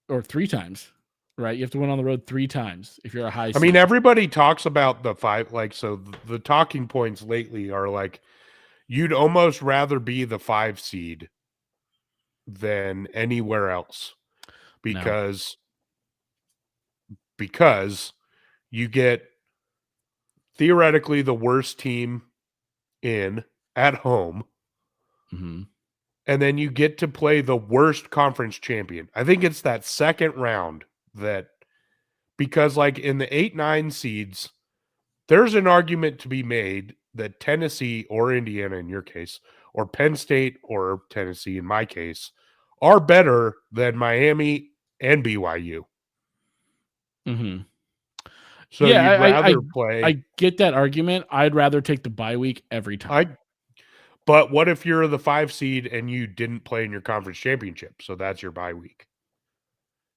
Or 3 times. right? You have to win on the road 3 times if you're a high I mean, seed. everybody talks about the 5, like, so the talking points lately are like, you'd almost rather be the 5 seed than anywhere else because you get theoretically the worst team in at home, Mhm. and then you get to play the worst conference champion. I think it's that second round that, because like in the 8-9 seeds, there's an argument to be made that Tennessee or Indiana in your case, or Penn State or Tennessee in my case, are better than Miami and BYU. Mhm. So Yeah, you'd I rather play. I get that argument. I'd rather take the bye week every time. But what if you're the 5 seed and you didn't play in your conference championship? So that's your bye week.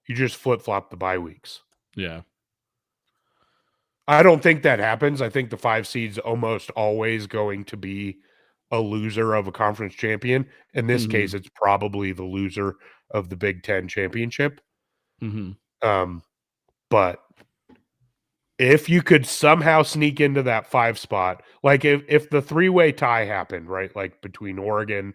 You just flip-flop the bye weeks. Yeah. I don't think that happens. I think the 5 seed's almost always going to be a loser of a conference champion. In this Mhm. case, it's probably the loser of the Big Ten championship. Mhm. But if you could somehow sneak into that 5 spot, like if the 3-way tie happened, right, like between Oregon,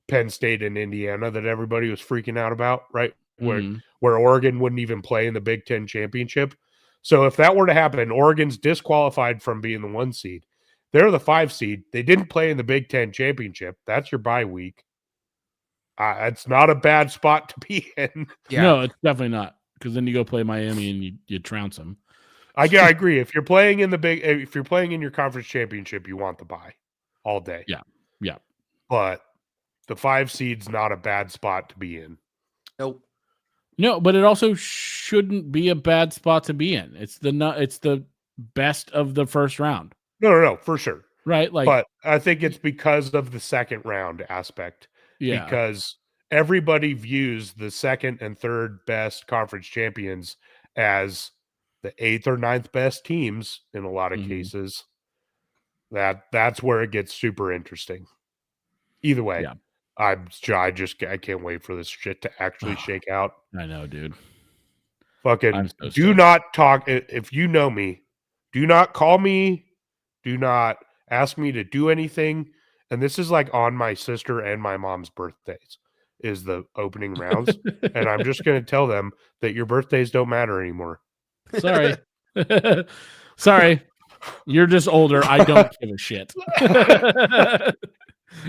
Penn State, and Indiana that everybody was freaking out about, right, Mhm. where Oregon wouldn't even play in the Big Ten championship. So if that were to happen, Oregon's disqualified from being the 1 seed. They're the 5 seed. They didn't play in the Big Ten championship. That's your bye week. It's not a bad spot to be in. Yeah. No, it's definitely not, because then you go play Miami and you trounce them. I agree. If you're playing in if you're playing in your conference championship, you want the bye all day. Yeah. Yeah. But the 5 seed's not a bad spot to be in. Nope. No, but it also shouldn't be a bad spot to be in. It's the best of the first round, No, for sure. right? Like, But I think it's because of the second round aspect. yeah. Because everybody views the second and third best conference champions as the 8th or 9th best teams in a lot of Mhm. cases. That's where it gets super interesting. Either way, Yeah. I can't wait for this shit to actually shake out. I know, dude. Fucking I'm so do stoked. not talk. If you know me, do not call me. Do not ask me to do anything. And this is like on my sister and my mom's birthdays is the opening rounds. And I'm just going to tell them that your birthdays don't matter anymore. Sorry. Sorry. You're just older. I don't give a shit.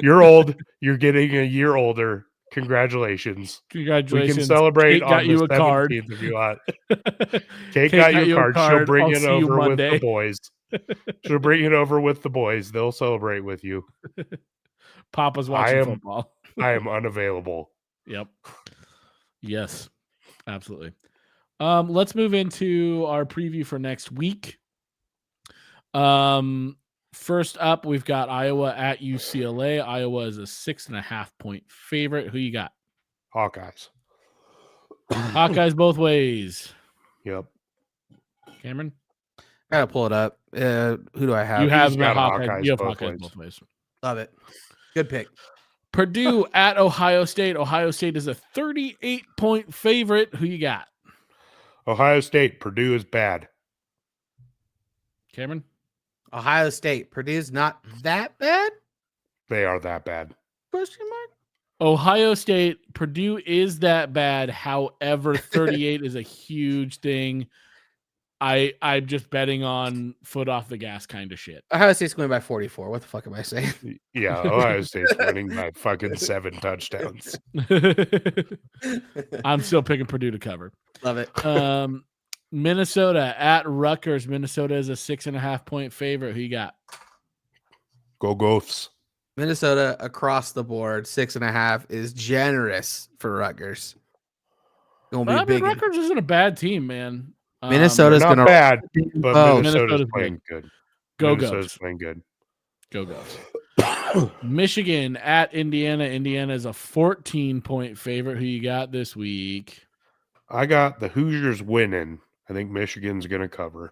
You're old. You're getting a year older. Congratulations. Congratulations. We can celebrate Kate got on you the a card. 17th if you want. Kate got you a card. She'll bring I'll it see you over with the Monday. boys. She'll bring it over with the boys. They'll celebrate with you. Papa's watching football. I am unavailable. Yep. Yes, absolutely. Let's move into our preview for next week. First up, we've got Iowa at UCLA. Iowa is a 6.5-point favorite. Who you got? Hawkeyes. Hawkeyes both ways. Yep. Cameron? I gotta pull it up. Who do I have? You have He's got Hawkeyes. You have both Hawkeyes ways. both ways. Love it. Good pick. Purdue at Ohio State. Ohio State is a 38-point favorite. Who you got? Ohio State. Purdue is bad. Cameron? Ohio State. Purdue's not that bad? They are that bad. Question mark? Ohio State. Purdue is that bad. However, 38 is a huge thing. I'm just betting on foot off the gas kind of shit. Ohio State's going by 44. What the fuck am I saying? Yeah, Ohio State's winning by fucking 7 touchdowns. I'm still picking Purdue to cover. Love it. Minnesota at Rutgers. Minnesota is a 6.5-point favorite. Who you got? Go Gophs. Minnesota across the board, 6.5 is generous for Rutgers. Gonna be big. Rutgers isn't a bad team, man. Minnesota's Not gonna bad, but Oh, Minnesota's playing good. Go Minnesota's Gophs. playing good. Go Gophs. Michigan at Indiana. Indiana is a 14-point favorite. Who you got this week? I got the Hoosiers winning. I think Michigan's going to cover.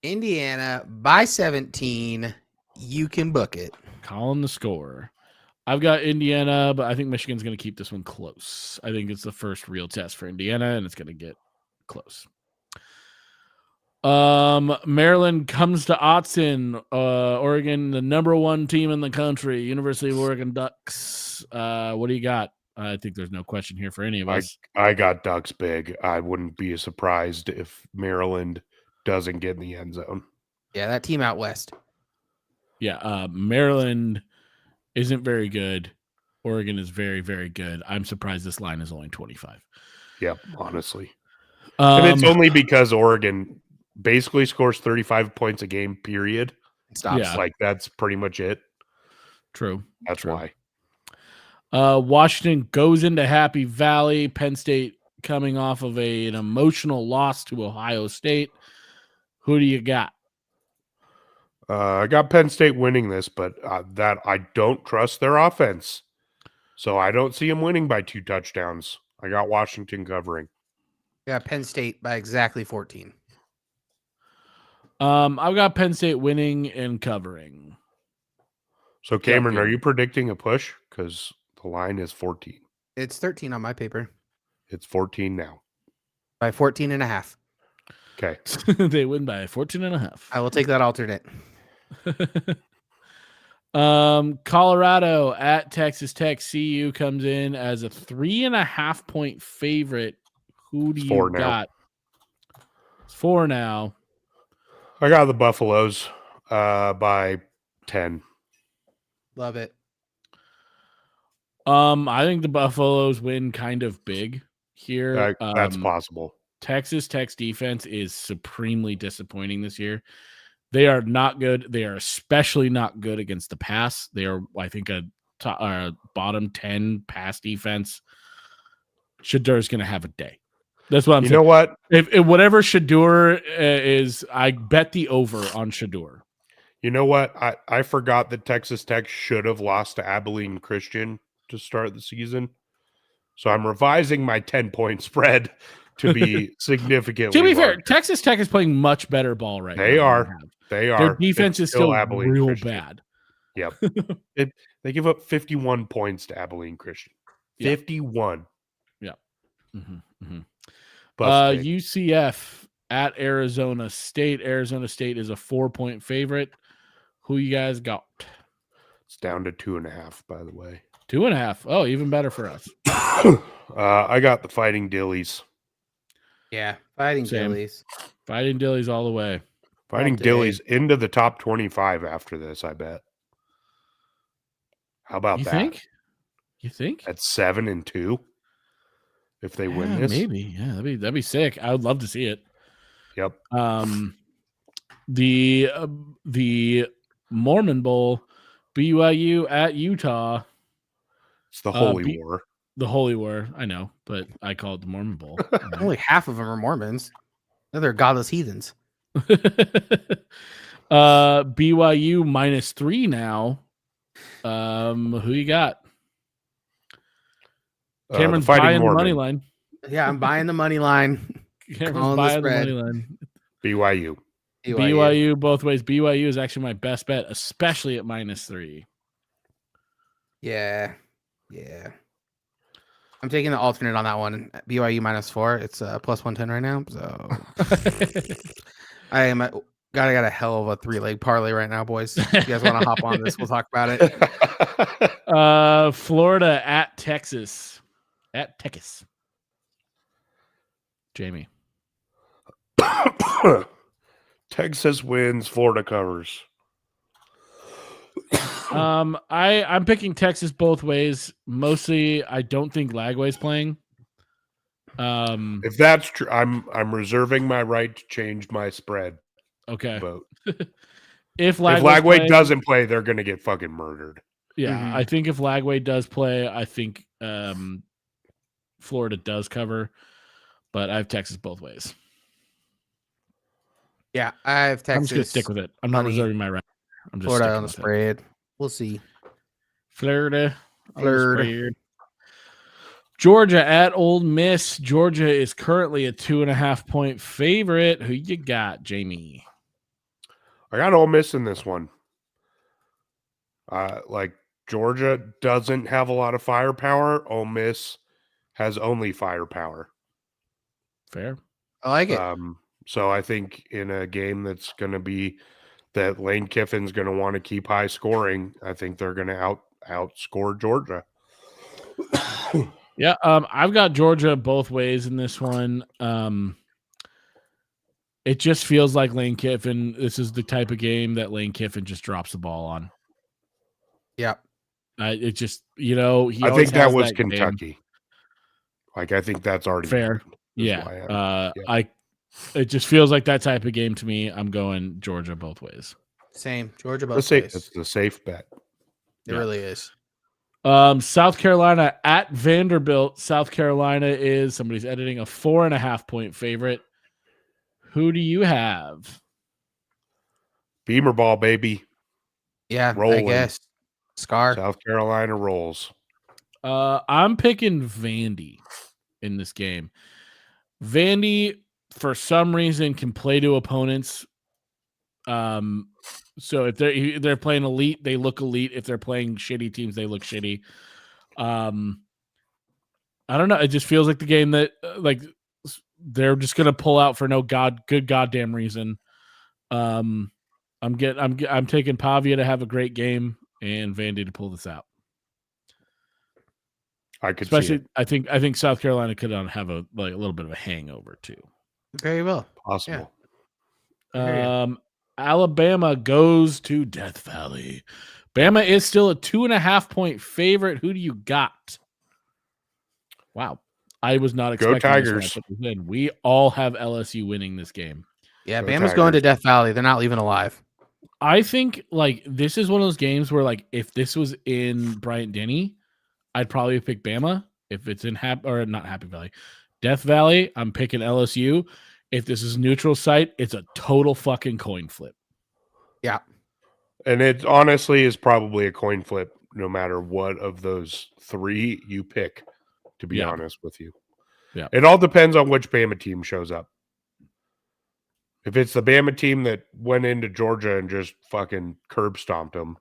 Indiana by 17. You can book it. Calling the score. I've got Indiana, but I think Michigan's going to keep this one close. I think it's the first real test for Indiana, and it's going to get close. Maryland comes to Autzen, Oregon, the number 1 team in the country, University of Oregon Ducks. What do you got? I think there's no question here for any of us. I got Ducks big. I wouldn't be surprised if Maryland doesn't get in the end zone. Yeah, that team out west. Yeah, Maryland isn't very good. Oregon is very, very good. I'm surprised this line is only 25. Yep, honestly. And it's only because Oregon basically scores 35 points a game, period. Stops. Yeah. Like, that's pretty much it. True. That's why. Washington goes into Happy Valley. Penn State coming off of an emotional loss to Ohio State. Who do you got? I got Penn State winning this, but that I don't trust their offense. So I don't see them winning by 2 touchdowns. I got Washington covering. Yeah, Penn State by exactly 14. I've got Penn State winning and covering. So, Cameron, are you predicting a push? Because the line is 14. It's 13 on my paper. It's 14 now. By 14 and a half. Okay. They win by 14 and a half. I will take that alternate. Colorado at Texas Tech. CU comes in as a 3.5 point favorite. Who do you got? It's 4 now. I got the Buffaloes by 10. Love it. I think the Buffaloes win kind of big here. That's possible. Texas Tech's defense is supremely disappointing this year. They are not good. They are especially not good against the pass. They are, I think, a bottom 10 pass defense. Shadur's going to have a day. That's what I'm saying. You know what? If whatever Shadur is, I bet the over on Shadur. You know what? I forgot that Texas Tech should have lost to Abilene Christian to start the season. So I'm revising my 10-point spread to be significantly To be fair, larger. Texas Tech is playing much better ball right now. They are. Their defense is still Abilene real Christian. bad. Yep. They give up 51 points to Abilene Christian. 51. Yeah. Mm-hmm, mm-hmm. UCF at Arizona State. Arizona State is a 4-point favorite. Who you guys got? It's down to 2.5, by the way. 2.5. Oh, even better for us. I got the Fighting Dillies. Yeah, Fighting Same. Dillies. Fighting Dillies all the way. Fighting Dillies into the top 25 after this, I bet. How about that? You think? At 7-2. If they win this. Maybe. Yeah, that'd be sick. I would love to see it. Yep. The Mormon Bowl, BYU at Utah. It's the Holy War. The Holy War, I know, but I call it the Mormon Bowl. Only half of them are Mormons. They're godless heathens. BYU -3 now. Who you got? Cameron's buying the money line. Yeah, I'm buying the money line. Cameron's buying the money line. BYU both ways. BYU is actually my best bet, especially at -3. Yeah. I'm taking the alternate on that one. BYU -4. It's plus 110 right now. So I am got a hell of a 3-leg parlay right now, boys. If you guys want to hop on this, we'll talk about it. Florida at Texas. At Texas. Jamie. Texas wins, Florida covers. I'm picking Texas both ways. Mostly, I don't think Lagway's playing. If that's true, I'm reserving my right to change my spread. Okay. Vote. If Lagway doesn't play, they're gonna get fucking murdered. Yeah, I think if Lagway does play, I think Florida does cover, but I have Texas both ways. Yeah, I have Texas. I'm just gonna stick with it. I'm not reserving my right. I'm just Florida on the spread. We'll see. Florida. Georgia at Ole Miss. Georgia is currently a 2.5 point favorite. Who you got, Jamie? I got Ole Miss in this one. Georgia doesn't have a lot of firepower. Ole Miss has only firepower. Fair. I like it. So I think in a game that's going to be that Lane Kiffin's going to want to keep high scoring, I think they're going to outscore Georgia. Yeah, I've got Georgia both ways in this one. It just feels like Lane Kiffin. This is the type of game that Lane Kiffin just drops the ball on. Yeah. It just, he I always think that has was game. Kentucky. Like, I think that's already Fair. happened, is why Yeah. It just feels like that type of game to me. I'm going Georgia both ways. Same. Georgia both ways. It's the safe bet. It really is. South Carolina at Vanderbilt. South Carolina is, somebody's editing, a 4.5 point favorite. Who do you have? Beamer ball, baby. Yeah, Rolling. I guess. Scar. South Carolina rolls. I'm picking Vandy in this game. Vandy, for some reason, can play to opponents. So if they're playing elite, they look elite. If they're playing shitty teams, they look shitty. I don't know. It just feels like the game that they're just gonna pull out for no good goddamn reason. I'm taking Pavia to have a great game and Vandy to pull this out. I could see it. I think South Carolina could have a little bit of a hangover too. Very well. Possible. Yeah. Alabama goes to Death Valley. Bama is still a 2.5 point favorite. Who do you got? Wow. I was not expecting Tigers. This when I put this in. We all have LSU winning this game. Yeah, Go Bama's going to Tigers. Death Valley. They're not leaving alive. I think this is one of those games where if this was in Bryant Denny, I'd probably pick Bama. If it's in not Happy Valley, Death Valley, I'm picking LSU. If this is neutral site, it's a total fucking coin flip. Yeah. And it honestly is probably a coin flip no matter what of those three you pick, to be Yeah. honest with you. Yeah. It all depends on which Bama team shows up. If it's the Bama team that went into Georgia and just fucking curb stomped them,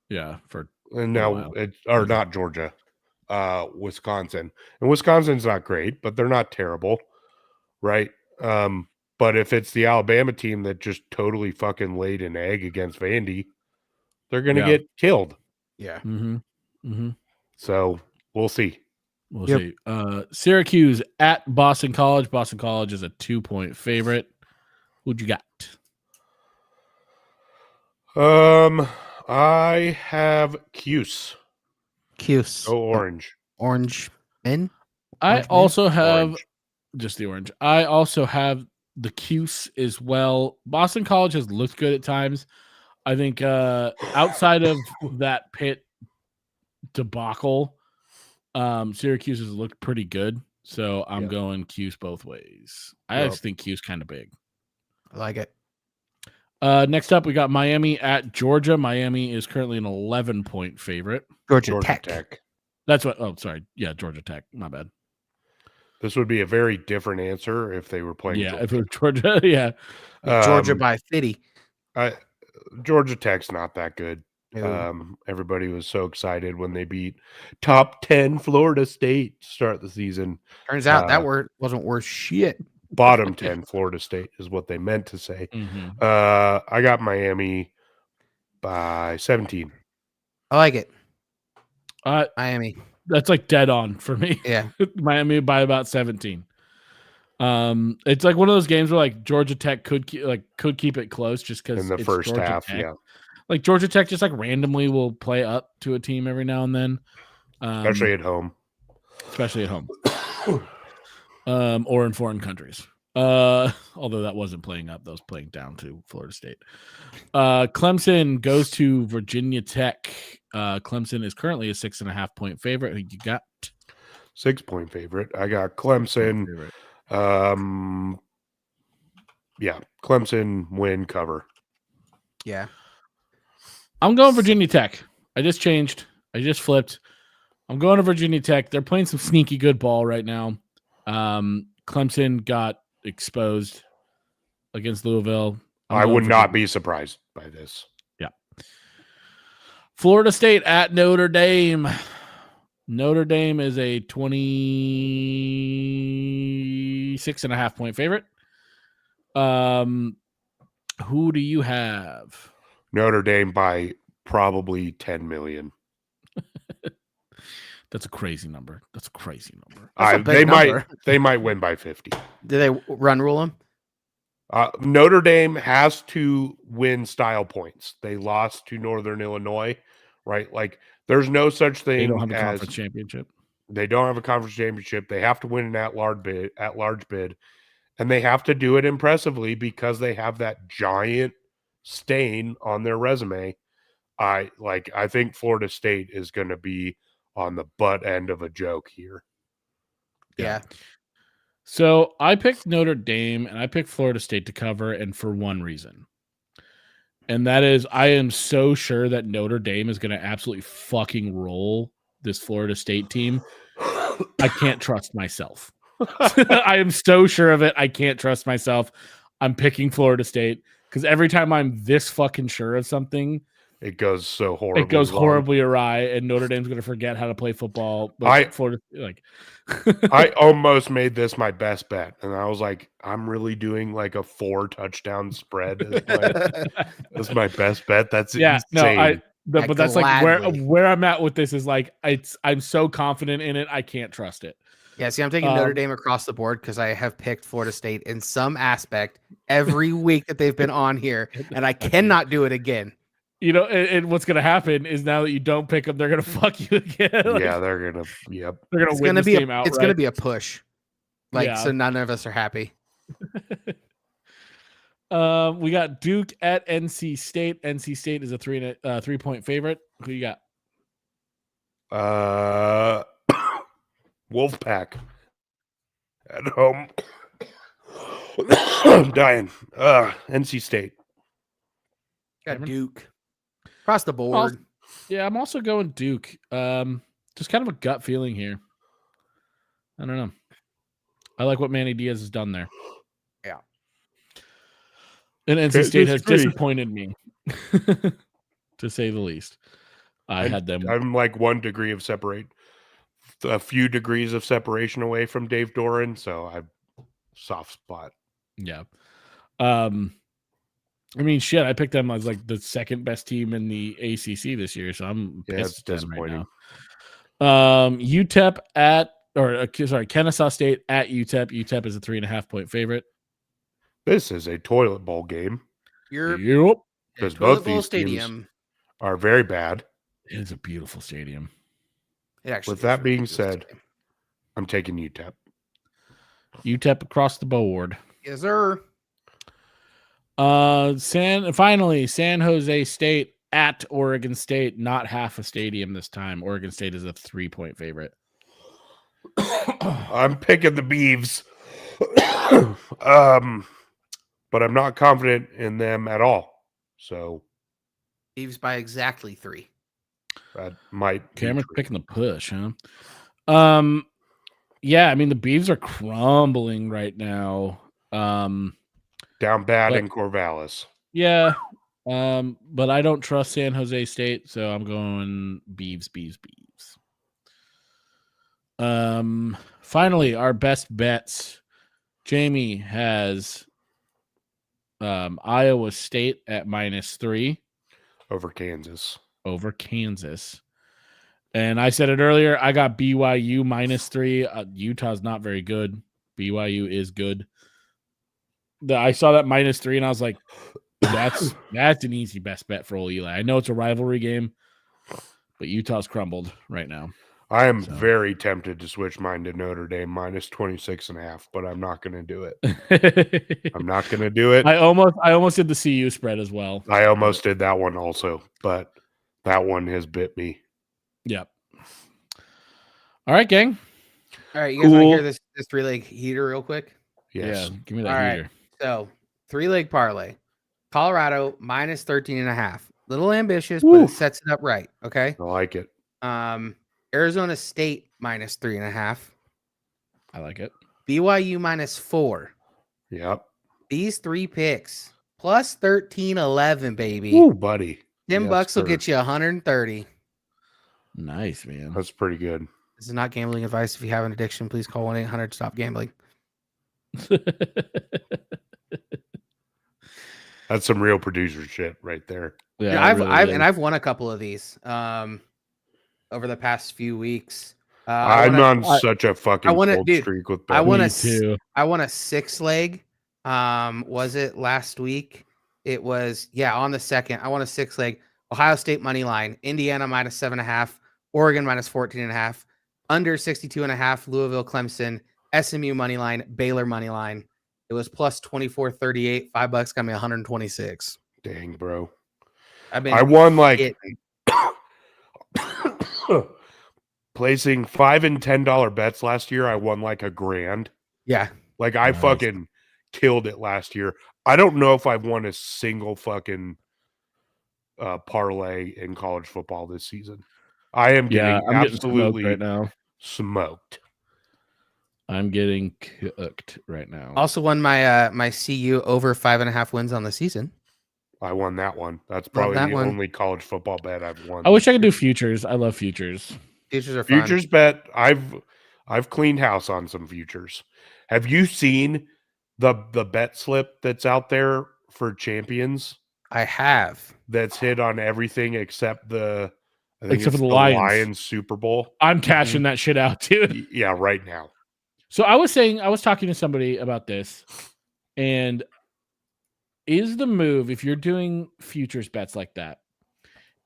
Yeah, for and a now while. not Georgia, Wisconsin. And Wisconsin's not great, but they're not terrible, right? But if it's the Alabama team that just totally fucking laid an egg against Vandy, they're going to Yeah. get killed. Yeah. So we'll see. We'll Yep. see. Syracuse at Boston College. Boston College is a 2 point favorite. Who'd you got? I have Cuse. Cuse. Go orange. Orange men. I Orange man? also have Orange. just the orange. I also have the Cuse as well. Boston College has looked good at times. I think outside of that Pitt debacle, Syracuse has looked pretty good. So I'm Yeah. going Cuse both ways. I Yep. just think Cuse kind of big. I like it. Next up, we got Miami at Georgia. Miami is currently an 11 point favorite. Georgia Tech. That's what. Oh, sorry. Yeah, Georgia Tech. My bad. This would be a very different answer if they were playing. Yeah, Georgia. if it was Georgia, yeah. Georgia by 50. Georgia Tech's not that good. No. Everybody was so excited when they beat top 10 Florida State to start the season. Turns out that word wasn't worth shit. Bottom 10 Florida State is what they meant to say. Mhm. I got Miami by 17. I like it. Uh, Miami. That's like dead on for me. Yeah. Miami by about 17. It's like one of those games where Georgia Tech could keep it close just because In the first Georgia half, Tech. yeah. Like Georgia Tech just randomly will play up to a team every now and then, Especially at home. especially at home, or in foreign countries. Although that wasn't playing up, that was playing down to Florida State. Clemson goes to Virginia Tech. Clemson is currently a 6.5 point favorite. Who you got? 6 point favorite. I got Clemson. Yeah, Clemson win cover. Yeah. I'm going Virginia Tech. I just changed. I just flipped. I'm going to Virginia Tech. They're playing some sneaky good ball right now. Clemson got exposed against Louisville. I would not be surprised by this. Florida State at Notre Dame. Notre Dame is a 26.5 point favorite. Who do you have? Notre Dame by probably 10 million. That's a crazy number. That's a crazy number. That's a big They number. might win by 50. Do they run rule them? Notre Dame has to win style points. They lost to Northern Illinois, right? Like there's no such thing They don't have a as conference championship. they don't have a conference championship. They have to win an at-large bid, and they have to do it impressively because they have that giant stain on their resume. I think Florida State is going to be on the butt end of a joke here. Yeah. So I picked Notre Dame and I picked Florida State to cover, and for one reason. And that is I am so sure that Notre Dame is going to absolutely fucking roll this Florida State team. I can't trust myself. I am so sure of it. I can't trust myself. I'm picking Florida State because every time I'm this fucking sure of something, It goes so horribly. it goes wrong. horribly awry, and Notre Dame's going to forget how to play football. But I almost made this my best bet, and I was like, I'm really doing like a 4 touchdown spread. That's my best bet. That's yeah, insane. but that's like Gladly. where I'm at with this is like I'm so confident in it, I can't trust it. Yeah, see, I'm taking Notre Dame across the board because I have picked Florida State in some aspect every week that they've been on here, and I cannot do it again. You know, and what's going to happen is now that you don't pick them, they're going to fuck you again. Like, Yeah, they're gonna. Yep. they're going It's to win gonna this be game outright. it's gonna be a push. Like Yeah. so none of us are happy. We got Duke at NC State. NC State is a 3-point favorite. Who you got? Wolfpack at home. I'm dying. NC State. Got Cameron? Duke across the board. Yeah, I'm also going Duke. Just kind of a gut feeling here. I don't know. I like what Manny Diaz has done there. Yeah. And NC Kansas State has City. disappointed me, to say the least. I had them. I'm like 1 degree of separate, a few degrees of separation away from Dave Doran, so I soft spot. Yeah. I mean, shit, I picked them as like the second best team in the ACC this year, so I'm Yeah, pissed it's at them right disappointing. now. UTEP Kennesaw State at UTEP. UTEP is a 3.5-point favorite. This is a toilet bowl game You're Yep. because Toilet both Bowl these Stadium. teams are very bad. It is a beautiful stadium. It actually With is that really being good said, stadium. I'm taking UTEP. UTEP across the board. Yes, sir. Finally, San Jose State at Oregon State. Not half a stadium this time. Oregon State is a 3-point favorite. I'm picking the Beavs. But I'm not confident in them at all. So Beavs by exactly 3. that might be Cameron's true. picking the push, huh? Yeah, I mean the Beavs are crumbling right now. Down bad but- in Corvallis. Yeah. But I don't trust San Jose State, so I'm going Beavs. Finally, our best bets. Jamie has Iowa State at -3 Over Kansas. over Kansas. And I said it earlier, I got BYU -3. Utah's not very good. BYU is good. I saw that -3 and I was like, that's an easy best bet for old Eli. I know it's a rivalry game, but Utah's crumbled right now. I am So. very tempted to switch mine to Notre Dame -26.5, but I'm not going to do it. I'm not going to do it. I almost did the CU spread as well. I almost did that one also, but that one has bit me. Yep. All right, gang. All right, you guys want to Cool. hear this 3-leg heater real quick? Yes. Yeah, give me that All right. heater. So 3-leg parlay. Colorado -13.5. Little ambitious, Woo. but it sets it up right. Okay. I like it. Arizona State -3.5. I like it. BYU -4. Yep. These 3 picks plus 13-11, baby. Ooh, buddy. $10 Yes, will sir. get you 130. Nice, man. That's pretty good. This is not gambling advice. If you have an addiction, please call 1-800-STOP gambling. That's some real producer shit right there. Yeah, Yeah, it really is. I've won a couple of these over the past few weeks. I'm on such a fucking wanna- cold dude, streak with I bets. wanna Me s- too. I won a 6-leg. Was it last week? It was, on the second. I won a 6-leg. Ohio State money line, Indiana -7.5, Oregon -14.5, under 62.5, Louisville Clemson, SMU money line, Baylor money line. It was plus 24.38. $5 got me 126. Dang, bro. I I won like hitting. placing $5 and $10 bets last year. I won like $1,000. Yeah. Like I Nice. fucking killed it last year. I don't know if I've won a single fucking parlay in college football this season. I am Yeah, getting I'm getting absolutely smoked right now. smoked. I'm getting cooked right now. Also won my my CU over 5.5 wins on the season. I won that one. That's probably that the one. only college football bet I've won. I wish I could do futures. I love futures. Futures are fun. Futures bet. I've cleaned house on some futures. Have you seen the bet slip that's out there for champions? I have. That's hit on everything except the Except for it's the Lions. Lions Super Bowl. I'm cashing that shit out, dude. Yeah, right now. So I was talking to somebody about this, and is the move, if you're doing futures bets like that,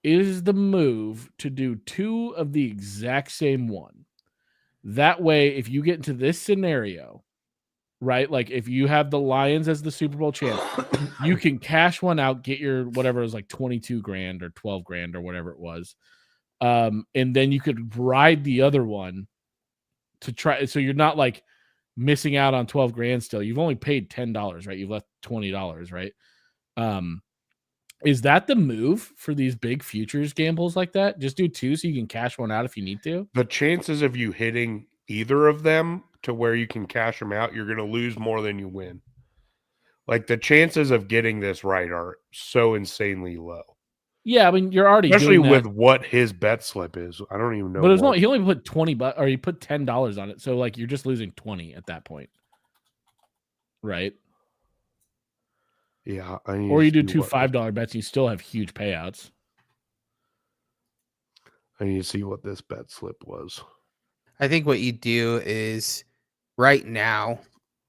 is the move to do 2 of the exact same one? That way, if you get into this scenario, right? Like if you have the Lions as the Super Bowl champ, you can cash one out, get your whatever it was, like 22 grand or 12 grand or whatever it was. And then you could ride the other one to try. So you're not like missing out on 12 grand still. You've only paid $10, right? You've left $20, right? Is that the move for these big futures gambles like that? Just do 2 so you can cash one out if you need to. The chances of you hitting either of them to where you can cash them out, you're going to lose more than you win. Like the chances of getting this right are so insanely low. Yeah, I mean, you're already Especially doing with that, what his bet slip is. I don't even know. but it's what- not, he only put $20 or you put $10 on it. So like you're just losing 20 at that point. Right? Yeah. Or you do 2 $5 bets and you still have huge payouts. I need to see what this bet slip was. I think what you do is right now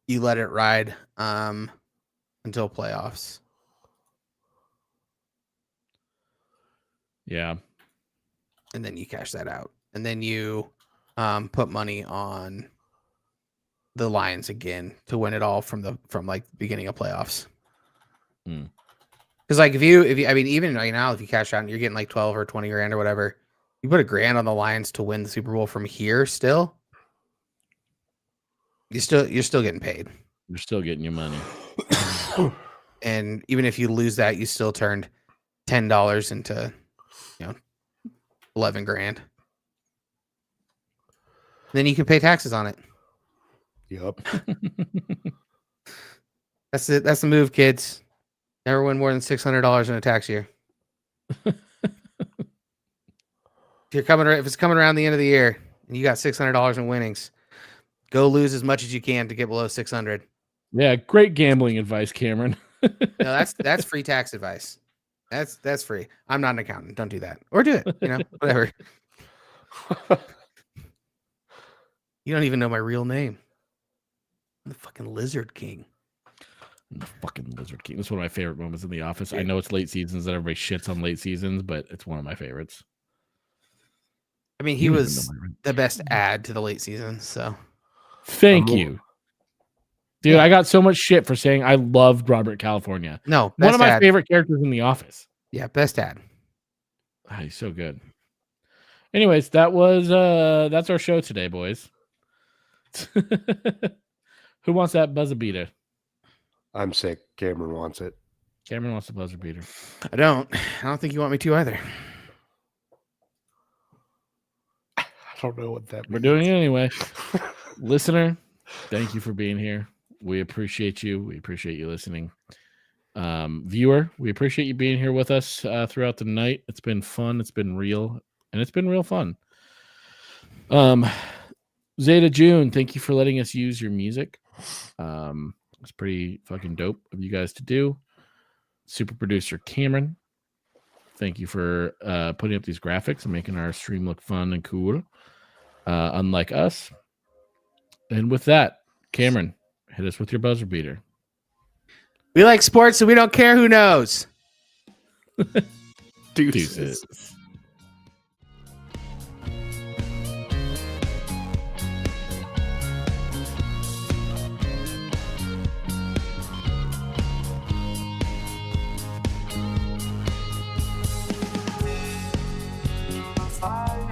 you let it ride until playoffs. Yeah. And then you cash that out. And then you put money on the Lions again to win it all from like the beginning of playoffs. Hmm. Because like if you I mean even right now if you cash out and you're getting like 12 or 20 grand or whatever, you put $1,000 on the Lions to win the Super Bowl from here still. You're still getting paid. You're still getting your money. And even if you lose that, you still turned $10 into 11 grand. Then you can pay taxes on it. Yep. That's it. That's the move, kids. Never win more than $600 in a tax year. If it's coming around the end of the year and you got $600 in winnings, go lose as much as you can to get below 600. Yeah, great gambling advice, Cameron. No, that's free tax advice. That's free. I'm not an accountant. Don't do that. Or do it. Whatever. You don't even know my real name. I'm the fucking Lizard King. I'm the fucking Lizard King. That's one of my favorite moments in The Office. I know it's late seasons that everybody shits on late seasons, but it's one of my favorites. I mean, he You don't was even know my- the best ad to the late season. So Thank I'm- you. Dude, I got so much shit for saying I loved Robert California. no, One best of my ad. favorite characters in The Office. Yeah, best ad. Ah, he's so good. Anyways, that's our show today, boys. Who wants that buzzer beater? I'm sick. Cameron wants it. Cameron wants the buzzer beater. I don't think you want me to either. I don't know what that means. We're doing it anyway. Listener, thank you for being here. We appreciate you. We appreciate you listening. Viewer, we appreciate you being here with us throughout the night. It's been fun. It's been real, and it's been real fun. Zeta June, thank you for letting us use your music. It's pretty fucking dope of you guys to do. Super producer Cameron, thank you for putting up these graphics and making our stream look fun and cool, unlike us. And with that, Cameron, hit us with your buzzer beater. We like sports, so we don't care who knows. Deuces. Deuces. Fire.